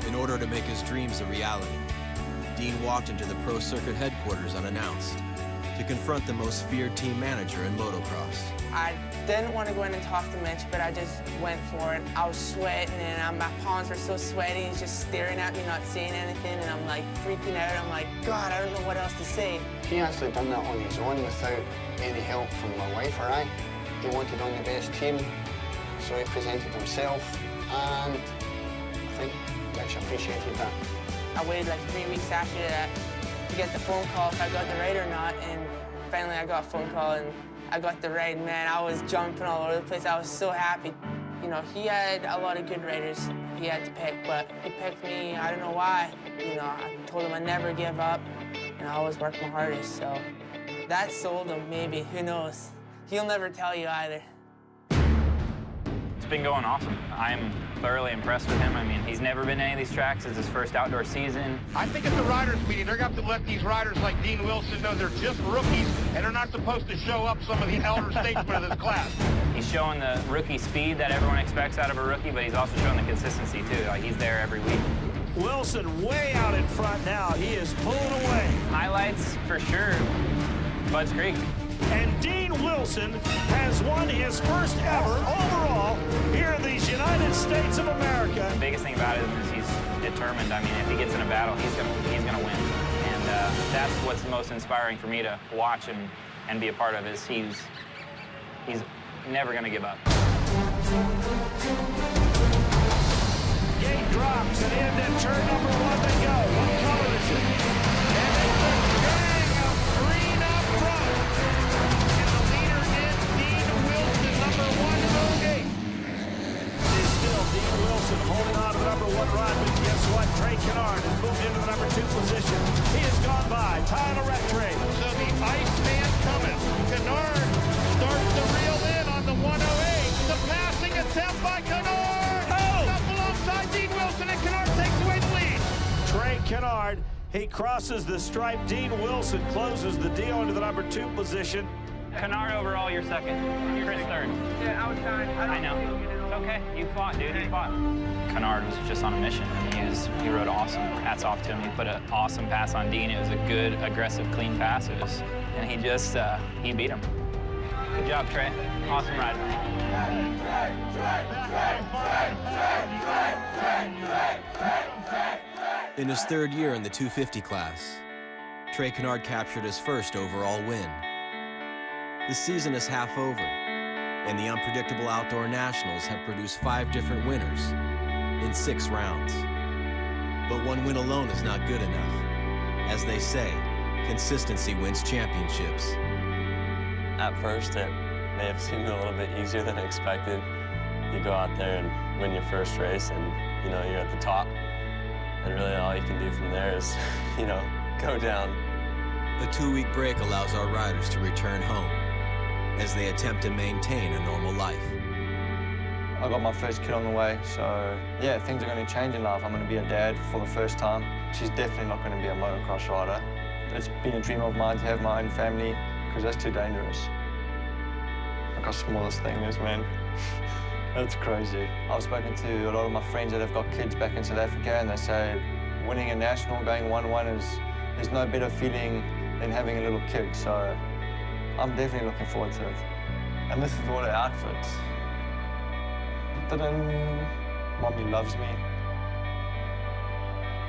In order to make his dreams a reality, Dean walked into the Pro Circuit headquarters unannounced to confront the most feared team manager in motocross. I didn't want to go in and talk to Mitch, but I just went for it. I was sweating, and my palms were so sweaty. He's just staring at me, not saying anything, and I'm like freaking out. I'm like, God, I don't know what else to say. He actually done that on his own without any help from my wife or I. He wanted on the best team, so he presented himself, and I think Mitch appreciated that. I waited like 3 weeks after that to get the phone call if I got the ride or not, and finally I got a phone call and I got the ride. Man, I was jumping all over the place. I was so happy. You know, he had a lot of good riders he had to pick, but he picked me. I don't know why. You know, I told him I'd never give up, and I always work my hardest, so that sold him, maybe. Who knows? He'll never tell you either. It's been going awesome. I'm thoroughly impressed with him. I mean, he's never been to any of these tracks. It's his first outdoor season. I think at the riders' meeting, they're going to have to let these riders like Dean Wilson know they're just rookies and they're not supposed to show up some of the elder statesmen of this class. He's showing the rookie speed that everyone expects out of a rookie, but he's also showing the consistency too. Like, he's there every week. Wilson way out in front now. He is pulling away. Highlights for sure, Bud's Creek. And Dean Wilson has won his first ever overall here in these United States of America. The biggest thing about it is he's determined. I mean, if he gets in a battle, he's gonna win. And that's what's most inspiring for me to watch and be a part of, is he's never gonna give up. Gate drops and into turn number 1 they go. What color is it? And it's a gang of green up front. And the leader is Dean Wilson, number 108. It's still Dean Wilson holding on to the number 1 rod, but guess what? Trey Kennard has moved into the number 2 position. He has gone by Tyler Rattray. So the Iceman coming. Kennard starts the reel in on the 108. The passing attempt by Kennard. Up alongside Dean Wilson, and Kennard takes away the lead. Trey Kennard, he crosses the stripe. Dean Wilson closes the deal into the number 2 position. Kennard overall, you're second. Chris third. Yeah, I was tired. I know. It's okay. You fought, dude. You fought. Kennard was just on a mission, and he rode awesome. Hats off to him. He put an awesome pass on Dean. It was a good, aggressive, clean pass. And he just, he beat him. Good job, Trey. Awesome ride. In his 3rd year in the 250 class, Trey Kennard captured his first overall win. The season is half over, and the unpredictable outdoor nationals have produced 5 different winners in 6 rounds. But one win alone is not good enough. As they say, consistency wins championships. At first, it may have seemed a little bit easier than I expected. You go out there and win your first race, and you're at the top. And really all you can do from there is, go down. A 2-week break allows our riders to return home as they attempt to maintain a normal life. I got my first kid on the way, so yeah, things are going to change in life. I'm going to be a dad for the first time. She's definitely not going to be a motocross rider. It's been a dream of mine to have my own family, because that's too dangerous. Look how small this thing is, man. That's crazy. I've spoken to a lot of my friends that have got kids back in South Africa, and they say winning a national, going 1-1 there's no better feeling and having a little kid. So I'm definitely looking forward to it. And this is all the outfits. Mommy loves me.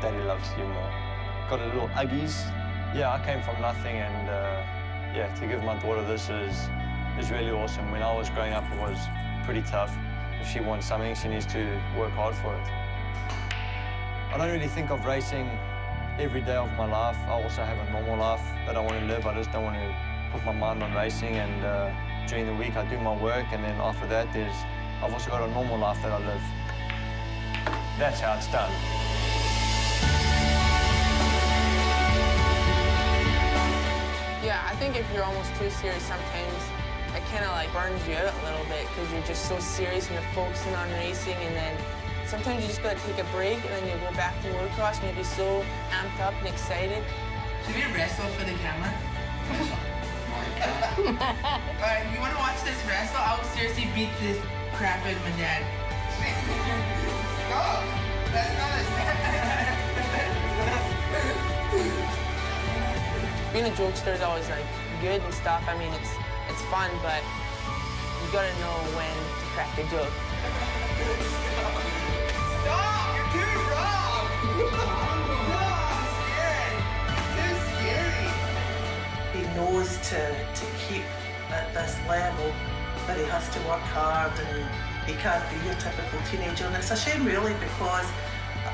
Daddy loves you more. Got a little Uggies. Yeah, I came from nothing, and yeah, to give my daughter this is really awesome. When I was growing up, it was pretty tough. If she wants something, she needs to work hard for it. I don't really think of racing every day of my life. I also have a normal life that I want to live. I just don't want to put my mind on racing, and during the week I do my work, and then after that I've also got a normal life that I live. That's how it's done. Yeah, I think if you're almost too serious sometimes, it kind of like burns you out a little bit because you're just so serious and you're focusing on racing, and then sometimes you just gotta take a break and then you'll go back to motocross and you'll be so amped up and excited. Should we wrestle for the camera? Alright, if you wanna watch this wrestle, I will seriously beat this crap out of my dad. No, that's not Being a jokester is always like good and stuff. I mean, it's fun, but you gotta know when to crack a joke. Stop! You're too wrong! No, I'm scared. Too scary. He knows to keep at this level, but he has to work hard, and he can't be your typical teenager. And it's a shame, really, because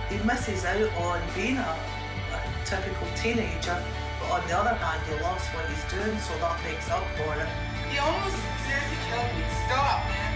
he misses out on being a typical teenager. But on the other hand, he loves what he's doing, so that makes up for it. You almost seriously killed me. Stop, man.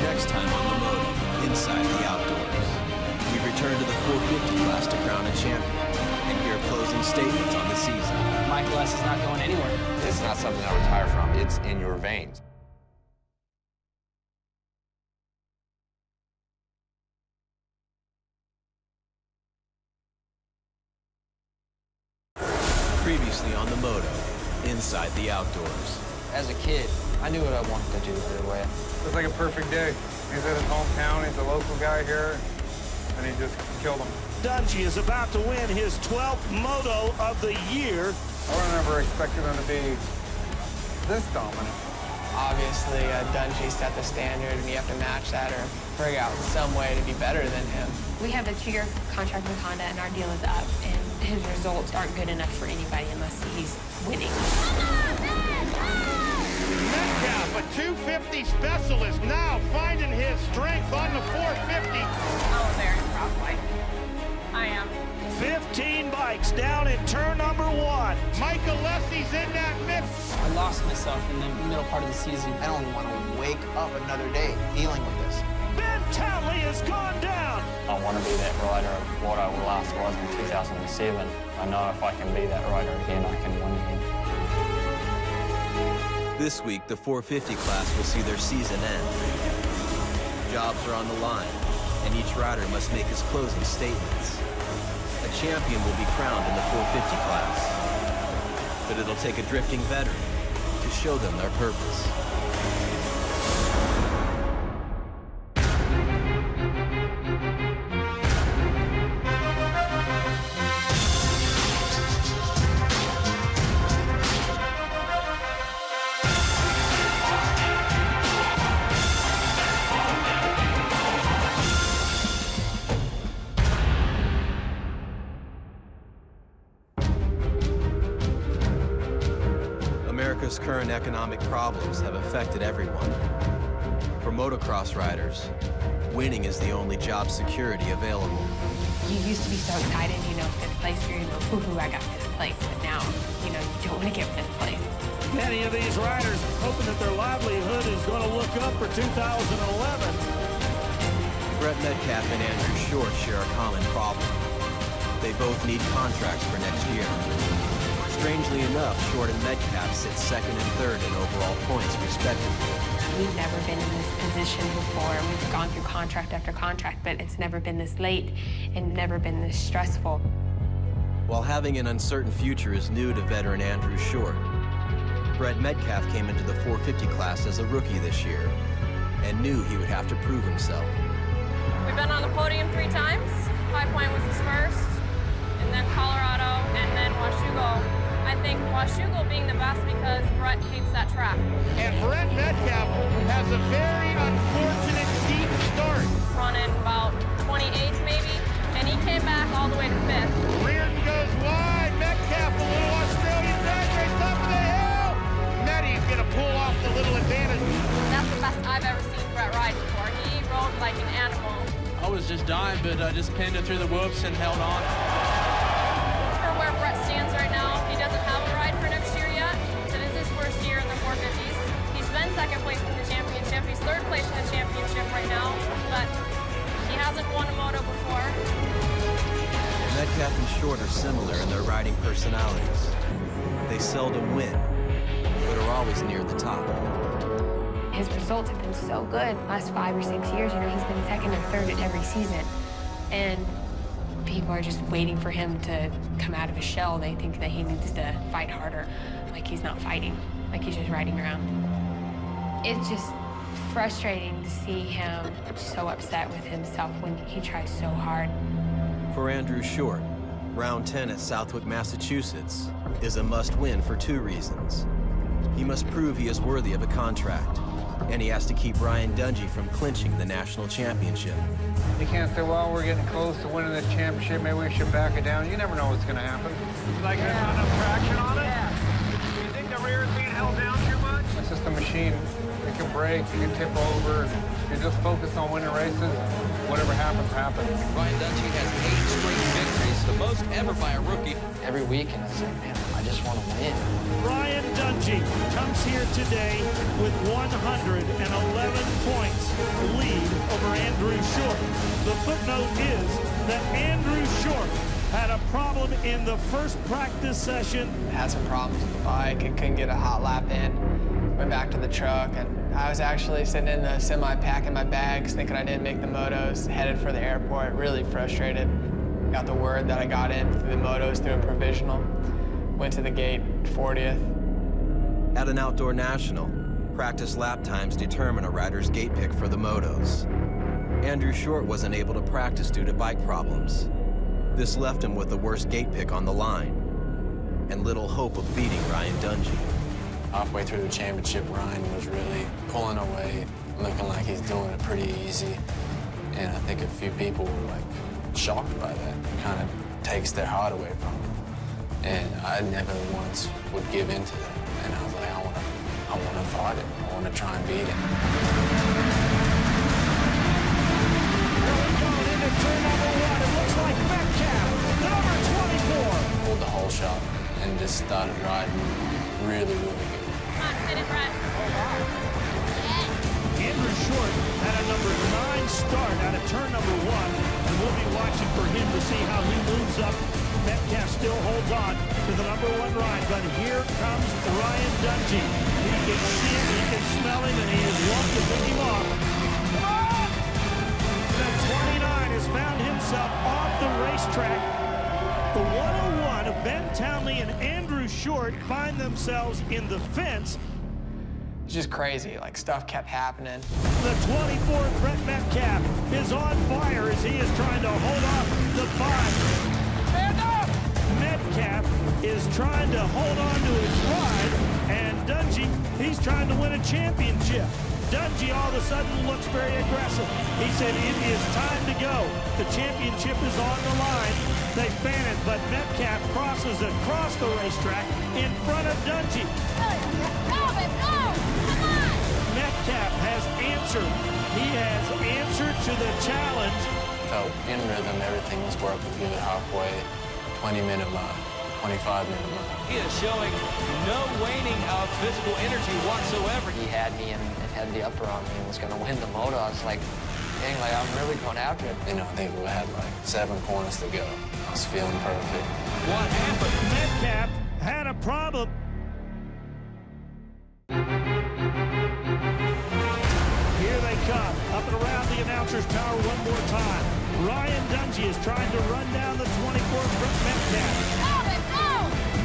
Next time on the Moto, Inside the Outdoors, we return to the 450 class to crown a champion and hear closing statements on the season. Michael S. is not going anywhere. It's not something I retire from. It's in your veins. Previously on the Moto, Inside the Outdoors. As a kid, I knew what I wanted to do right away. It was like a perfect day. He's at his hometown, he's a local guy here, and he just killed him. Dungey is about to win his 12th Moto of the year. I would have never expected him to be this dominant. Obviously, Dungey set the standard, and you have to match that or figure out some way to be better than him. We have a 2-year contract with Honda, and our deal is up, and his results aren't good enough for anybody unless he's winning. Metcalf, a 250 specialist, now finding his strength on the 450. Oh, very probably. I am. 15 bikes down in turn number 1. Michael Lessie's in that mix. I lost myself in the middle part of the season. I don't want to wake up another day dealing with this. Ben Townley has gone down. I want to be that rider of what I last was in 2007. I know if I can be that rider again, I can win again. This week, the 450 class will see their season end. Jobs are on the line, and each rider must make his closing statements. A champion will be crowned in the 450 class, but it'll take a drifting veteran to show them their purpose. America's current economic problems have affected everyone. For motocross riders, winning is the only job security available. You used to be so excited, you know, 5th place, you're gonna go, hoo-hoo, I got 5th place. But now, you know, you don't want to get 5th place. Many of these riders hoping that their livelihood is going to look up for 2011. Brett Metcalf and Andrew Short share a common problem. They both need contracts for next year. Strangely enough, Short and Metcalf sit second and third in overall points, respectively. We've never been in this position before. We've gone through contract after contract, but it's never been this late and never been this stressful. While having an uncertain future is new to veteran Andrew Short, Brett Metcalf came into the 450 class as a rookie this year and knew he would have to prove himself. We've been on the podium 3 times. High Point was his first, and then Colorado, and then Washougal. I think Washougal being the best because Brett hates that track. And Brett Metcalf has a very unfortunate deep start. Running about 28th maybe, and he came back all the way to 5th. Reardon goes wide. Metcalf, a little Australian drag race up the hill. Metty's gonna pull off the little advantage. That's the best I've ever seen Brett ride before. He rode like an animal. I was just dying, but I just pinned it through the whoops and held on. For where Brett stands right now, he doesn't have a ride for next year yet. It is his first year in the 450s. He's been second place in the championship. He's third place in the championship right now, but he hasn't won a moto before. Metcalf and Short are similar in their riding personalities. They seldom win, but are always near the top. His results have been so good. Last 5 or 6 years, you know, he's been second and third at every season. And people are just waiting for him to come out of his shell. They think that he needs to fight harder, like he's not fighting, like he's just riding around. It's just frustrating to see him so upset with himself when he tries so hard. For Andrew Short, round 10 at Southwick, Massachusetts is a must-win for 2 reasons. He must prove he is worthy of a contract, and he has to keep Ryan Dungey from clinching the national championship. You can't say, well, we're getting close to winning this championship, maybe we should back it down. You never know what's gonna happen. Like there's not enough traction on it? Yeah. Do you think the rear is being held down too much? It's just a machine. It can break, it can tip over. If you're just focused on winning races, whatever happens, happens. Ryan Dungey has 8 straight victories, the most ever by a rookie. Every week, and I was like, man, I just want to win. Ryan Dungey comes here today with 111 points lead over Andrew Short. The footnote is that Andrew Short had a problem in the first practice session. Had some problems with the bike and couldn't get a hot lap in. Went back to the truck, and I was actually sitting in the semi packing my bags, thinking I didn't make the motos, headed for the airport, really frustrated. Got the word that I got in through the motos through a provisional. Went to the gate, 40th. At an outdoor national, practice lap times determine a rider's gate pick for the motos. Andrew Short wasn't able to practice due to bike problems. This left him with the worst gate pick on the line and little hope of beating Ryan Dungey. Halfway through the championship, Ryan was really pulling away, looking like he's doing it pretty easy. And I think a few people were like shocked by that. It kind of takes their heart away from him. And I never once would give in to that. And I was like, I want to fight it. I want to try and beat him. Going into turn number 1, it looks like Metcalf, the number 24. Pulled the whole shot and just started riding really, really good. Come on, hit it, Brett. Andrew Short had a number 9 start out of turn number 1, and we'll be watching for him to see how he moves up. Metcalf still holds on to the number 1 ride, but here comes Ryan Dungey. He can see him, he can smell him, and he is wanting to pick him off. The 29 has found himself off the racetrack. The 101 of Ben Townley and Andrew Short find themselves in the fence. It's just crazy, like stuff kept happening. The 24th Brett Metcalf is on fire as he is trying to hold off the 5. Stand up! Metcalf is trying to hold on to his ride, and Dungey, he's trying to win a championship. Dungey all of a sudden looks very aggressive. He said it is time to go. The championship is on the line. They fan it, but Metcalf crosses across the racetrack in front of Dungey. Metcalf has answered. He has answered to the challenge. Felt in rhythm, everything was working good halfway, 20-minute mark, 25-minute mark. He is showing no waning of physical energy whatsoever. He had me and had the upper on me and was going to win the moto. I was like, dang, like I'm really going after it. You know, I think we had like 7 corners to go. I was feeling perfect. What happened? Metcalf had a problem. Here they come, up and around the announcer's tower one more time. Ryan Dungey is trying to run down the 24 from Metcalf.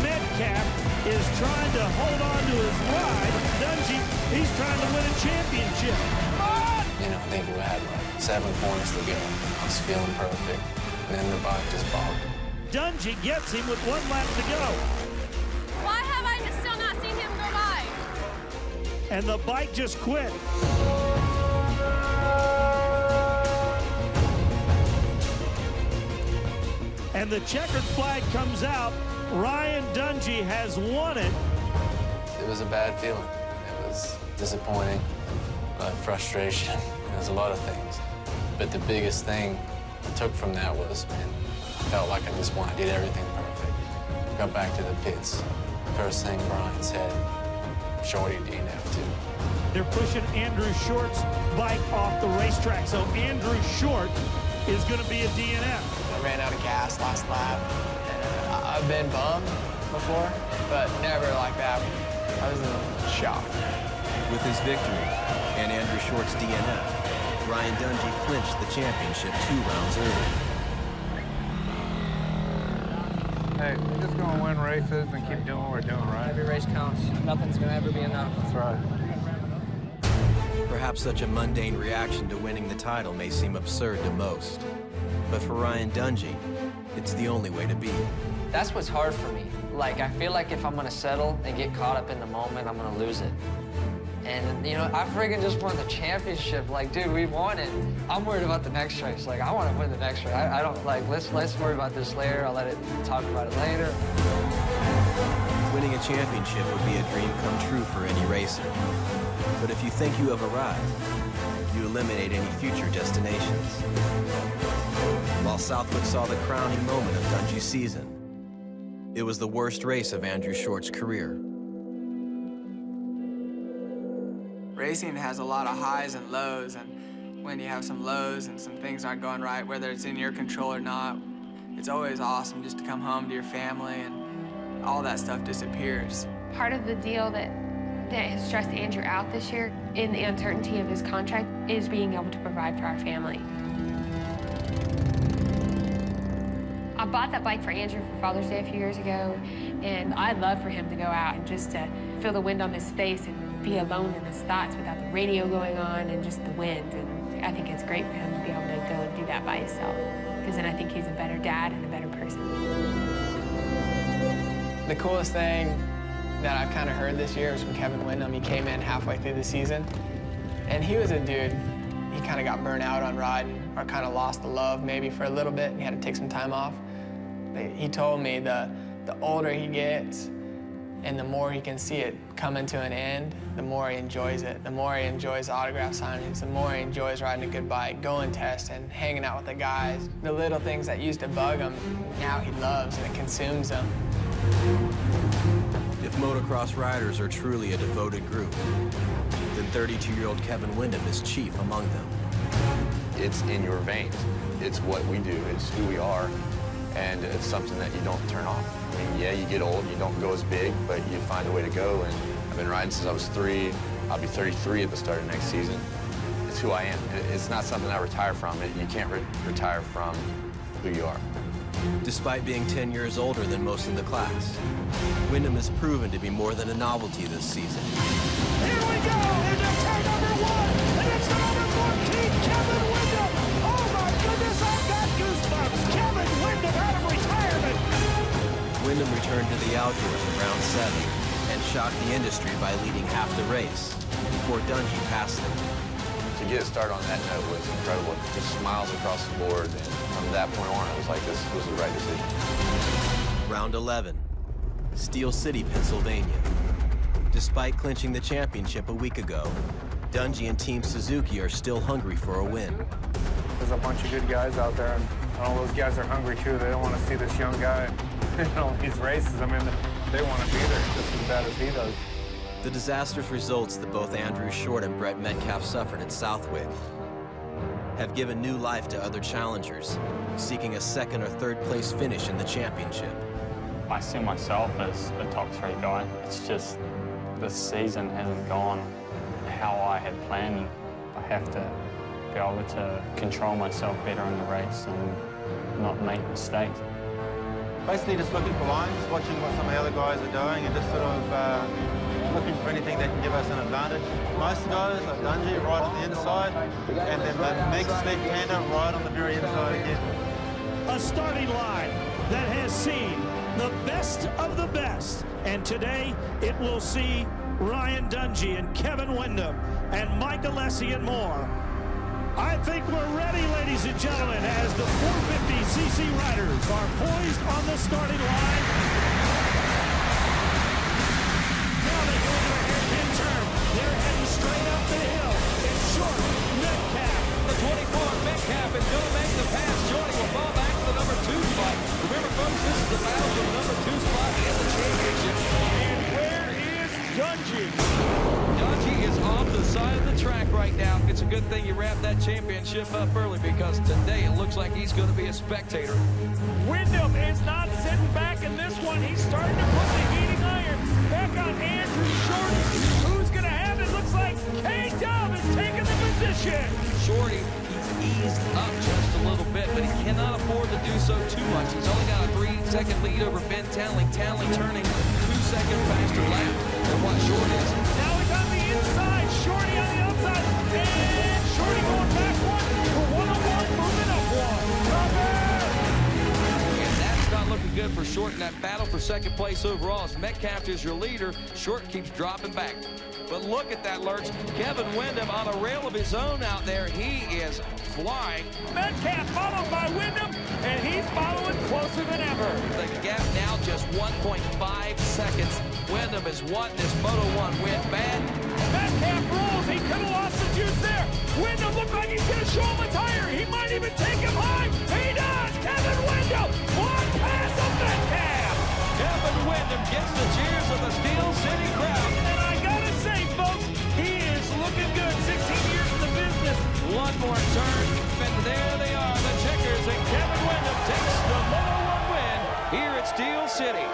Metcalf is trying to hold on to his ride. Dungey, he's trying to win a championship. You know, I think we had like 7 points to go. I was feeling perfect, and then the bike just bogged. Dungey gets him with 1 lap to go. Why have I still not seen him go by? And the bike just quit. And the checkered flag comes out. Ryan Dungey has won it. It was a bad feeling. It was disappointing, frustration. It was a lot of things. But the biggest thing I took from that was, man, I felt like I did everything perfect. Got back to the pits. First thing Brian said, Shorty DNF too. They're pushing Andrew Short's bike off the racetrack. So Andrew Short is going to be a DNF. I ran out of gas last lap. I've been bummed before, but never like that. I was in shock. With his victory and Andrew Short's DNF, Ryan Dungey clinched the championship 2 rounds early. Hey, we're just going to win races and keep doing what we're doing, right? Every race counts. Nothing's going to ever be enough. That's right. Perhaps such a mundane reaction to winning the title may seem absurd to most. But for Ryan Dungey, it's the only way to be. That's what's hard for me. Like, I feel like if I'm going to settle and get caught up in the moment, I'm going to lose it. And, you know, I friggin' just won the championship. Like, dude, we won it. I'm worried about the next race. Like, I want to win the next race. I don't, like, let's worry about this later. I'll talk about it later. Winning a championship would be a dream come true for any racer. But if you think you have arrived, you eliminate any future destinations. While Southwick saw the crowning moment of Dungey's season, it was the worst race of Andrew Short's career. Racing has a lot of highs and lows, and when you have some lows and some things aren't going right, whether it's in your control or not, it's always awesome just to come home to your family and all that stuff disappears. Part of the deal that has stressed Andrew out this year in the uncertainty of his contract is being able to provide for our family. I bought that bike for Andrew for Father's Day a few years ago, and I'd love for him to go out and just to feel the wind on his face and be alone in his thoughts without the radio going on and just the wind. And I think it's great for him to be able to go and do that by himself, because then I think he's a better dad and a better person. The coolest thing that I've kind of heard this year was from Kevin Windham. He came in halfway through the season, and he was a dude. He kind of got burnt out on riding, or kind of lost the love maybe for a little bit, and he had to take some time off. But he told me the older he gets and the more he can see it coming to an end, the more he enjoys it. The more he enjoys autograph signings, the more he enjoys riding a good bike, going testing, hanging out with the guys. The little things that used to bug him, now he loves, and it consumes him. If motocross riders are truly a devoted group, then 32-year-old Kevin Windham is chief among them. It's in your veins. It's what we do. It's who we are. And it's something that you don't turn off. I mean, yeah, you get old, you don't go as big, but you find a way to go. And I've been riding since I was 3. I'll be 33 at the start of next season. It's who I am. It's not something I retire from. You can't retire from who you are. Despite being 10 years older than most in the class, Windham has proven to be more than a novelty this season. Here we go into turn number 1, and it's the number 14, Kevin Windham. Oh my goodness, I've got goosebumps. Kevin Windham out of retirement. Windham returned to the outdoors in round 7 and shocked the industry by leading half the race before Dungey passed him. To get started on that note was incredible. Just smiles across the board, and from that point on, it was like this was the right decision. Round 11, Steel City, Pennsylvania. Despite clinching the championship a week ago, Dungey and Team Suzuki are still hungry for a win. There's a bunch of good guys out there, and all those guys are hungry too. They don't want to see this young guy in all these races. I mean, they want to be there just as bad as he does. The disastrous results that both Andrew Short and Brett Metcalf suffered at Southwick have given new life to other challengers seeking a 2nd or 3rd place finish in the championship. I see myself as a top 3 guy. It's just the season hasn't gone how I had planned. I have to be able to control myself better in the race and not make mistakes. Basically just looking for lines, watching what some of the other guys are doing and just sort of looking for anything that can give us an advantage. Most guys are Dungey right on the inside and then the next left-hander right on the very inside again. A starting line that has seen the best of the best, and today it will see Ryan Dungey and Kevin Windham and Mike Alessi and more. I think we're ready, ladies and gentlemen, as the 450cc riders are poised on the starting line. Now they go into a hairpin turn. They're heading straight up the hill. It's short. Metcalf. The 24, Metcalf is going to make the pass. Jordy will fall back to the number 2 spot. Remember, folks, this is the battle for the number 2 spot in the championship. And where is Dungey? Dungey is off the side of the track right now. It's a good thing you wrapped that championship up early because today it looks like he's going to be a spectator. Windham is not sitting back in this one. He's starting to put the heating iron back on Andrew Shorty. Who's going to have it? Looks like K-Dub is taking the position. Shorty, he's eased up just a little bit, but he cannot afford to do so too much. He's only got a 3-second lead over Ben Townley. Townley turning 2-second faster lap than what Shorty is. Now he's on the inside. Shorty on the outside. And Shorty going back one for 101, moving up one. And that's not looking good for Short in that battle for second place overall. As Metcalf is your leader, Short keeps dropping back. But look at that lurch. Kevin Windham on a rail of his own out there. He is flying. Metcalf followed by Windham, and he's following closer than ever. The gap now just 1.5 seconds. Windham has won this Moto 1 win bad. Metcalf rolls. He could have lost the juice there. Windham looked like he's going to show him a tire. He might even take him high. He does. Kevin Windham. One pass of Metcalf. Kevin Windham gets the cheers of the Steel City crowd. And I got to say, folks, he is looking good. 16 years in the business. One more turn, and there they are, the checkers, and Kevin Windham takes the Moto 1 win here at Steel City.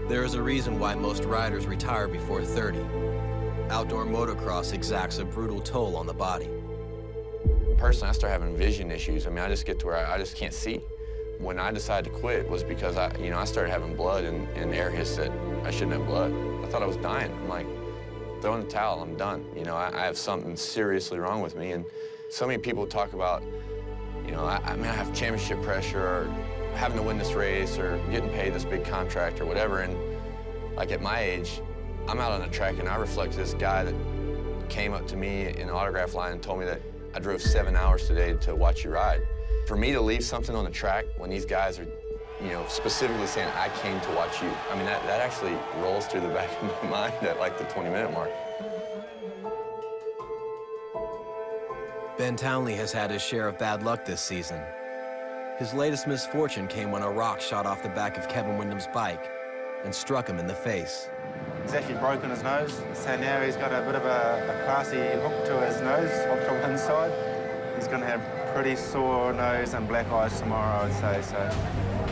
There is a reason why most riders retire before 30. Outdoor motocross exacts a brutal toll on the body. Personally, I started having vision issues. I mean, I just get to where I just can't see. When I decided to quit was because I started having blood and airhits that I shouldn't have blood. I thought I was dying. I'm like, throw in the towel, I'm done. You know, I have something seriously wrong with me. And so many people talk about, you know, I have championship pressure or having to win this race or getting paid this big contract or whatever. And like at my age, I'm out on the track and I reflect this guy that came up to me in the autograph line and told me that I drove 7 hours today to watch you ride. For me to leave something on the track when these guys are, you know, specifically saying, I came to watch you, I mean, that actually rolls through the back of my mind at like the 20-minute mark. Ben Townley has had his share of bad luck this season. His latest misfortune came when a rock shot off the back of Kevin Windham's bike and struck him in the face. He's actually broken his nose, so now he's got a bit of a classy hook to his nose, off to one side. He's going to have pretty sore nose and black eyes tomorrow, I would say. So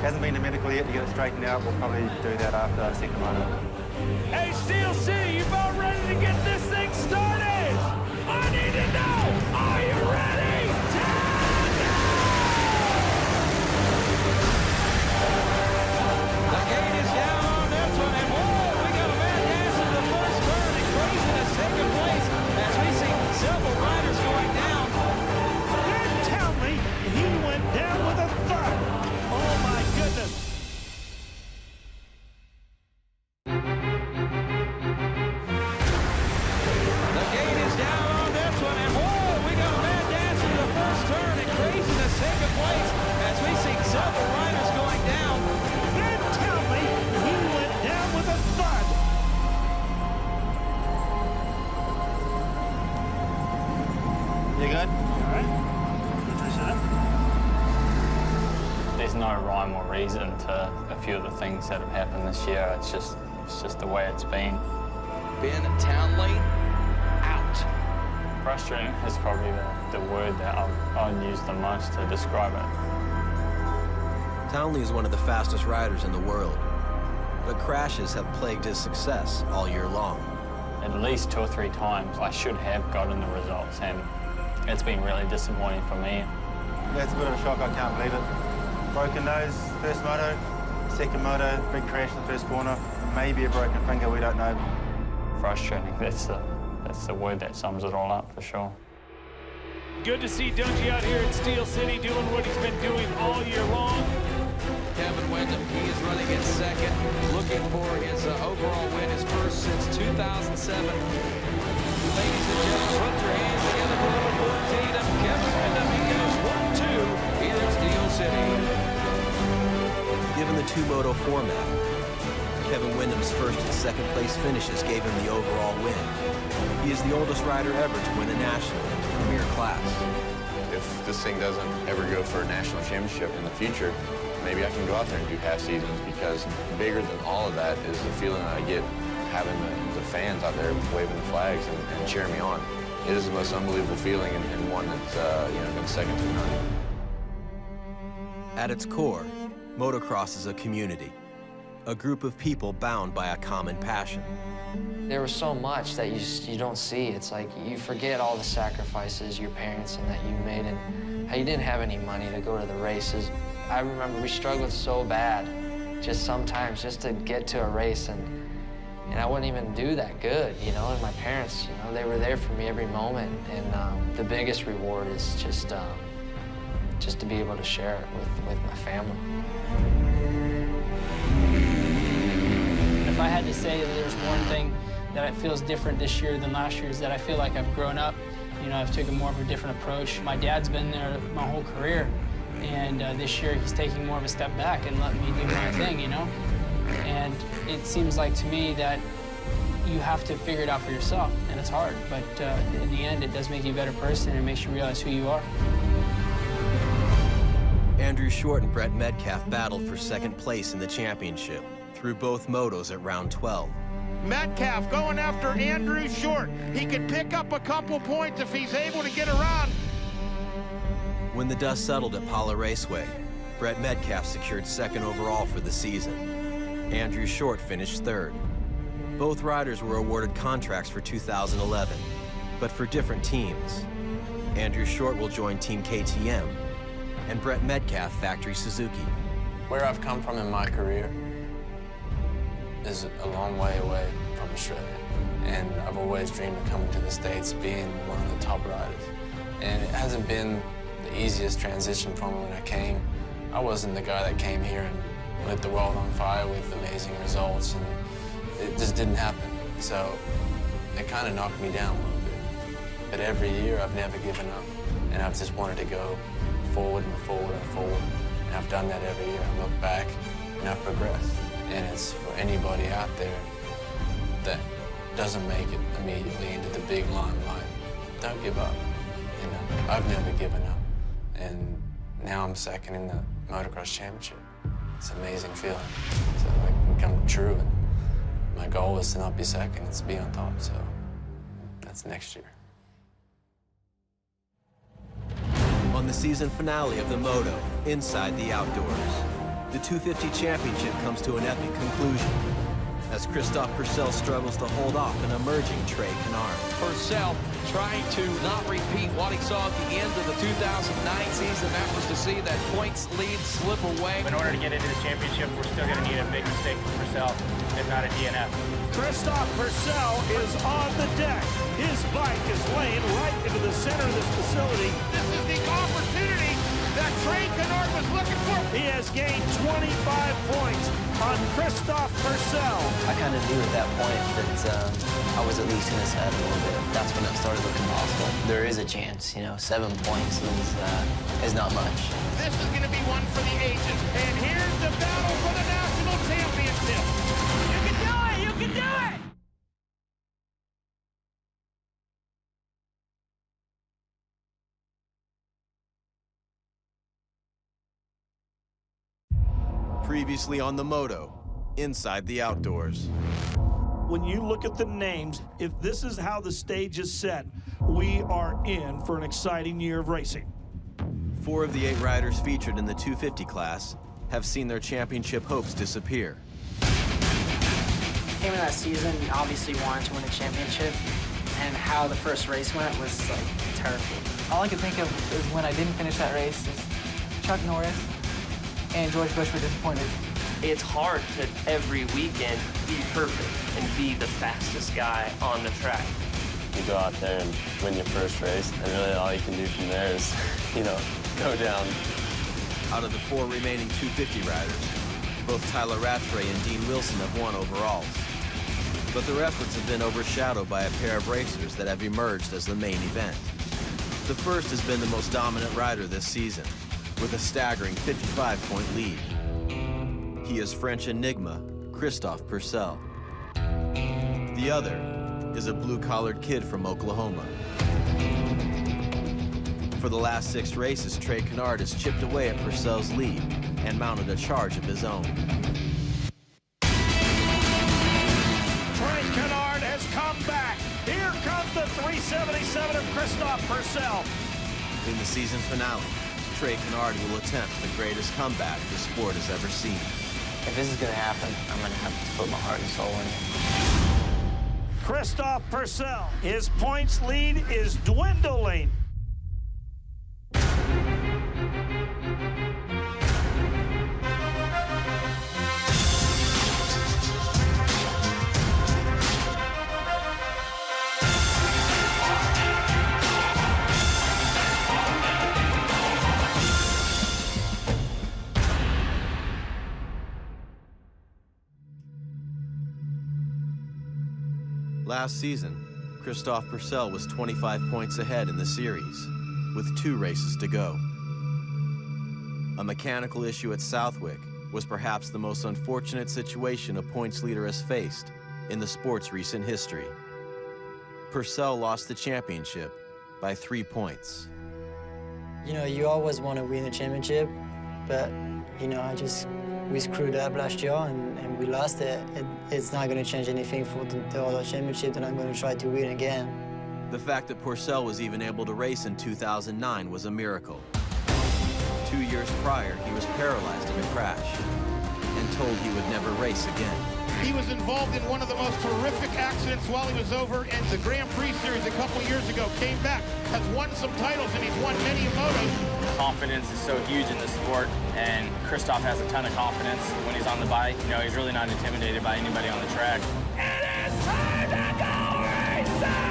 hasn't been to medical yet to get it straightened out. We'll probably do that after the second moto. Hey, Steel City, you about ready to get this thing started? I need to know, are you ready? The gate is down on this one, and whoa, we got a mad dash in the first turn, and craziness taking place as we see several riders going down. Ben Townley, he went down with a thud. Oh, my goodness. The gate is down on this one, and whoa, we got a mad dash in the first turn, and craziness taking place as we see several riders going down. Ben Townley, he went down with a thud. You good? All right. There's no rhyme or reason to a few of the things that have happened this year. It's just the way it's been. Ben Townley out. Frustrating is probably the word that I'd use the most to describe it. Townley is one of the fastest riders in the world, but crashes have plagued his success all year long. At least 2 or 3 times I should have gotten the results, and it's been really disappointing for me. That's a bit of a shock, I can't believe it. Broken nose, first moto, second moto, big crash in the first corner, maybe a broken finger, we don't know. Frustrating, that's the word that sums it all up for sure. Good to see Dungey out here in Steel City doing what he's been doing all year long. Kevin Windham, he is running in second, looking for his overall win, his first since 2007. Ladies and gentlemen, put your hands together for number 14 of Kevin Windham. He goes 1-2 here in Steel City. Given the 2-moto format, Kevin Windham's first and second place finishes gave him the overall win. He is the oldest rider ever to win a national in the premier class. If this thing doesn't ever go for a national championship in the future, maybe I can go out there and do half seasons, because bigger than all of that is the feeling that I get having the fans out there waving the flags and cheering me on. It is the most unbelievable feeling, and one that's been second to none. At its core, motocross is a community, a group of people bound by a common passion. There was so much that you don't see. It's like you forget all the sacrifices your parents and that you made, and how you didn't have any money to go to the races. I remember we struggled so bad, just sometimes just to get to a race, and I wouldn't even do that good, you know. And my parents, you know, they were there for me every moment, and the biggest reward is just to be able to share it with my family. If I had to say that there's one thing that it feels different this year than last year, is that I feel like I've grown up. You know, I've taken more of a different approach. My dad's been there my whole career, and this year he's taking more of a step back and letting me do my thing, you know? And it seems like to me that you have to figure it out for yourself, and it's hard, but in the end, it does make you a better person and makes you realize who you are. Andrew Short and Brett Metcalf battled for second place in the championship through both motos at round 12. Metcalf going after Andrew Short. He could pick up a couple points if he's able to get around. When the dust settled at Pala Raceway, Brett Metcalf secured second overall for the season. Andrew Short finished third. Both riders were awarded contracts for 2011, but for different teams. Andrew Short will join Team KTM, and Brett Metcalf Factory Suzuki. Where I've come from in my career is a long way away from Australia. And I've always dreamed of coming to the States, being one of the top riders. And it hasn't been the easiest transition for me when I came. I wasn't the guy that came here and lit the world on fire with amazing results, and it just didn't happen. So it kind of knocked me down a little bit. But every year I've never given up, and I've just wanted to go forward and forward and forward. And I've done that every year. I look back and I've progressed. And it's for anybody out there that doesn't make it immediately into the big limelight. Don't give up. You know, I've never given up. And now I'm second in the Motocross Championship. It's an amazing feeling. So it can come true. And my goal is to not be second, it's to be on top. So that's next year. On the season finale of the Moto, Inside the Outdoors, the 250 Championship comes to an epic conclusion as Christophe Purcell struggles to hold off an emerging Trey Canard. Purcell trying to not repeat what he saw at the end of the 2009 season. That was to see that points lead slip away. In order to get into this championship, we're still going to need a big mistake from Purcell, if not a DNF. Christophe Purcell is on the deck. His bike is laying right into the center of this facility. This is the opportunity that Trey Canard was looking for. He has gained 25 points on Christophe Purcell. I kind of knew at that point that I was at least in his head a little bit. That's when it started looking possible. There is a chance, you know, 7 points is not much. This is going to be one for the ages. And here's the battle for the national championship. You can do it! You can do it! Previously on the Moto, Inside the Outdoors. When you look at the names, if this is how the stage is set, we are in for an exciting year of racing. 4 of the 8 riders featured in the 250 class have seen their championship hopes disappear. Came in that season, obviously wanted to win a championship, and how the first race went was like terrible. All I could think of is when I didn't finish that race is Chuck Norris and George Bush were disappointed. It's hard to every weekend be perfect and be the fastest guy on the track. You go out there and win your first race, and really all you can do from there is, go down. Out of the 4 remaining 250 riders, both Tyler Rattray and Dean Wilson have won overalls. But their efforts have been overshadowed by a pair of racers that have emerged as the main event. The first has been the most dominant rider this season, with a staggering 55-point lead. He is French enigma, Christophe Purcell. The other is a blue-collared kid from Oklahoma. For the last 6 races, Trey Canard has chipped away at Purcell's lead and mounted a charge of his own. Trey Canard has come back. Here comes the 377 of Christophe Purcell. In the season finale, Trey Canard will attempt the greatest comeback the sport has ever seen. If this is going to happen, I'm going to have to put my heart and soul in it. Christophe Purcell, his points lead is dwindling. Last season, Christophe Purcell was 25 points ahead in the series, with 2 races to go. A mechanical issue at Southwick was perhaps the most unfortunate situation a points leader has faced in the sport's recent history. Purcell lost the championship by 3 points. You always want to win a championship, but, we screwed up last year and we lost it. It's not going to change anything for the other championship, and I'm going to try to win again. The fact that Purcell was even able to race in 2009 was a miracle. 2 years prior, he was paralyzed in a crash and told he would never race again. He was involved in one of the most horrific accidents while he was over in the Grand Prix Series a couple years ago. Came back, has won some titles, and he's won many motos. Confidence is so huge in the sport, and Christophe has a ton of confidence when he's on the bike. He's really not intimidated by anybody on the track. It is time to go racing!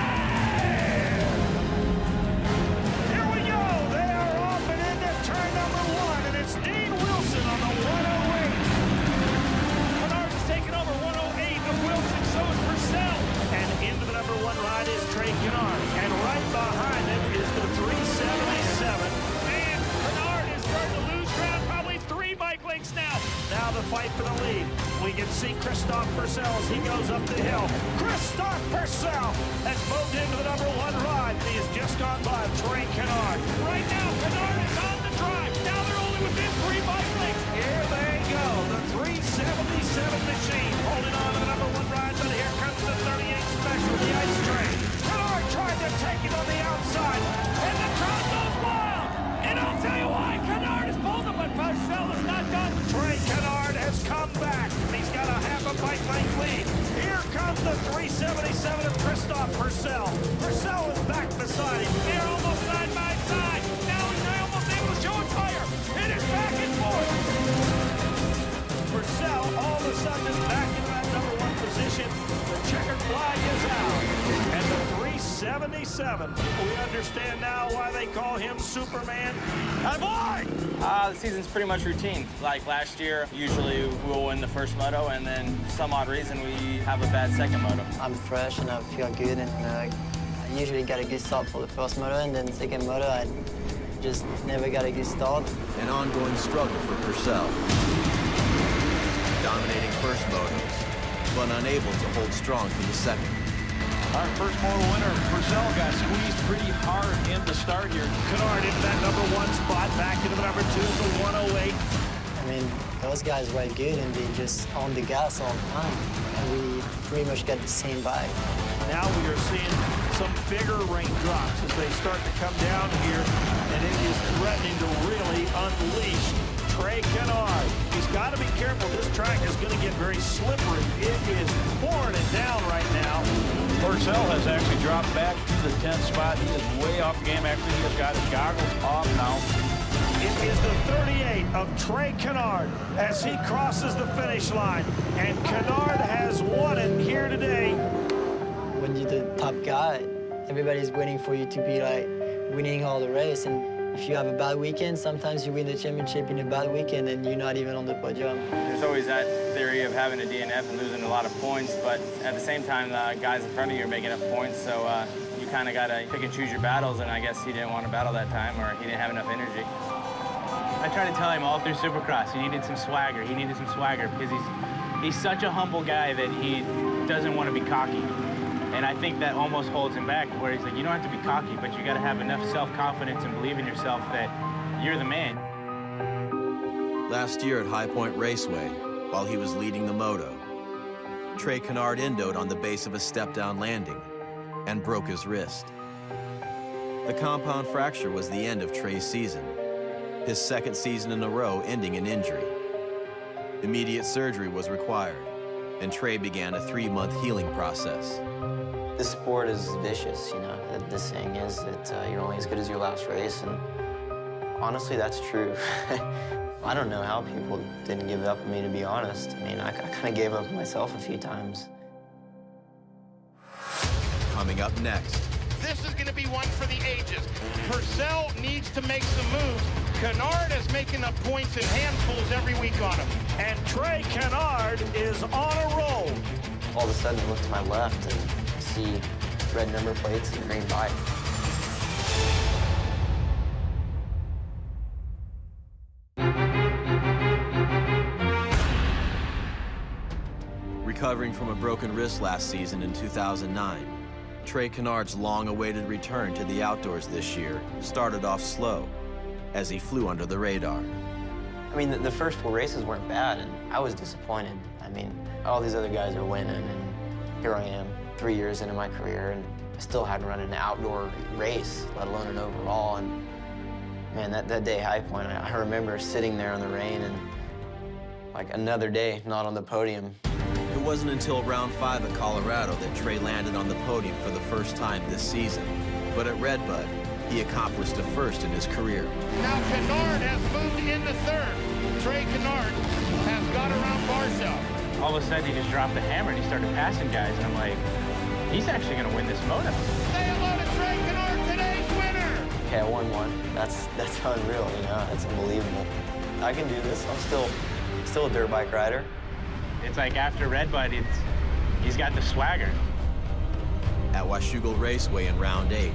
Here we go. They are off and into turn number 1, and it's Dean Wilson on the 108. Canard is taking over 108 of Wilson, so is Purcell. And into the number 1 ride is Trey Canard. And right behind him is the 377. And Canard is starting to lose ground, probably 3 bike lengths now. Now the fight for the lead. We can see Christophe Purcell as he goes up the hill. Christophe Purcell has moved into the number 1 ride. He has just gone by Trey Canard. Right now, Canard is on the drive. Now they're only within 3 bike lengths. Here they go. The 377 machine holding on to the number 1 ride, but here comes the 38 special, the ice train. Canard tried to take it on the outside, and the crowd goes wild. And I'll tell you why. Canard has pulled him, but Purcell is not done. Trey Canard has come back. He's got a half a bike length lead. Here comes the 377 of Christophe Purcell. Purcell is back beside him. They're almost side by side. Now he's almost able to show a tire. It is back and forth. Purcell all of a sudden is back in that number 1 position. The checkered flag is out. And the 377, we understand now why they call him Superman. Attaboy! The season's pretty much routine. Like last year, usually we'll win the first moto, and then some odd reason we have a bad second moto. I'm fresh and I feel good, and I usually get a good start for the first moto, and then second moto, I just never got a good start. An ongoing struggle for Purcell. Dominating first motos, but unable to hold strong for the second. Our first moto winner, Purcell, got squeezed pretty hard in the start here. Canard into that number 1 spot, back into the number 2, the 108. Those guys were good, and they just on the gas all the time. And we pretty much got the same bike. Now we are seeing some bigger raindrops as they start to come down here, and it is threatening to really unleash Trey Canard. track is going to get very slippery. It is pouring it down right now. Purcell has actually dropped back to the 10th spot. He is way off the game after he has got his goggles off now. It is the 38 of Trey Canard as he crosses the finish line. And Canard has won it here today. When you're the top guy, everybody's waiting for you to be like winning all the race. And if you have a bad weekend, sometimes you win the championship in a bad weekend and you're not even on the podium. There's always that theory of having a DNF and losing a lot of points, but at the same time, the guys in front of you are making up points, so you kind of got to pick and choose your battles, and I guess he didn't want to battle that time, or he didn't have enough energy. I tried to tell him all through Supercross he needed some swagger. He needed some swagger because he's such a humble guy that he doesn't want to be cocky. And I think that almost holds him back, where he's like, you don't have to be cocky, but you got to have enough self-confidence and believe in yourself that you're the man. Last year at High Point Raceway, while he was leading the Moto, Trey Canard endoed on the base of a step-down landing and broke his wrist. The compound fracture was the end of Trey's season, his second season in a row ending in injury. Immediate surgery was required, and Trey began a 3-month healing process. This sport is vicious, you know. The saying is that you're only as good as your last race, and honestly, that's true. I don't know how people didn't give up on me, to be honest. I mean, I kind of gave up on myself a few times. Coming up next. This is going to be one for the ages. Purcell needs to make some moves. Canard is making up points in handfuls every week on him. And Trey Canard is on a roll. All of a sudden, I look to my left and see red number plates and green bike. Recovering from a broken wrist last season in 2009, Trey Canard's long-awaited return to the outdoors this year started off slow as he flew under the radar. I mean, the first 4 races weren't bad, and I was disappointed. I mean, all these other guys are winning, and here I am, 3 years into my career, and I still hadn't run an outdoor race, let alone an overall. And man, that day High Point, I remember sitting there in the rain and like another day not on the podium. It wasn't until round 5 at Colorado that Trey landed on the podium for the first time this season. But at Redbud, he accomplished a first in his career. Now Canard has moved into third. Trey Canard has got around Barcel. All of a sudden, he just dropped the hammer and he started passing guys, and I'm like, he's actually going to win this Moto. Say hello to Trey Canard, today's winner. Okay, I won one. That's unreal, you know. That's unbelievable. I can do this. I'm still a dirt bike rider. It's like after Redbud, he's got the swagger. At Washougal Raceway in round 8,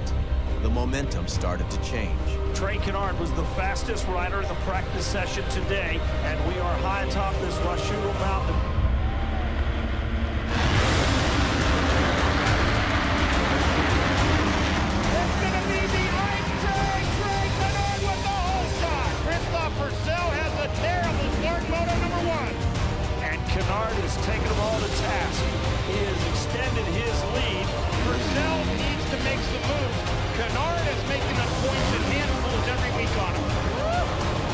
the momentum started to change. Trey Canard was the fastest rider in the practice session today, and we are high atop this Washougal Mountain. It's going to be the ice train. Trey Canard with the whole shot. Christophe Purcell has a terrible start, Moto number 1. And Canard is taking them all to task. He has extended his lead. Purcell needs to make some moves. Canard is making up points in handfuls every week on him.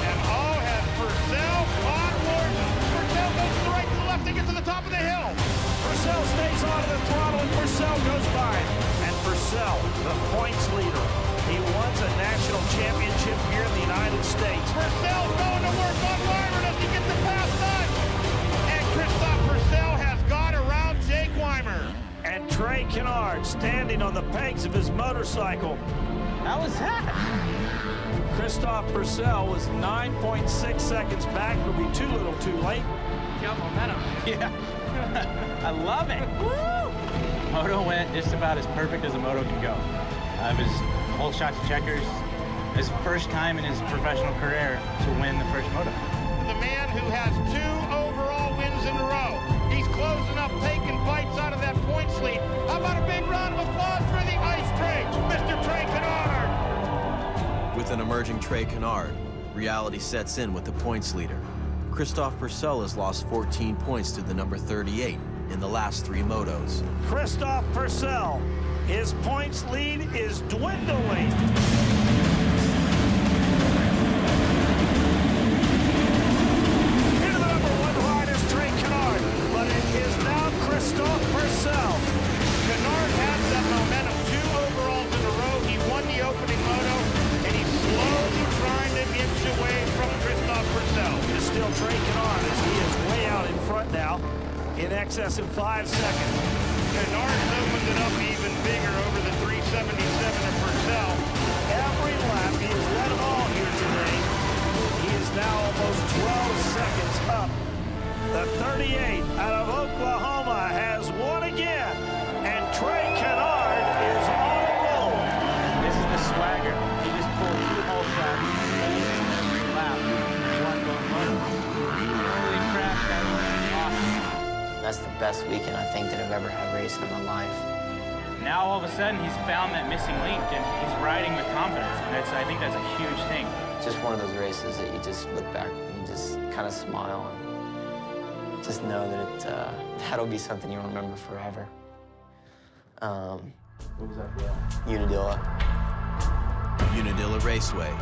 And has Purcell caught Warden. Purcell goes to the right, to the left, to get to the top of the hill. Purcell stays on the throttle, and Purcell goes by. And Purcell, the points leader. He won a national championship here in the United States. Purcell's going to work on Weimer. Does he get the pass done? And Christophe Purcell has got around Jake Weimer. And Trey Canard standing on the pegs of his motorcycle. How was that? Christophe Purcell was 9.6 seconds back, but we too little too late. Got momentum. Yeah. I love it. Woo! Moto went just about as perfect as a Moto can go. It was whole shots of checkers. His first time in his professional career to win the first Moto. The man who has 2 overall wins in a row. He's closing up, taking bites out of that points lead. How about a big round of applause for the ice train, Mr. Trey Canard? With an emerging Trey Canard, reality sets in with the points leader. Christophe Purcell has lost 14 points to the number 38 in the last 3 motos. Christophe Purcell, his points lead is dwindling. Here to the number 1 riders, Trey excess of 5 seconds. Canard's opened it up even bigger over the 377 of Purcell. Every lap, he has led them all here today. He is now almost 12 seconds up. The 38 out of Oklahoma has won again, and Trey Canard is on a roll. This is the swagger. He just pulled 2 whole tracks every lap. One going moto. Holy crap, that was awesome. That's the best weekend I think that I've ever had racing in my life. Now all of a sudden he's found that missing link and he's riding with confidence. And I think that's a huge thing. Just one of those races that you just look back and you just kind of smile and just know that that'll be something you'll remember forever. What was that for? Unadilla. Unadilla Raceway.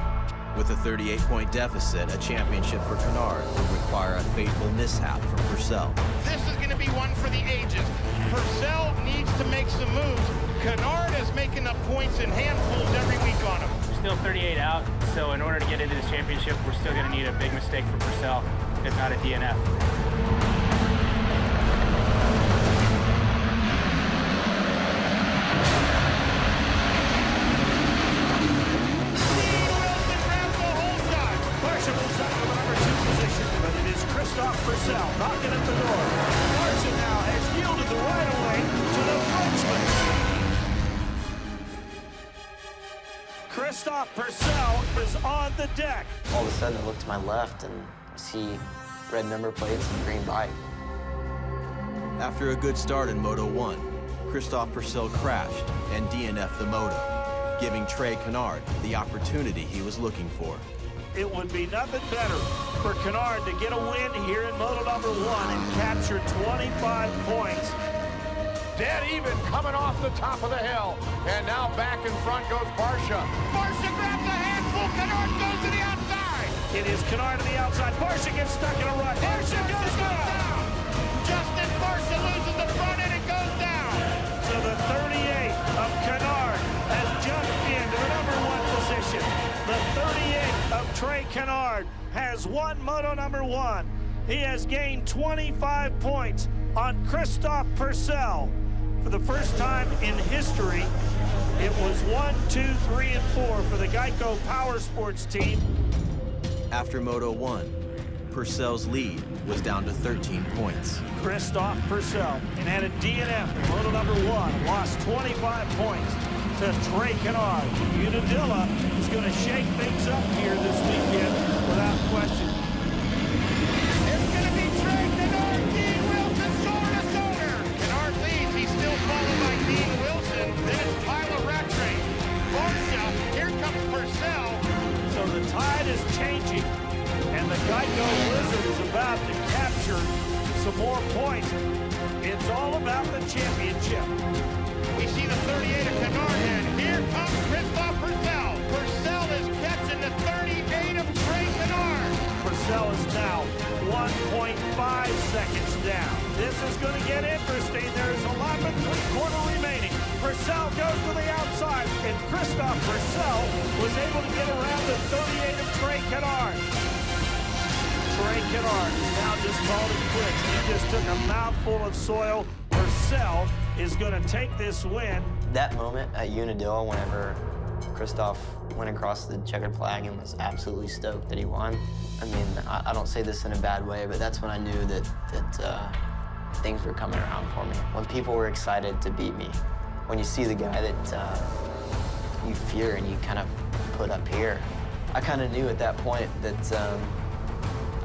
With a 38-point deficit, a championship for Canard would require a fateful mishap from Purcell. This is going to be one for the ages. Purcell needs to make some moves. Canard is making up points in handfuls every week on him. We're still 38 out, so in order to get into this championship, we're still going to need a big mistake for Purcell, if not a DNF. Purcell knocking at the door. Larson now has yielded the right of way to the Frenchman. Christophe Purcell is on the deck. All of a sudden, I look to my left and I see red number plates and green bike. After a good start in Moto 1, Christophe Purcell crashed and DNF'd the Moto, giving Trey Canard the opportunity he was looking for. It would be nothing better for Canard to get a win here in Moto number 1 and capture 25 points. Dead even coming off the top of the hill. And now back in front goes Barsha. Barsha grabs a handful. Canard goes to the outside. It is Canard to the outside. Barsha gets stuck in a rut. Barsha goes down. Justin Barsha loses the front end and goes down. So the 38 of Canard has jumped into the number 1 position. The 38 of Trey Canard has won Moto number 1. He has gained 25 points on Christophe Purcell. For the first time in history, it was 1, 2, 3, and 4 for the Geico Power Sports team. After Moto 1, Purcell's lead was down to 13 points. Christophe Purcell and had a DNF in Moto number 1, lost 25 points to Trey Canard. Unadilla is going to shake things up here this weekend without question. It's going to be Trey Canard, Dean Wilson, shoulder to shoulder. Canard leads. He's still followed by Dean Wilson. Then it's Tyler Rattray. Barsha, here comes Purcell. So the tide is changing, and the Geico Blizzard is about to capture some more points. It's all about the championship. We see the 38 of Canard, and here comes Christophe Purcell. Purcell is catching the 38 of Trey Canard. Purcell is now 1.5 seconds down. This is going to get interesting. There is a lap and 3/4 remaining. Purcell goes to the outside, and Christophe Purcell was able to get around the 38 of Trey Canard. Trey Canard is now just called it quits. He just took a mouthful of soil. Purcell is going to take this win. That moment at Unadilla, whenever Christophe went across the checkered flag and was absolutely stoked that he won. I mean, I don't say this in a bad way, but that's when I knew that things were coming around for me. When people were excited to beat me, when you see the guy that you fear and you kind of put up here, I kind of knew at that point that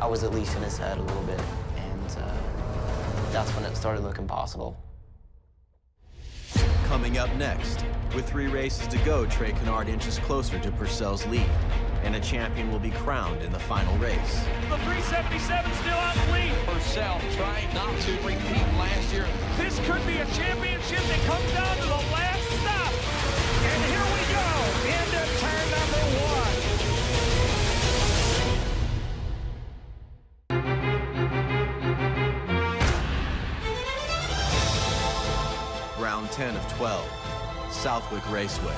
I was at least in his head a little bit, and that's when it started looking possible. Coming up next, with 3 races to go, Trey Canard inches closer to Purcell's lead, and a champion will be crowned in the final race. The 377 still out in the lead. Purcell trying not to repeat last year. This could be a championship that comes down to the last stop. And here we go, into turn number 1. Round 10 of 12, Southwick Raceway.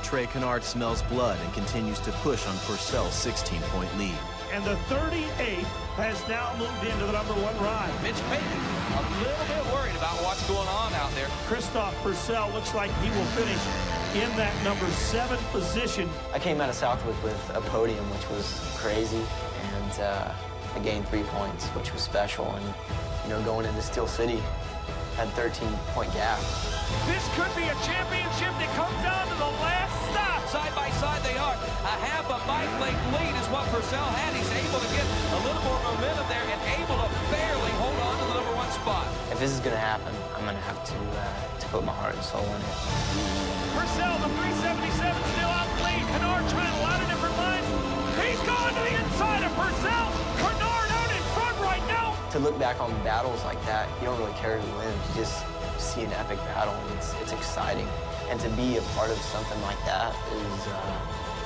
Trey Canard smells blood and continues to push on Purcell's 16-point lead. and the 38 has now moved into the #1 ride. Mitch Payton, a little bit worried about what's going on out there. Christophe Purcell looks like he will finish in that #7 position. I came out of Southwick with a podium, which was crazy, and I gained 3 points, which was special. And, you know, going into Steel City, had 13-point gap. This could be a championship that comes down to the last stop. Side by side they are. A half a bike length lead is what Purcell had. He's able to get a little more momentum there and able to barely hold on to the #1 spot. If this is going to happen, I'm going to have to put my heart and soul in it. Purcell, the 377 still out lead. Kennard trying a lot of different lines. He's going to the inside of Purcell. Kennard out in front right now. To look back on battles like that, you don't really care who wins. You just see an epic battle, and it's exciting. And to be a part of something like that is,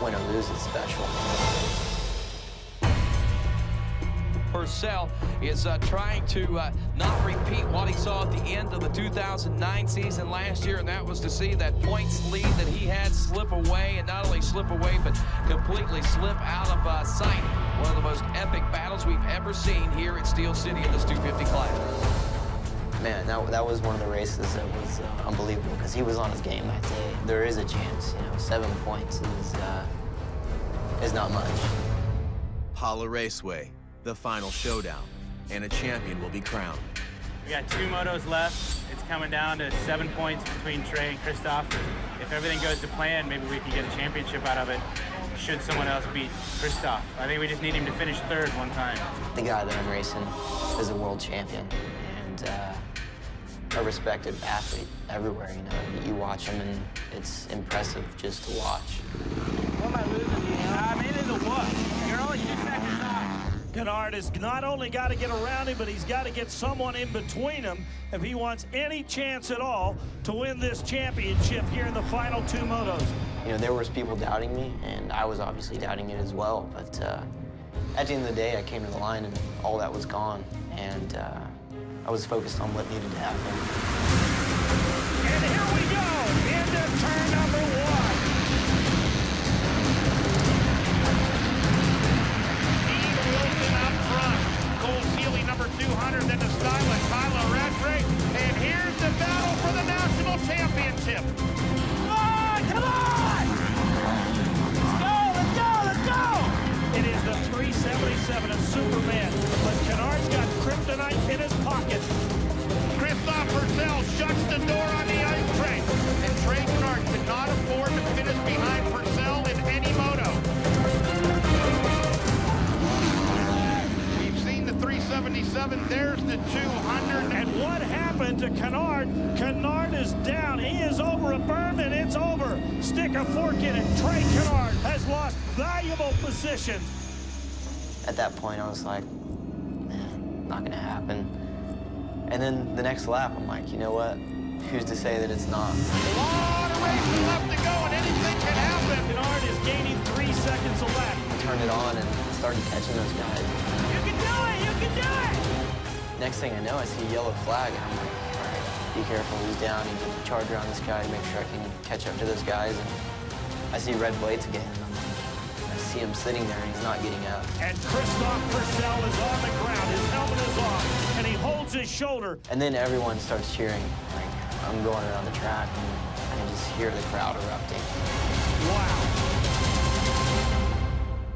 win or lose, it's special. Purcell is trying to not repeat what he saw at the end of the 2009 season last year, and that was to see that points lead that he had slip away, and not only slip away, but completely slip out of sight. One of the most epic battles we've ever seen here at Steel City in this 250 class. Man, that was one of the races that was unbelievable, because he was on his game that day. There is a chance, you know, 7 points is not much. Pala Raceway, the final showdown, and a champion will be crowned. We got 2 motos left. It's coming down to 7 points between Trey and Christophe. If everything goes to plan, maybe we can get a championship out of it, should someone else beat Christophe. I think we just need him to finish 3rd one time. The guy that I'm racing is a world champion, and a respected athlete everywhere. You know, you watch him, and it's impressive just to watch. What am I losing, you know? I'm in the what? You're only 2 seconds off. Kennard has not only got to get around him, but he's got to get someone in between him if he wants any chance at all to win this championship here in the final 2 motos. You know, there was people doubting me, and I was obviously doubting it as well. But at the end of the day, I came to the line, and all that was gone. And I was focused on what needed to happen. And here we go into turn #1. Steve Wilson up front. Cole Seeley, #200, then to Styler, Tyler Redrick. And here's the battle for the national championship. Come on! Let's go, let's go, let's go! It is the 377 of Superman, but Kennard's got kryptonite in his pocket. Christophe Purcell shuts the door on the ice train, and Trey Kennard could not afford to finish behind Purcell in any moto. We've seen the 377, there's the 200. And what happened to Kennard? Kennard is down. He is over a berm, and it's over. Stick a fork in it. Trey Kennard has lost valuable positions. At that point, I was like, man, not gonna happen. And then the next lap, I'm like, you know what? Who's to say that it's not? A lot of racing left to go, and anything can happen. Kennard is gaining 3 seconds a lap. I turned it on and started catching those guys. You can do it! You can do it! Next thing I know, I see a yellow flag, and I'm like, all right, be careful, he's down. Need to charge around this guy to make sure I can catch up to those guys. And I see red plates again, and I'm like, I see him sitting there, and he's not getting out. And Christophe Purcell is on the ground. His helmet is off, and he holds his shoulder. And then everyone starts cheering. Like, I'm going around the track, and I can just hear the crowd erupting. Wow.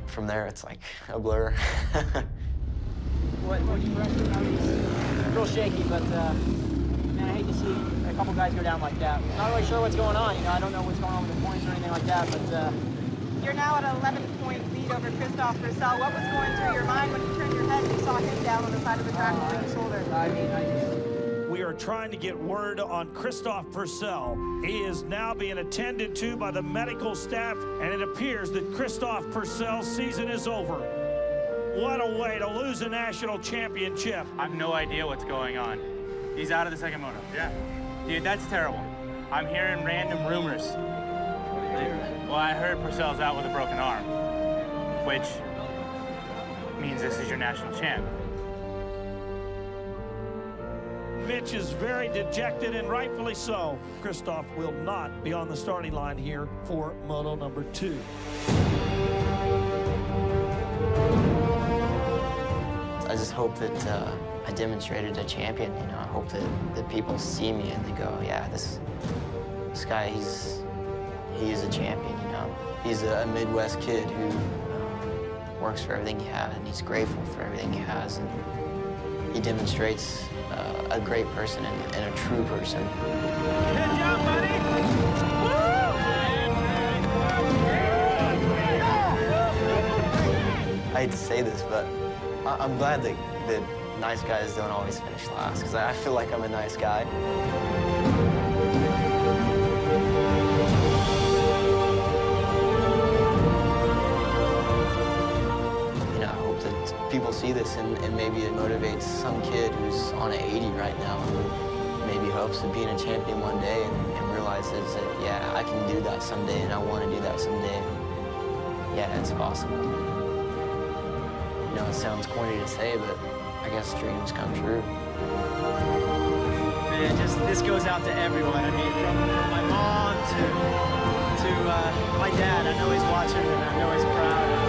From there, it's like a blur. What you reckon? I mean, it's real shaky, but man, I hate to see a couple guys go down like that. Not really sure what's going on. You know, I don't know what's going on with the points or anything like that, but. You're now at an 11-point lead over Christophe Purcell. What was going through your mind when you turned your head and you saw him down on the side of the track over your shoulder? I mean, We are trying to get word on Christophe Purcell. He is now being attended to by the medical staff, and it appears that Christophe Purcell's season is over. What a way to lose a national championship. I have no idea what's going on. He's out of the second moto. Yeah. Dude, that's terrible. I'm hearing random rumors. Well, I heard Purcell's out with a broken arm, which means this is your national champ. Mitch is very dejected, and rightfully so. Christophe will not be on the starting line here for Moto #2. I just hope that I demonstrated a champion. You know, I hope that people see me and they go, yeah, this guy, he is a champion. You know, he's a Midwest kid who works for everything he has, and he's grateful for everything he has, and he demonstrates a great person and a true person. Good job, buddy. I hate to say this, but I'm glad that nice guys don't always finish last, because I feel like I'm a nice guy. You know, I hope that people see this and maybe it motivates some kid who's on an 80 right now who maybe hopes of being a champion one day and realizes that, yeah, I can do that someday and I want to do that someday. Yeah, it's possible. You know, it sounds corny to say, but I guess dreams come true. Man, this goes out to everyone. I mean, from my mom to my dad. I know he's watching and I know he's proud.